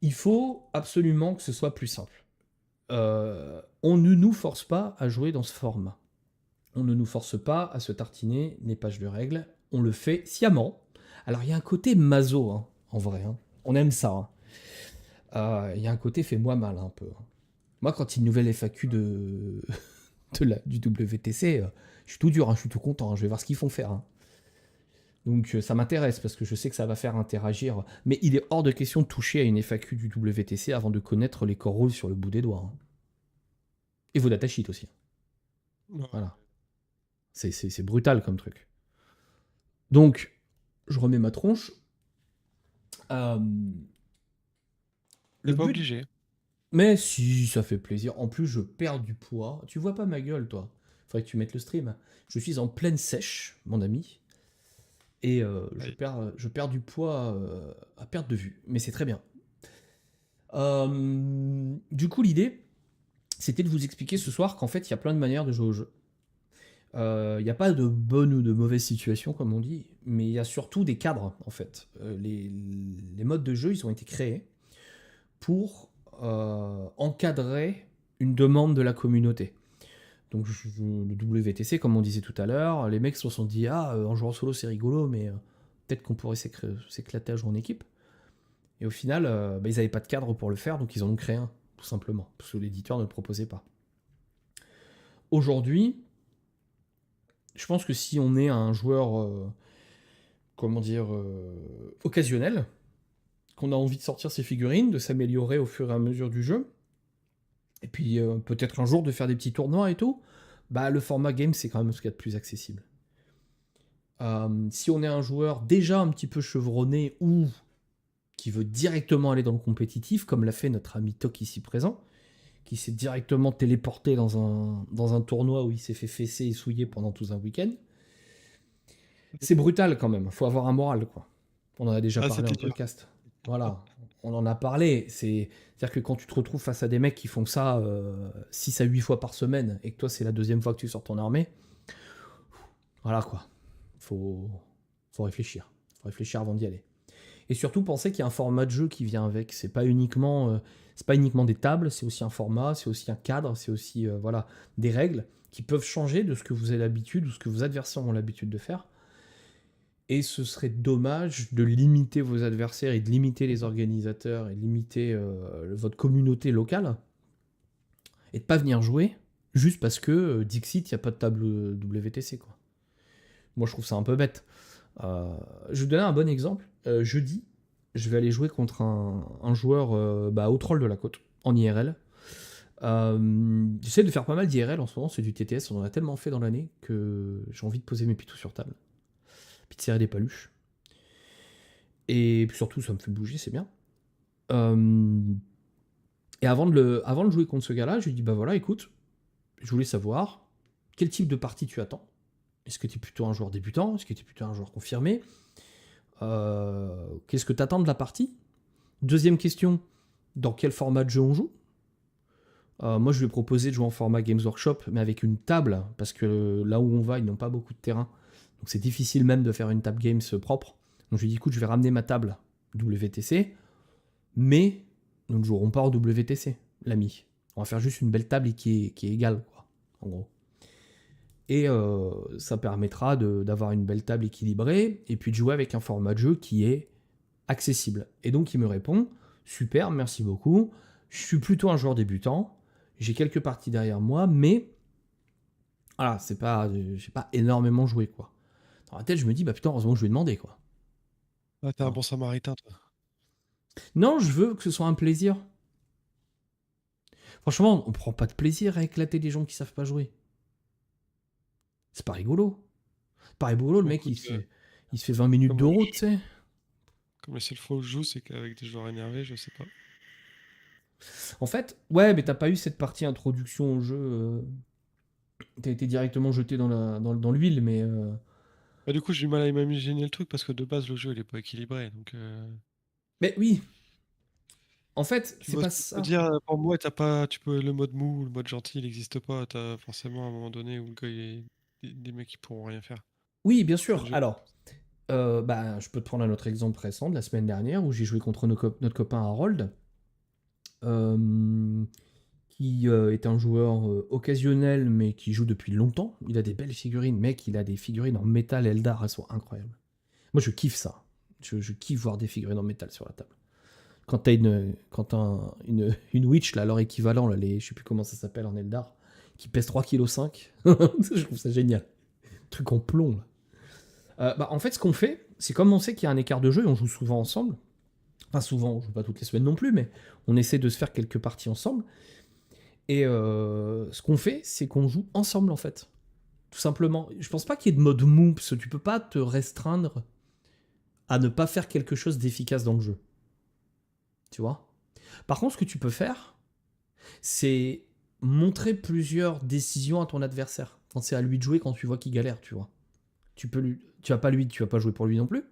Il faut absolument que ce soit plus simple. On ne nous force pas à jouer dans ce format. On ne nous force pas à se tartiner les pages de règles. On le fait sciemment. Alors, il y a un côté maso, hein, en vrai. Hein. On aime ça. Il y a un côté fais-moi mal, un peu. Moi, quand il y a une nouvelle FAQ du WTC, je suis tout dur, hein, je suis tout content, hein, je vais voir ce qu'ils font faire. Hein. Donc ça m'intéresse parce que je sais que ça va faire interagir. Mais il est hors de question de toucher à une FAQ du WTC avant de connaître les core rules sur le bout des doigts. Hein. Et vos datasheets aussi. Ouais. Voilà. C'est brutal comme truc. Donc, je remets ma tronche. Euh, T'es le pas but. obligé. Mais si, ça fait plaisir. En plus, je perds du poids. Tu vois pas ma gueule, toi. Faudrait que tu mettes le stream. Je suis en pleine sèche, mon ami. Et Aïe. je perds du poids à perte de vue. Mais c'est très bien. Du coup, l'idée, c'était de vous expliquer ce soir qu'en fait, il y a plein de manières de jouer au jeu. Il n'y a pas de bonne ou de mauvaise situation, comme on dit, mais il y a surtout des cadres, en fait. Les modes de jeu, ils ont été créés pour encadrer une demande de la communauté. Donc le WTC, comme on disait tout à l'heure, les mecs se sont dit ah en jouant solo c'est rigolo, mais peut-être qu'on pourrait s'éclater à jouer en équipe. Et au final, ils n'avaient pas de cadre pour le faire, donc ils en ont créé un, tout simplement, parce que l'éditeur ne le proposait pas. Aujourd'hui, je pense que si on est un joueur, occasionnel, qu'on a envie de sortir ses figurines, de s'améliorer au fur et à mesure du jeu, et puis peut-être un jour de faire des petits tournois et tout, bah le format game c'est quand même ce qu'il y a de plus accessible. Si on est un joueur déjà un petit peu chevronné ou qui veut directement aller dans le compétitif, comme l'a fait notre ami Tok ici présent, qui s'est directement téléporté dans un tournoi où il s'est fait fesser et souiller pendant tout un week-end, c'est brutal quand même, faut avoir un moral quoi. On en a déjà Ah, parlé en c'était dur. podcast. Voilà, on en a parlé. C'est-à-dire que quand tu te retrouves face à des mecs qui font ça 6 à 8 fois par semaine et que toi c'est la deuxième fois que tu sors ton armée, voilà quoi. Faut, faut réfléchir. Faut réfléchir avant d'y aller. Et surtout penser qu'il y a un format de jeu qui vient avec. C'est pas uniquement des tables, c'est aussi un format, c'est aussi un cadre, c'est aussi voilà, des règles qui peuvent changer de ce que vous avez l'habitude ou ce que vos adversaires ont l'habitude de faire. Et ce serait dommage de limiter vos adversaires et de limiter les organisateurs et de limiter votre communauté locale et de pas venir jouer juste parce que Dixit, il n'y a pas de table WTC. Quoi. Moi, je trouve ça un peu bête. Je vais vous donner un bon exemple. Jeudi, je vais aller jouer contre un joueur au troll de la côte, en IRL. J'essaie de faire pas mal d'IRL en ce moment, c'est du TTS, on en a tellement fait dans l'année que j'ai envie de poser mes pitous sur table. Puis de serrer des paluches. Et puis surtout, ça me fait bouger, c'est bien. Et avant de jouer contre ce gars-là, je lui dis bah voilà, écoute, je voulais savoir quel type de partie tu attends. Est-ce que tu es plutôt un joueur débutant? Est-ce que tu es plutôt un joueur confirmé? Qu'est-ce que tu attends de la partie? Deuxième question, dans quel format de jeu on joue? Moi, je lui ai proposé de jouer en format Games Workshop, mais avec une table, parce que là où on va, ils n'ont pas beaucoup de terrain. Donc c'est difficile même de faire une table Games propre. Donc je lui ai dit, écoute, je vais ramener ma table WTC, mais nous ne jouerons pas en WTC, l'ami. On va faire juste une belle table qui est égale, quoi, en gros. Et ça permettra d'avoir une belle table équilibrée, et puis de jouer avec un format de jeu qui est accessible. Et donc il me répond, super, merci beaucoup, je suis plutôt un joueur débutant, j'ai quelques parties derrière moi, mais voilà, j'ai pas énormément joué, quoi. Dans la tête, je me dis, bah putain, heureusement que je lui ai demandé, quoi. Ah, t'es un Voilà. bon samaritain, toi. Non, je veux que ce soit un plaisir. Franchement, on prend pas de plaisir à éclater des gens qui savent pas jouer. C'est pas rigolo. C'est pas rigolo, le Bah, mec, écoute, il se fait 20 minutes comme, de route, tu sais. comme la seule fois où je joue, c'est qu'avec des joueurs énervés, je sais pas. En fait, ouais, mais t'as pas eu cette partie introduction au jeu. T'as été directement jeté dans l'huile, mais. Bah, du coup, j'ai du mal à m'imaginer le truc parce que de base, le jeu, il est pas équilibré. Donc, Mais oui, en fait, tu c'est vois pas ce que je veux ça. dire? Pour moi, t'as pas, tu peux, le mode mou ou le mode gentil, il n'existe pas. T'as forcément un moment donné où le gars, des mecs qui pourront rien faire. Oui, bien C'est le sûr. jeu. Alors, je peux te prendre un autre exemple récent de la semaine dernière où j'ai joué contre notre copain Harold, euh, qui est un joueur occasionnel mais qui joue depuis longtemps. Il a des belles figurines, mec, il a des figurines en métal Eldar, elles sont incroyables. Moi, je kiffe ça. Je kiffe voir des figurines en métal sur la table. Quand t'as une witch, là, leur équivalent, là, je sais plus comment ça s'appelle en Eldar, qui pèse 3,5 kg. Je trouve ça génial. Truc en plomb, là. En fait, ce qu'on fait, c'est comme on sait qu'il y a un écart de jeu, et on joue souvent ensemble. Enfin, souvent, on joue pas toutes les semaines non plus, mais on essaie de se faire quelques parties ensemble. Et ce qu'on fait, c'est qu'on joue ensemble, en fait. Tout simplement. Je pense pas qu'il y ait de mode mou, parce que tu peux pas te restreindre à ne pas faire quelque chose d'efficace dans le jeu. Tu vois? Par contre, ce que tu peux faire, c'est montrer plusieurs décisions à ton adversaire. Quand c'est à lui de jouer, quand tu vois qu'il galère, tu vois. Tu vas pas jouer pour lui non plus.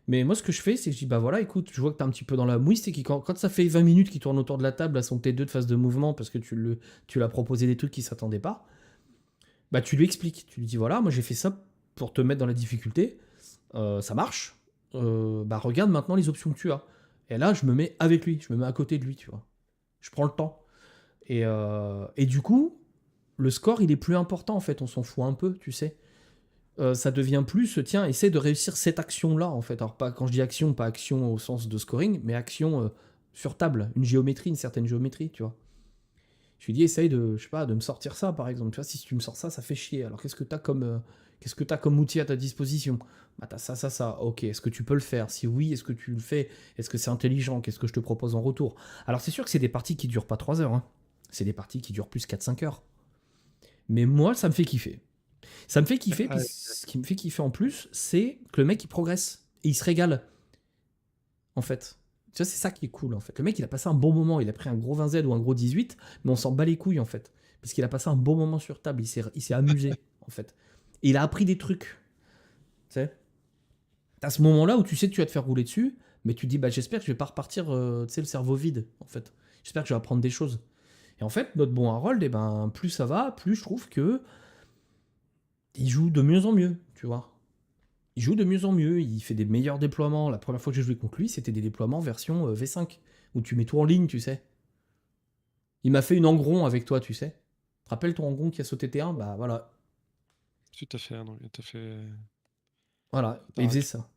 Mais moi, ce que je fais, c'est que je dis, bah voilà, écoute, je vois que t'es un petit peu dans la mouise, c'est que quand ça fait 20 minutes qu'il tourne autour de la table à son T2 de phase de mouvement parce que tu l'as proposé des trucs qu'il s'attendait pas, bah tu lui expliques. Tu lui dis, voilà, moi j'ai fait ça pour te mettre dans la difficulté, ça marche, bah regarde maintenant les options que tu as. Et là, je me mets avec lui, je me mets à côté de lui, tu vois. Je prends le temps. Et du coup, le score, il est plus important en fait, on s'en fout un peu, tu sais. Ça devient plus, tiens, essaie de réussir cette action-là, en fait. Alors, pas, quand je dis action, pas action au sens de scoring, mais action sur table, une géométrie, une certaine géométrie, tu vois. Je lui dis, essaye de, je sais pas, de me sortir ça, par exemple. Tu vois, si tu me sors ça, ça fait chier. Alors, qu'est-ce que t'as comme outil à ta disposition? Bah, t'as ça, ça, ça. Ok, est-ce que tu peux le faire? Si oui, est-ce que tu le fais? Est-ce que c'est intelligent? Qu'est-ce que je te propose en retour? Alors, c'est sûr que c'est des parties qui durent pas 3 heures, hein. C'est des parties qui durent plus 4-5 heures. Mais moi, ça me fait kiffer. Ça me fait kiffer, puis Ah, ce qui me fait kiffer en plus, c'est que le mec il progresse et il se régale, en fait. Tu vois, c'est ça qui est cool, en fait. Le mec il a passé un bon moment, il a pris un gros 20Z ou un gros 18, mais on s'en bat les couilles, en fait. Parce qu'il a passé un bon moment sur table, il s'est amusé, en fait. Et il a appris des trucs, tu sais. T'as ce moment-là où tu sais que tu vas te faire rouler dessus, mais tu te dis, bah j'espère que je vais pas repartir, tu sais, le cerveau vide, en fait. J'espère que je vais apprendre des choses. Et en fait, notre bon Harold, eh ben, plus ça va, plus je trouve que il joue de mieux en mieux, tu vois. Il joue de mieux en mieux, il fait des meilleurs déploiements. La première fois que j'ai joué contre lui, c'était des déploiements version V5, où tu mets tout en ligne, tu sais. Il m'a fait une engron avec toi, tu sais. Tu te rappelles ton engron qui a sauté T1? Bah voilà. tout à fait, hein, donc, tout à fait. Voilà, T'as il faisait raison. ça.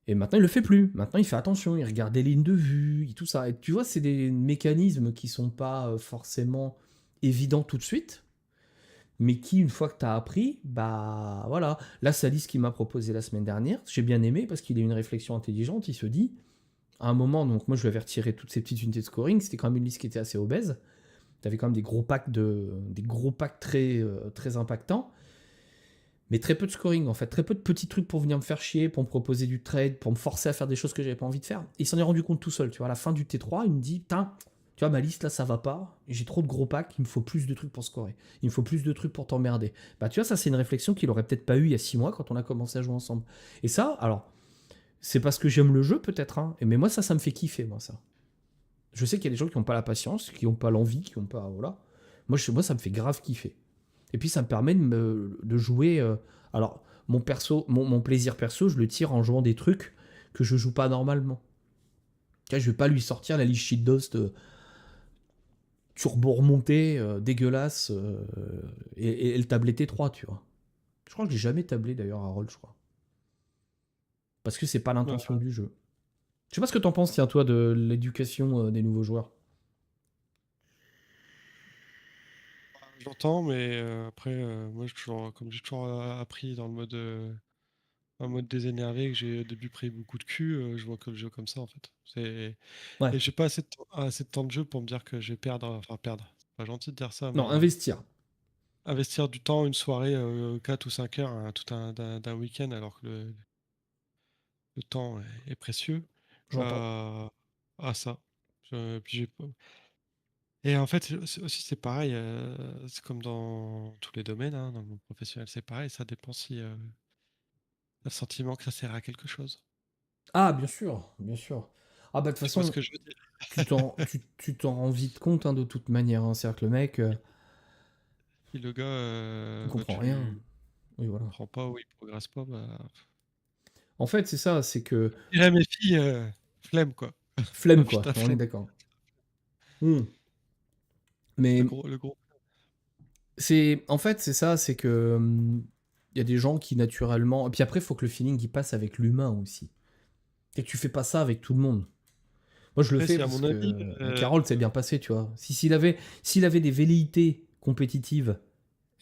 Et maintenant, il le fait plus. Maintenant, il fait attention, il regarde des lignes de vue, tout ça. Et tu vois, c'est des mécanismes qui sont pas forcément évidents tout de suite, mais qui, une fois que tu as appris, bah voilà. Là, Salis, ce qu'il m'a proposé la semaine dernière, j'ai bien aimé parce qu'il a une réflexion intelligente. Il se dit, à un moment, donc moi je lui avais retiré toutes ces petites unités de scoring, c'était quand même une liste qui était assez obèse. T'avais quand même des gros packs très, très impactants, mais très peu de scoring en fait, très peu de petits trucs pour venir me faire chier, pour me proposer du trade, pour me forcer à faire des choses que j'avais pas envie de faire. Et il s'en est rendu compte tout seul, tu vois, à la fin du T3, il me dit, putain, tu vois, ma liste là ça va pas, j'ai trop de gros packs, il me faut plus de trucs pour scorer, il me faut plus de trucs pour t'emmerder. Bah tu vois, ça c'est une réflexion qu'il aurait peut-être pas eu il y a 6 mois quand on a commencé à jouer ensemble. Et ça, alors, c'est parce que j'aime le jeu peut-être, hein, mais moi ça me fait kiffer, moi ça. Je sais qu'il y a des gens qui n'ont pas la patience, qui n'ont pas l'envie, qui n'ont pas. Voilà. Moi, ça me fait grave kiffer. Et puis, ça me permet de jouer. Alors, mon plaisir perso, je le tire en jouant des trucs que je joue pas normalement. Tu vois, je vais pas lui sortir la liste Shit Dust turbo remontée, dégueulasse, et le tablé T3, tu vois. Je crois que j'ai jamais tablé d'ailleurs à Roll, je crois. Parce que c'est pas l'intention du jeu. Je sais pas ce que t'en penses, tiens, toi, de l'éducation des nouveaux joueurs. J'entends, mais après, moi, comme j'ai toujours appris dans le mode, un mode désénervé, que j'ai au début pris beaucoup de cul, je vois que le jeu comme ça, en fait. Ouais. Et j'ai pas assez de temps de jeu pour me dire que je vais perdre, enfin perdre. C'est pas gentil de dire ça, Non, mais investir. investir du temps, une soirée, 4 ou 5 heures, hein, tout d'un week-end, alors que le temps est précieux. J'entends. euh, à ça. Puis et en fait, aussi, c'est pareil, c'est comme dans tous les domaines, hein, dans le monde professionnel, c'est pareil, ça dépend si le sentiment que ça sert à quelque chose. Ah, bien sûr, bien sûr. Ah, bah, de toute Tu vois ce façon, que je veux dire? tu t'en rends vite compte, hein, de toute manière, hein. C'est-à-dire que le mec, Si le gars, il bah, comprend rien. tu Oui, voilà. comprends pas ou il progresse pas, bah, En fait, c'est ça, c'est que je dirais à mes filles, flemme, quoi. flemme, Oh quoi. putain, On est flemme. d'accord. Hmm. Le Mais gros, le gros. en fait, c'est ça, c'est que il y a des gens qui naturellement. Et puis après, il faut que le feeling il passe avec l'humain aussi. Et que tu fais pas ça avec tout le monde. Moi, je le Après, fais c'est à parce mon que avis, avec Harold, c'est bien passé, tu vois. S'il avait des velléités compétitives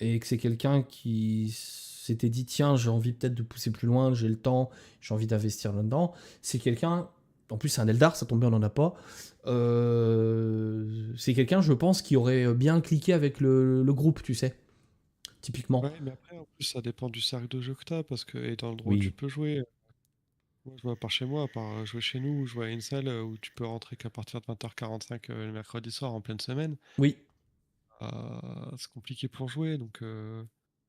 et que c'est quelqu'un qui s'était dit, tiens, j'ai envie peut-être de pousser plus loin, j'ai le temps, j'ai envie d'investir là-dedans, c'est quelqu'un, en plus c'est un Eldar, ça tombe bien, on n'en a pas, c'est quelqu'un, je pense, qui aurait bien cliqué avec le groupe, tu sais, typiquement. ouais, mais après, en plus, ça dépend du cercle de jeu que t'as, parce que et dans l'endroit où tu Oui. peux jouer. Moi, je vois par chez moi, à part jouer chez nous, je vois une salle où tu peux rentrer qu'à partir de 20h45 le mercredi soir en pleine semaine. Oui, C'est compliqué pour jouer, donc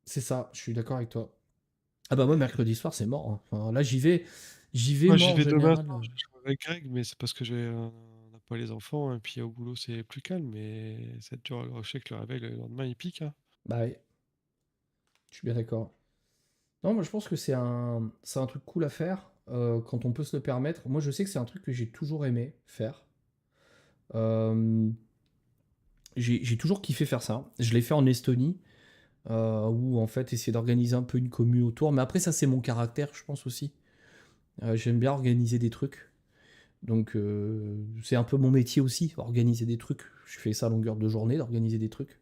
c'est ça, je suis d'accord avec toi. Ah bah moi, mercredi soir, c'est mort, hein. Enfin, là, j'y vais moi j'y moi en vais demain général. soir, je vais jouer avec Greg, mais c'est parce que on n'a pas les enfants, et puis au boulot c'est plus calme, mais c'est dur. Je sais que le réveil le lendemain il pique, hein. Bah oui, je suis bien d'accord. Non, moi je pense que c'est un truc cool à faire quand on peut se le permettre. Moi je sais que c'est un truc que j'ai toujours aimé faire. Euh, j'ai toujours kiffé faire ça. Je l'ai fait en Estonie, où en fait essayer d'organiser un peu une commu autour. Mais après ça c'est mon caractère, je pense aussi. J'aime bien organiser des trucs. Donc c'est un peu mon métier aussi, organiser des trucs. Je fais ça à longueur de journée, d'organiser des trucs.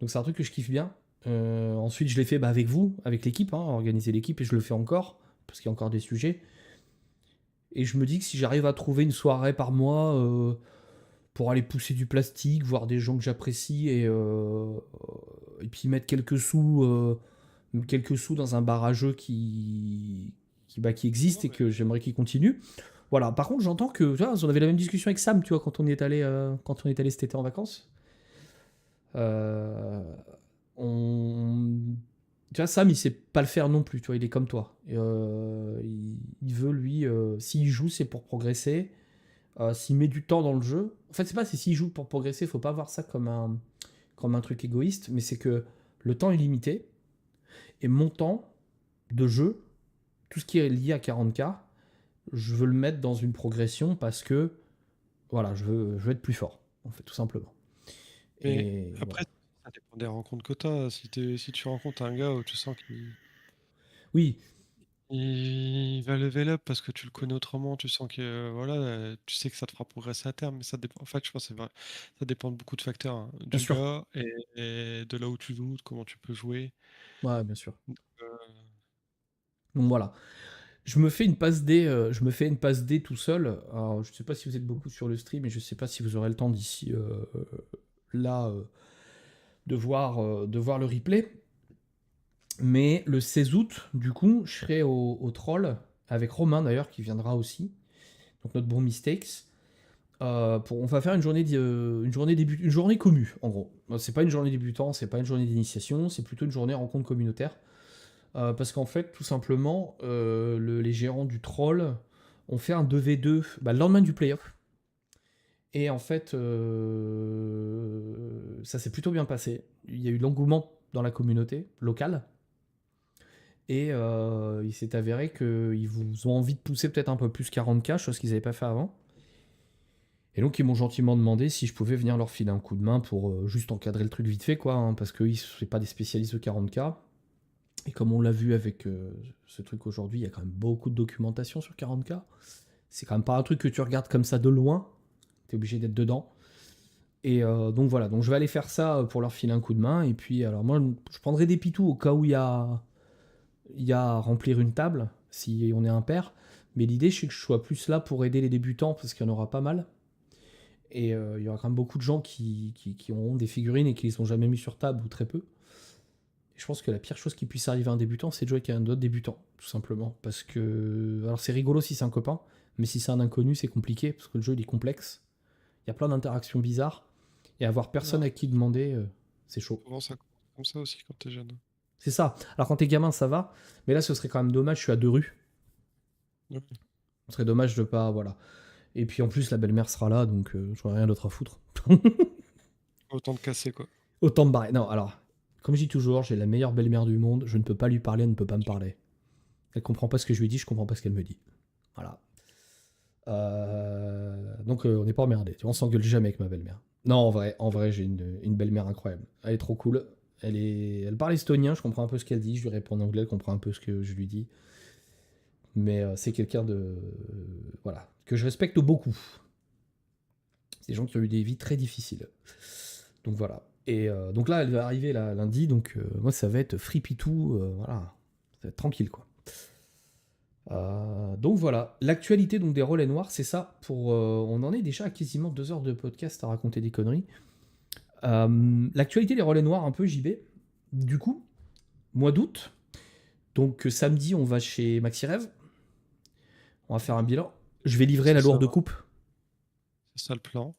Donc c'est un truc que je kiffe bien. Ensuite, je l'ai fait avec vous, avec l'équipe, hein, organiser l'équipe, et je le fais encore, parce qu'il y a encore des sujets. Et je me dis que si j'arrive à trouver une soirée par mois pour aller pousser du plastique, voir des gens que j'apprécie, et puis mettre quelques sous dans un bar à jeux qui Non, existe et mais que j'aimerais qu'il continue. Voilà. Par contre, j'entends que, tu vois, on avait la même discussion avec Sam, tu vois, quand on est allé cet été en vacances. Euh, on... Tu vois, Sam, il sait pas le faire non plus, tu vois, il est comme toi. Il veut, lui, s'il joue, c'est pour progresser. S'il met du temps dans le jeu, en fait, c'est pas si s'il joue pour progresser, faut pas voir ça comme un truc égoïste, mais c'est que le temps est limité, et mon temps de jeu, tout ce qui est lié à 40K, je veux le mettre dans une progression parce que, voilà, je veux être plus fort, en fait, tout simplement. mais Et après voilà. ça dépend des rencontres que t'as. Si tu rencontres un gars où tu sens qu'il Oui, il va level up parce que tu le connais autrement, tu sens que voilà, tu sais que ça te fera progresser à terme, mais ça dépend. En fait, je pense que c'est vrai, ça dépend de beaucoup de facteurs, hein, bien du sûr. gars et de là où tu joues, de comment tu peux jouer. Ouais, bien sûr. Euh, Donc voilà. Je me fais une passe D tout seul. Alors, je sais pas si vous êtes beaucoup sur le stream et je sais pas si vous aurez le temps d'ici là de voir le replay. Mais le 16 août, du coup, je serai au Troll avec Romain d'ailleurs qui viendra aussi. Donc notre bon Mistakes. On va faire une journée commue en gros. C'est pas une journée débutant, c'est pas une journée d'initiation, c'est plutôt une journée rencontre communautaire. Parce qu'en fait, tout simplement, les gérants du Troll ont fait un 2v2 le lendemain du playoff. Et en fait, ça s'est plutôt bien passé. Il y a eu de l'engouement dans la communauté locale. Et il s'est avéré qu'ils vous ont envie de pousser peut-être un peu plus 40K, chose qu'ils n'avaient pas fait avant. Et donc ils m'ont gentiment demandé si je pouvais venir leur filer un coup de main pour juste encadrer le truc vite fait, quoi, hein, parce qu'ils ne sont pas des spécialistes de 40K. Et comme on l'a vu avec ce truc aujourd'hui, il y a quand même beaucoup de documentation sur 40K. C'est quand même pas un truc que tu regardes comme ça de loin. Tu es obligé d'être dedans. Et donc voilà, donc je vais aller faire ça pour leur filer un coup de main. Et puis alors moi, je prendrai des pitous au cas où il y a à remplir une table, si on est impair. Mais l'idée, c'est que je sois plus là pour aider les débutants, parce qu'il y en aura pas mal. Et il y aura quand même beaucoup de gens qui auront des figurines et qui les ont jamais mis sur table, ou très peu. Je pense que la pire chose qui puisse arriver à un débutant, c'est de jouer avec un autre débutant, tout simplement. Parce que. Alors, c'est rigolo si c'est un copain, mais si c'est un inconnu, c'est compliqué, parce que le jeu, il est complexe. Il y a plein d'interactions bizarres. Et avoir personne non, à qui demander, c'est chaud. souvent ça commence comme ça aussi quand t'es jeune. C'est ça. Alors, quand t'es gamin, ça va. Mais là, ce serait quand même dommage, je suis à 2 rues. Ouais. Ce serait dommage de pas. Voilà. Et puis, en plus, la belle-mère sera là, donc j'aurai rien d'autre à foutre. Autant de casser, quoi. Autant me barrer. Non, alors, comme je dis toujours, j'ai la meilleure belle-mère du monde. Je ne peux pas lui parler, elle ne peut pas me parler. Elle comprend pas ce que je lui dis, je comprends pas ce qu'elle me dit. Voilà. Donc on n'est pas emmerdé. Tu vois, on s'engueule jamais avec ma belle-mère. Non, en vrai, j'ai une belle-mère incroyable. Elle est trop cool. Elle parle estonien, je comprends un peu ce qu'elle dit. Je lui réponds en anglais, elle comprend un peu ce que je lui dis. Mais c'est quelqu'un de, voilà, que je respecte beaucoup. des gens qui ont eu des vies très difficiles. Donc voilà. Et donc là, elle va arriver là, lundi, donc moi, ça va être free-pitou, voilà. Ça va être tranquille, quoi. Donc voilà, l'actualité donc des relais noirs, c'est ça. On en est déjà à quasiment 2 heures de podcast à raconter des conneries. L'actualité des relais noirs, un peu JB. Du coup, mois d'août, donc samedi, on va chez Maxi Rêve. On va faire un bilan. Je vais livrer la C'est ça, lourde coupe. c'est ça le plan.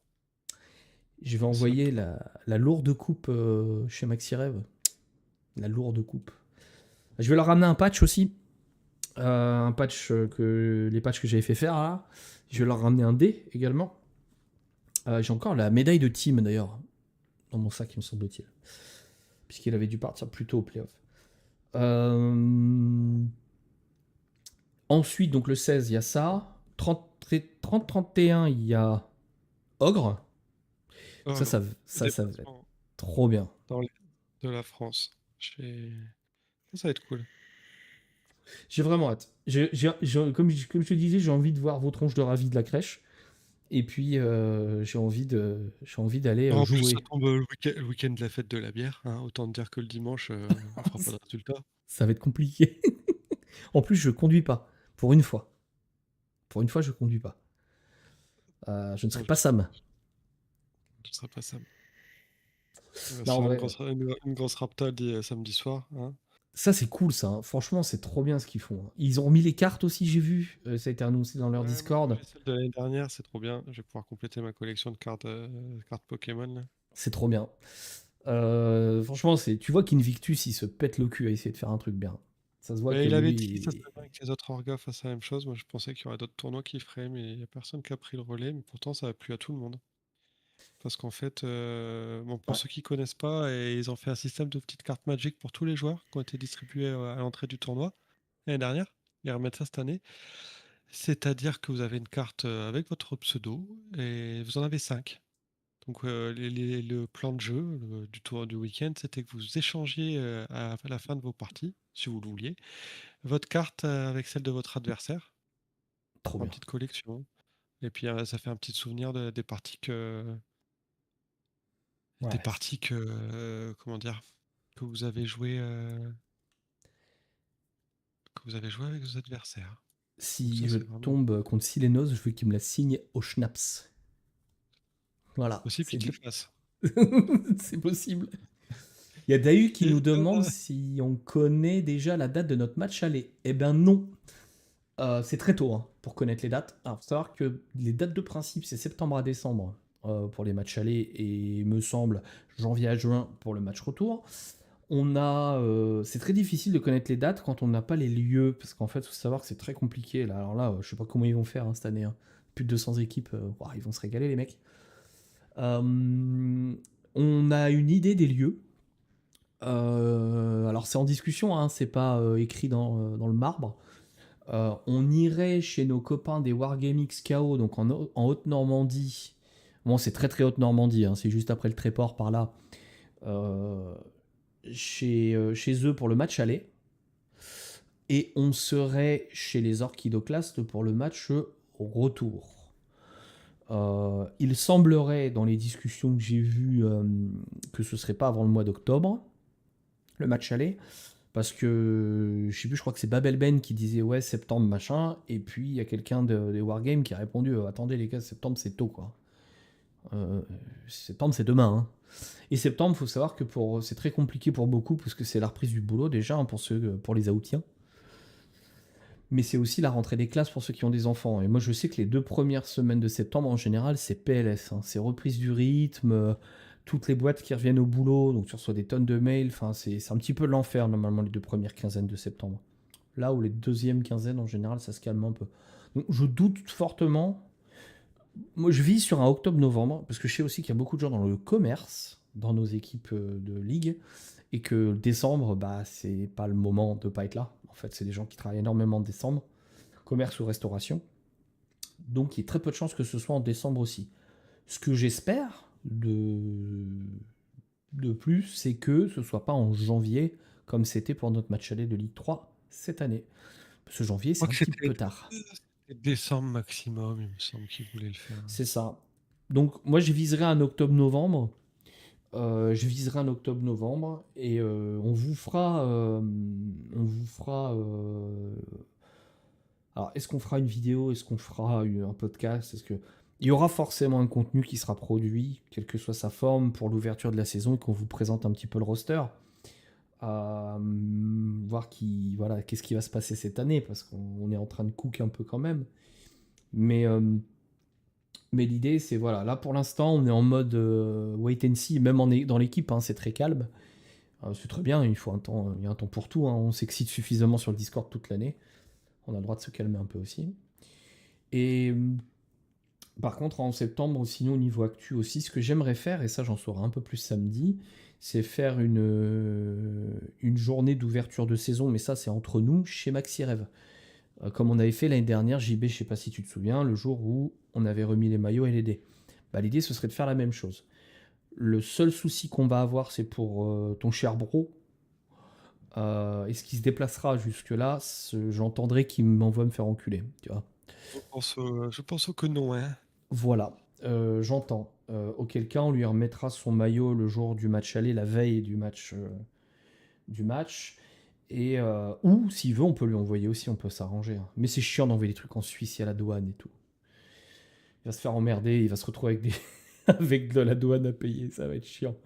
Je vais C'est ça le envoyer plan. la lourde coupe chez Maxi Rêve. La lourde coupe. Je vais leur ramener un patch aussi. Un patch les patchs que j'avais fait faire là. Je vais leur ramener un dé également. J'ai encore la médaille de team d'ailleurs dans mon sac, il me semble-t-il. Puisqu'il avait dû partir plus tôt au playoff. Ensuite, donc le 16, il y a ça. 30-31, il y a Ogre. Ça, Ogre, ça, le ça va être déplacement trop bien. dans les- de la France. Ça va être cool. J'ai vraiment hâte. Comme je te disais, j'ai envie de voir vos tronches de ravis de la crèche. Et puis, j'ai envie d'aller En plus, ça jouer. tombe le week-end de la fête de la bière, hein. Autant te dire que le dimanche, on fera pas de résultat. Ça va être compliqué. En plus, je conduis pas. Pour une fois. Pour une fois, je conduis pas. Je ne Non, serai pas Sam. ce sera pas ça. On va Non, se en faire vrai, une grosse rapta samedi soir, hein. ça c'est cool ça, hein. Franchement, c'est trop bien ce qu'ils font, hein. Ils ont remis les cartes aussi, j'ai vu. Ça a été annoncé dans leur Ouais, moi Discord. j'ai celle de l'année dernière, c'est trop bien. Je vais pouvoir compléter ma collection de cartes Pokémon là. C'est trop bien. Franchement, tu vois qu'Invictus, il se pète le cul à essayer de faire un truc bien. Ça se voit Mais que il avait dit que ça lui. serait bien que les autres orgas fassent la même chose. Moi je pensais qu'il y aurait d'autres tournois qui feraient, mais il n'y a personne qui a pris le relais. Mais pourtant ça a plu à tout le monde. Parce qu'en fait, bon, pour Ouais, ceux qui connaissent pas, ils ont fait un système de petites cartes Magic pour tous les joueurs qui ont été distribués à l'entrée du tournoi l'année dernière. Ils remettent ça cette année. C'est-à-dire que vous avez une carte avec votre pseudo et vous en avez 5. Donc le plan de jeu du tour du week-end, c'était que vous échangiez à la fin de vos parties, si vous le vouliez, votre carte avec celle de votre adversaire, trop en bien. petite collection. Et puis ça fait un petit souvenir des Ouais. parties comment dire, que vous avez joué, avec vos adversaires. Donc Si ça, je c'est vraiment tombe contre Silenos, je veux qu'il me la signe au schnapps. Voilà, possible c'est qu'il te le dit. fasse. C'est possible. Il y a Dahu qui Et, nous demande si on connaît déjà la date de notre match aller. Eh ben non. C'est très tôt hein, pour connaître les dates. Alors, faut savoir que les dates de principe, c'est septembre à décembre pour les matchs allés et me semble janvier à juin pour le match retour. C'est très difficile de connaître les dates quand on n'a pas les lieux parce qu'en fait, il faut savoir que c'est très compliqué. Là. Alors là, je sais pas comment ils vont faire cette année, hein. Plus de 200 équipes, ouah, ils vont se régaler les mecs. On a une idée des lieux. Alors c'est en discussion, hein, c'est pas écrit dans le marbre. On irait chez nos copains des Wargaming KO, donc en Haute-Normandie. Bon, c'est très très Haute-Normandie, hein, c'est juste après le Tréport par là. Euh, chez eux pour le match aller. Et on serait chez les Orchidoclastes pour le match retour. Il semblerait, dans les discussions que j'ai vues, que ce serait pas avant le mois d'octobre, le match aller. Parce que, je sais plus, je crois que c'est Babel Ben qui disait ouais, septembre machin. Et puis il y a quelqu'un des Wargames qui a répondu attendez les gars, septembre c'est tôt quoi. Septembre c'est demain, hein. Et septembre, faut savoir que c'est très compliqué pour beaucoup parce que c'est la reprise du boulot déjà hein, pour les Aoutiens. Mais c'est aussi la rentrée des classes pour ceux qui ont des enfants. Et moi, je sais que les 2 premières semaines de septembre, en général, c'est PLS, hein. C'est reprise du rythme, toutes les boîtes qui reviennent au boulot, donc tu reçois des tonnes de mails. Enfin, c'est un petit peu l'enfer, normalement, les 2 premières quinzaines de septembre. Là où les deuxièmes quinzaines, en général, ça se calme un peu. Donc, je doute fortement. Moi, je vis sur un octobre-novembre, parce que je sais aussi qu'il y a beaucoup de gens dans le commerce, dans nos équipes de ligue, et que décembre, bah, c'est pas le moment de pas être là. En fait, c'est des gens qui travaillent énormément en décembre, commerce ou restauration. Donc, il y a très peu de chances que ce soit en décembre aussi. Ce que j'espère de plus, c'est que ce soit pas en janvier, comme c'était pour notre match aller de Ligue 3 cette année. Parce que janvier, Je c'est crois un que petit peu tard. c'était décembre maximum, il me semble qu'il voulait le faire. C'est ça. Donc moi je viserai un octobre-novembre. Je viserai un octobre-novembre et on vous fera. Alors, est-ce qu'on fera une vidéo? Est-ce qu'on fera un podcast? Est-ce que il y aura forcément un contenu qui sera produit, quelle que soit sa forme, pour l'ouverture de la saison et qu'on vous présente un petit peu le roster, voir voilà, qu'est-ce qui va se passer cette année parce qu'on est en train de cook un peu quand même. Mais mais l'idée, c'est voilà, là pour l'instant, on est en mode wait and see, même dans l'équipe, hein, c'est très calme. C'est très bien, il faut un temps, il y a un temps pour tout, hein. On s'excite suffisamment sur le Discord toute l'année. On a le droit de se calmer un peu aussi. Et par contre, en septembre, sinon au niveau actu aussi, ce que j'aimerais faire, et ça j'en saurai un peu plus samedi, c'est faire une journée d'ouverture de saison, mais ça c'est entre nous, chez Maxi Rêve. Comme on avait fait l'année dernière, JB, je sais pas si tu te souviens, le jour où on avait remis les maillots et les dés. Bah, l'idée, ce serait de faire la même chose. Le seul souci qu'on va avoir, c'est pour ton cher bro. Est-ce qu'il se déplacera jusque-là? J'entendrai qu'il m'envoie me faire enculer, tu vois. Je pense que non, hein. Voilà, j'entends. Auquel cas, on lui remettra son maillot le jour du match aller, la veille du match. Et ou s'il veut, on peut lui envoyer aussi, on peut s'arranger, hein. Mais c'est chiant d'envoyer des trucs en Suisse, il y a la douane et tout. Il va se faire emmerder, il va se retrouver avec, avec de la douane à payer, ça va être chiant.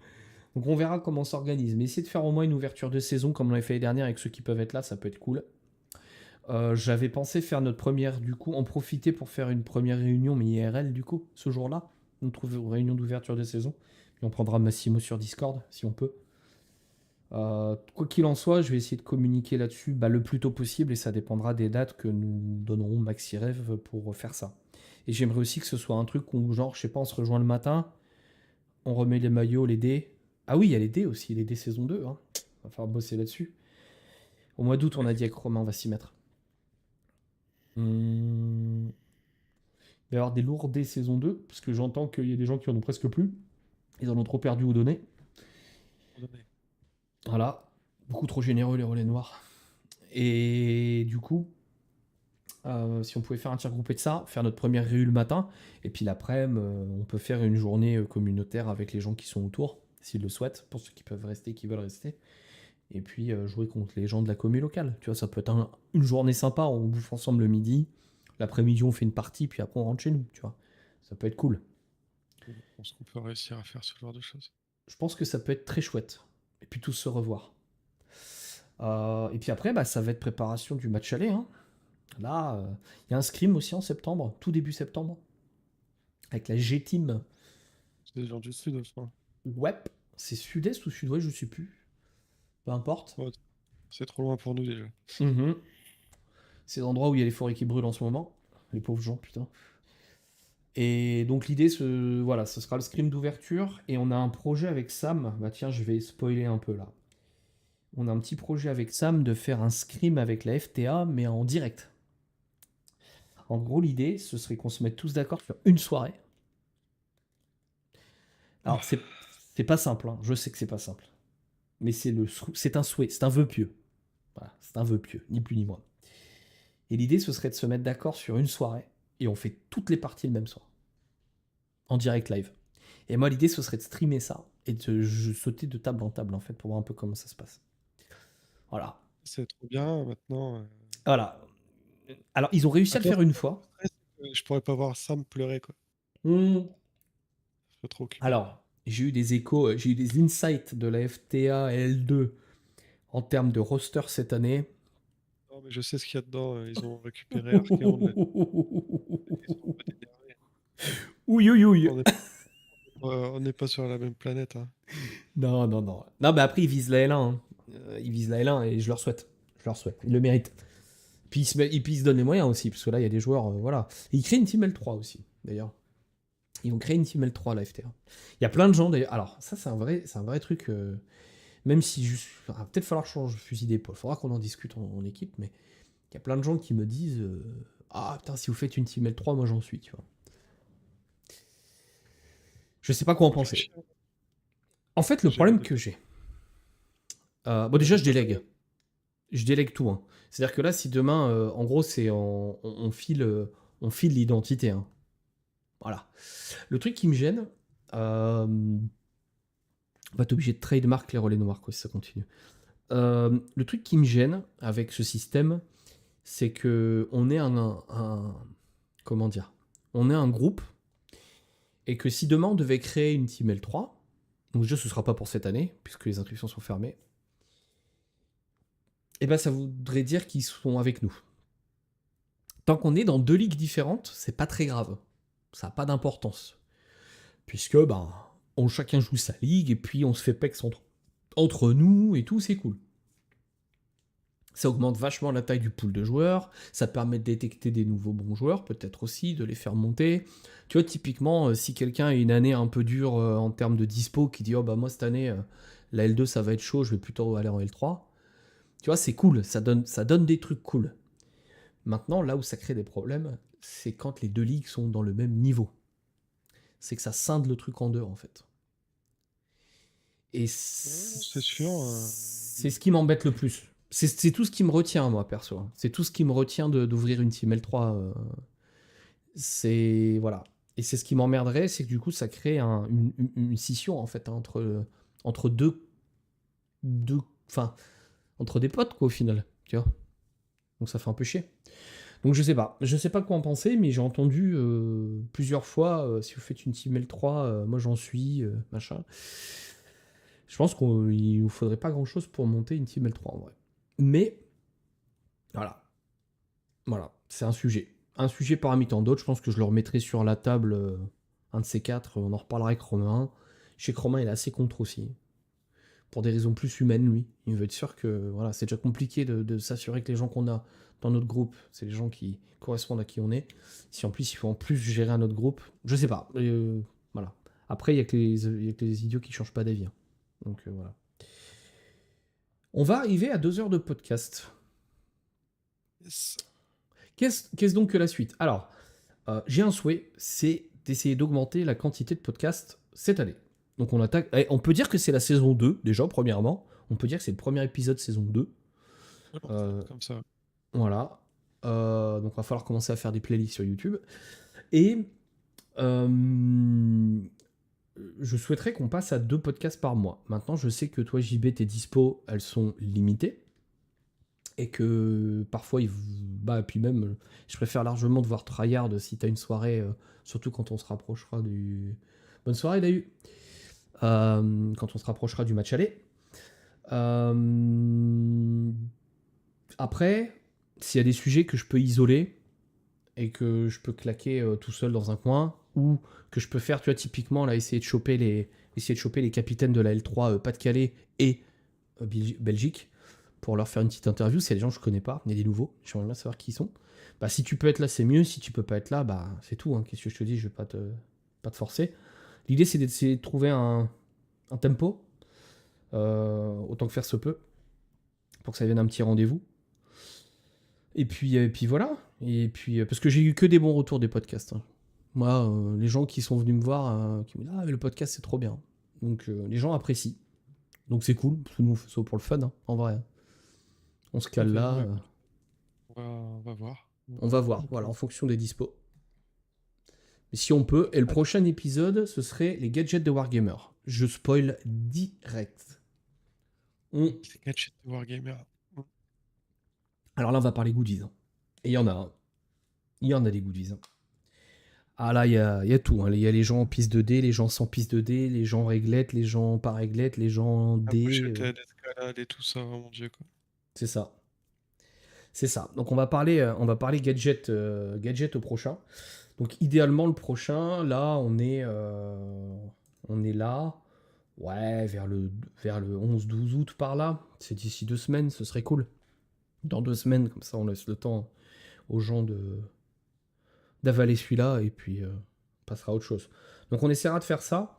Donc on verra comment on s'organise. Mais essayer de faire au moins une ouverture de saison comme on l'avait fait l'année dernière avec ceux qui peuvent être là, ça peut être cool. J'avais pensé faire notre première, du coup, en profiter pour faire une première réunion, mais IRL, du coup, ce jour-là. Notre réunion d'ouverture de saison. Et on prendra Massimo sur Discord, si on peut. Quoi qu'il en soit, je vais essayer de communiquer là-dessus le plus tôt possible et ça dépendra des dates que nous donnerons Maxi Rêve pour faire ça. Et j'aimerais aussi que ce soit un truc où, genre, je sais pas, on se rejoint le matin, on remet les maillots, les dés. Ah oui, il y a les dés aussi, les dés saison 2, hein. Va falloir bosser là-dessus. Au mois d'août, on a dit avec Romain, on va s'y mettre. Il va y avoir des lourds dés saison 2, parce que j'entends qu'il y a des gens qui en ont presque plus. Ils en ont trop perdu ou donné. Voilà. Beaucoup trop généreux les relais noirs. Et du coup, si on pouvait faire un tir groupé de ça, faire notre première réu le matin, et puis l'après-midi, on peut faire une journée communautaire avec les gens qui sont autour, s'ils le souhaitent, pour ceux qui peuvent rester, qui veulent rester. Et puis jouer contre les gens de la commune locale. Tu vois, ça peut être une journée sympa, on bouffe ensemble le midi, l'après-midi on fait une partie, puis après on rentre chez nous, tu vois. Ça peut être cool. Je pense qu'on peut réussir à faire ce genre de choses. Je pense que ça peut être très chouette. Et puis tous se revoir. Et puis après, ça va être préparation du match aller, hein. Là, il y a un scrim aussi en septembre, tout début septembre, avec la G-Team. C'est des gens du sud, je crois. Ouais, c'est sud-est ou sud-ouest, je sais plus. Peu importe. Ouais, c'est trop loin pour nous déjà. Mhm. C'est l'endroit où il y a les forêts qui brûlent en ce moment. Les pauvres gens, putain. Et donc l'idée, voilà, ce sera le scrim d'ouverture. Et on a un projet avec Sam. Bah tiens, je vais spoiler un peu là. On a un petit projet avec Sam de faire un scrim avec la FTA, mais en direct. En gros, l'idée, ce serait qu'on se mette tous d'accord sur une soirée. Alors, c'est pas simple, hein. Je sais que c'est pas simple. Mais c'est un souhait, c'est un vœu pieux. Voilà, c'est un vœu pieux, ni plus ni moins. Et l'idée, ce serait de se mettre d'accord sur une soirée, et on fait toutes les parties le même soir. En direct live. Et moi, l'idée, ce serait de streamer ça, et de sauter de table en table, en fait, pour voir un peu comment ça se passe. Voilà. C'est trop bien, maintenant. Voilà. Alors, ils ont réussi à le Attends, faire une fois. je pourrais pas voir Sam pleurer, quoi. Hmm. Je serais trop occupé. Alors, j'ai eu des échos, j'ai eu des insights de la FTA L2 en termes de roster cette année. Non, mais je sais ce qu'il y a dedans. Ils ont récupéré Archeon de la... Ils sont en mode énervé. Ouïe, ouïe, ouïe. On n'est pas sur la même planète, hein. Non, non, non. Non, mais après, ils visent la L1, hein. Ils visent la L1 et je leur souhaite. Je leur souhaite. Ils le méritent. Puis ils se donnent les moyens aussi, parce que là, il y a des joueurs, voilà. Et ils créent une team L3 aussi, d'ailleurs. Ils ont créé une team L3 à la FTA. Il y a plein de gens, d'ailleurs. Alors, ça, c'est un vrai truc. Même si peut-être falloir changer de fusil d'épaule. Faudra qu'on en discute en équipe, mais il y a plein de gens qui me disent ah putain, si vous faites une team L3, moi j'en suis, tu vois. Je sais pas quoi en penser. En fait, le problème que j'ai. Bon, déjà, je délègue. Je délègue tout, hein. C'est-à-dire que là, si demain, en gros, on file l'identité, hein. Voilà. Le truc qui me gêne, on va être obligé de trademark les relais noirs, quoi, si ça continue. Le truc qui me gêne avec ce système, c'est que on est comment dire, on est un groupe, et que si demain on devait créer une Team L3, donc déjà ce sera pas pour cette année, puisque les inscriptions sont fermées, et ben ça voudrait dire qu'ils sont avec nous. Tant qu'on est dans 2 ligues différentes, c'est pas très grave. Ça n'a pas d'importance. Puisque chacun joue sa ligue, et puis on se fait pex entre nous, et tout, c'est cool. Ça augmente vachement la taille du pool de joueurs, ça permet de détecter des nouveaux bons joueurs, peut-être aussi, de les faire monter. Tu vois, typiquement, si quelqu'un a une année un peu dure en termes de dispo, qui dit « Oh bah moi cette année, la L2 ça va être chaud, je vais plutôt aller en L3 », tu vois, c'est cool, ça donne des trucs cool. Maintenant, là où ça crée des problèmes, c'est quand les 2 ligues sont dans le même niveau. C'est que ça scinde le truc en deux, en fait. Et C'est sûr. c'est ce qui m'embête le plus. C'est tout ce qui me retient, moi, perso. C'est tout ce qui me retient d'ouvrir une Team L3. C'est... Voilà. Et c'est ce qui m'emmerderait, c'est que du coup, ça crée une scission, en fait, entre enfin, entre des potes, quoi, au final. Tu vois. Donc ça fait un peu chier. Donc je sais pas. Je sais pas quoi en penser, mais j'ai entendu plusieurs fois, si vous faites une Team L3, moi j'en suis, machin. Je pense qu'il nous faudrait pas grand chose pour monter une Team L3 en vrai. Mais, voilà. Voilà, c'est un sujet. Un sujet parmi tant d'autres, je pense que je le remettrai sur la table, un de ces quatre, on en reparlera avec Romain. Je sais que Romain il est assez contre aussi. Pour des raisons plus humaines, lui. Il veut être sûr que voilà, c'est déjà compliqué de s'assurer que les gens qu'on a dans notre groupe, c'est les gens qui correspondent à qui on est. Si en plus il faut en plus gérer un autre groupe, je sais pas. Voilà. Après, il y a que les idiots qui changent pas d'avis. Hein. Donc voilà. On va arriver à 2 heures de podcast. Yes. Qu'est-ce donc que la suite? Alors, j'ai un souhait, c'est d'essayer d'augmenter la quantité de podcasts cette année. Donc on attaque. On peut dire que c'est la saison 2, déjà, premièrement. On peut dire que c'est le premier épisode saison 2. Comme ça. Voilà. Donc il va falloir commencer à faire des playlists sur YouTube. Et je souhaiterais qu'on passe à 2 podcasts par mois. Maintenant, je sais que toi, JB, tes dispo, elles sont limitées. Et que parfois, puis même, je préfère largement de voir tryhard si t'as une soirée, surtout quand on se rapprochera du... Bonne soirée, Dahu. Quand on se rapprochera du match aller. Après, s'il y a des sujets que je peux isoler et que je peux claquer tout seul dans un coin, ou que je peux faire, tu vois, typiquement, là, essayer de choper les capitaines de la L3 Pas-de-Calais et Belgique, pour leur faire une petite interview. C'est des gens que je connais pas, il y a des nouveaux, j'aimerais bien savoir qui ils sont. Bah, si tu peux être là, c'est mieux. Si tu peux pas être là, bah, c'est tout. Hein. Qu'est-ce que je te dis, je vais pas te forcer. L'idée, c'est d'essayer de trouver un tempo, autant que faire se peut, pour que ça devienne un petit rendez-vous. Et puis voilà. Et puis, parce que j'ai eu que des bons retours des podcasts. Hein. Moi, les gens qui sont venus me voir, qui me disent « Ah, mais le podcast, c'est trop bien. » Donc, les gens apprécient. Donc, c'est cool, parce que nous, on fait ça pour le fun, hein, en vrai. On se cale là. Ouais. On va voir. On va voir, voilà, en fonction des dispos. Mais si on peut. Et le prochain épisode, ce serait les gadgets de Wargamer. Je spoil direct. Les gadgets de Wargamer. Alors là, on va parler goodies. Hein. Et il y en a. Hein. Il y en a des goodies. Hein. Ah là, il y a tout. Hein. Il y a les gens en piste 2D, les gens sans piste 2D, les gens réglettes, les gens pas réglettes, les gens D. D'escalade et tout ça, oh mon dieu quoi. C'est ça. C'est ça. Donc on va parler gadget au prochain. Donc idéalement le prochain, là on est là, ouais, vers le 11-12 août par là. C'est d'ici 2 semaines, ce serait cool. Dans 2 semaines, comme ça on laisse le temps aux gens d'avaler celui-là et puis on passera à autre chose. Donc on essaiera de faire ça,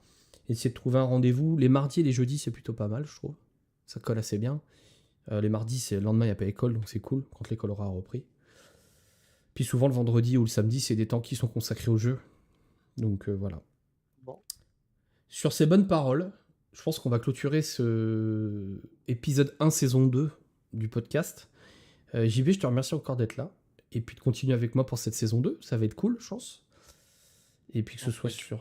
essayer de trouver un rendez-vous. Les mardis et les jeudis c'est plutôt pas mal je trouve. Ça colle assez bien. Les mardis c'est le lendemain il n'y a pas école donc c'est cool quand l'école aura repris. Puis souvent le vendredi ou le samedi c'est des temps qui sont consacrés au jeu. Donc voilà. Bon. Sur ces bonnes paroles, je pense qu'on va clôturer ce épisode 1 saison 2 du podcast. JB, je te remercie encore d'être là et puis de continuer avec moi pour cette saison 2, ça va être cool, je pense. Et puis que ce Donc, soit ouais,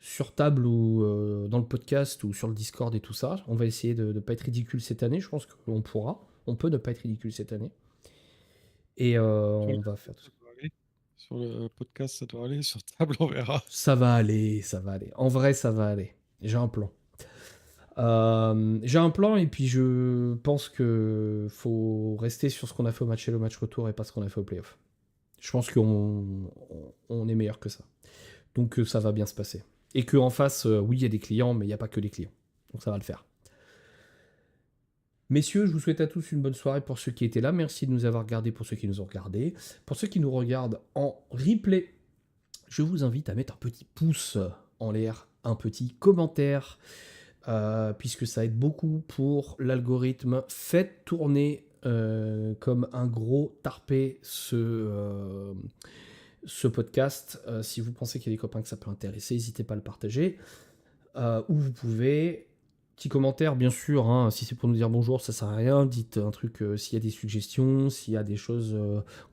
sur table ou dans le podcast ou sur le Discord et tout ça. On va essayer de ne pas être ridicule cette année. Je pense qu'on pourra. On peut ne pas être ridicule cette année. Et sur le on va faire tout ça. ça doit aller. Sur le podcast, ça doit aller. Sur table, on verra. Ça va aller, ça va aller. En vrai, ça va aller. J'ai un plan. J'ai un plan et puis je pense que faut rester sur ce qu'on a fait au match et le match retour et pas ce qu'on a fait au playoff. Je pense qu'on est meilleur que ça. Donc ça va bien se passer. Et qu'en face, oui, il y a des clients, mais il n'y a pas que des clients. Donc ça va le faire. Messieurs, je vous souhaite à tous une bonne soirée pour ceux qui étaient là. Merci de nous avoir regardés pour ceux qui nous ont regardés. Pour ceux qui nous regardent en replay, je vous invite à mettre un petit pouce en l'air, un petit commentaire, puisque ça aide beaucoup pour l'algorithme. Faites tourner comme un gros tarpé ce podcast. Si vous pensez qu'il y a des copains que ça peut intéresser, n'hésitez pas à le partager. Ou vous pouvez... Petit commentaire, bien sûr, hein, si c'est pour nous dire bonjour, ça sert à rien. Dites un truc s'il y a des suggestions, s'il y a des choses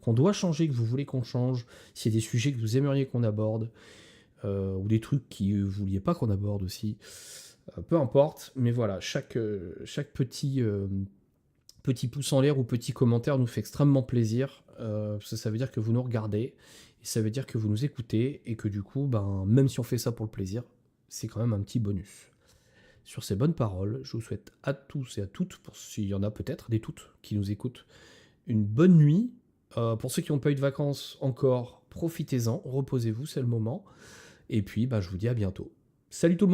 qu'on doit changer, que vous voulez qu'on change, s'il y a des sujets que vous aimeriez qu'on aborde, ou des trucs que vous vouliez pas qu'on aborde aussi. Peu importe, mais voilà, chaque petit pouce en l'air ou petit commentaire nous fait extrêmement plaisir, parce que ça veut dire que vous nous regardez, et ça veut dire que vous nous écoutez, et que du coup, ben, même si on fait ça pour le plaisir, c'est quand même un petit bonus. Sur ces bonnes paroles, je vous souhaite à tous et à toutes, pour s'il y en a peut-être des toutes qui nous écoutent, une bonne nuit. Pour ceux qui n'ont pas eu de vacances encore, profitez-en, reposez-vous, c'est le moment. Et puis, bah, je vous dis à bientôt. Salut tout le monde!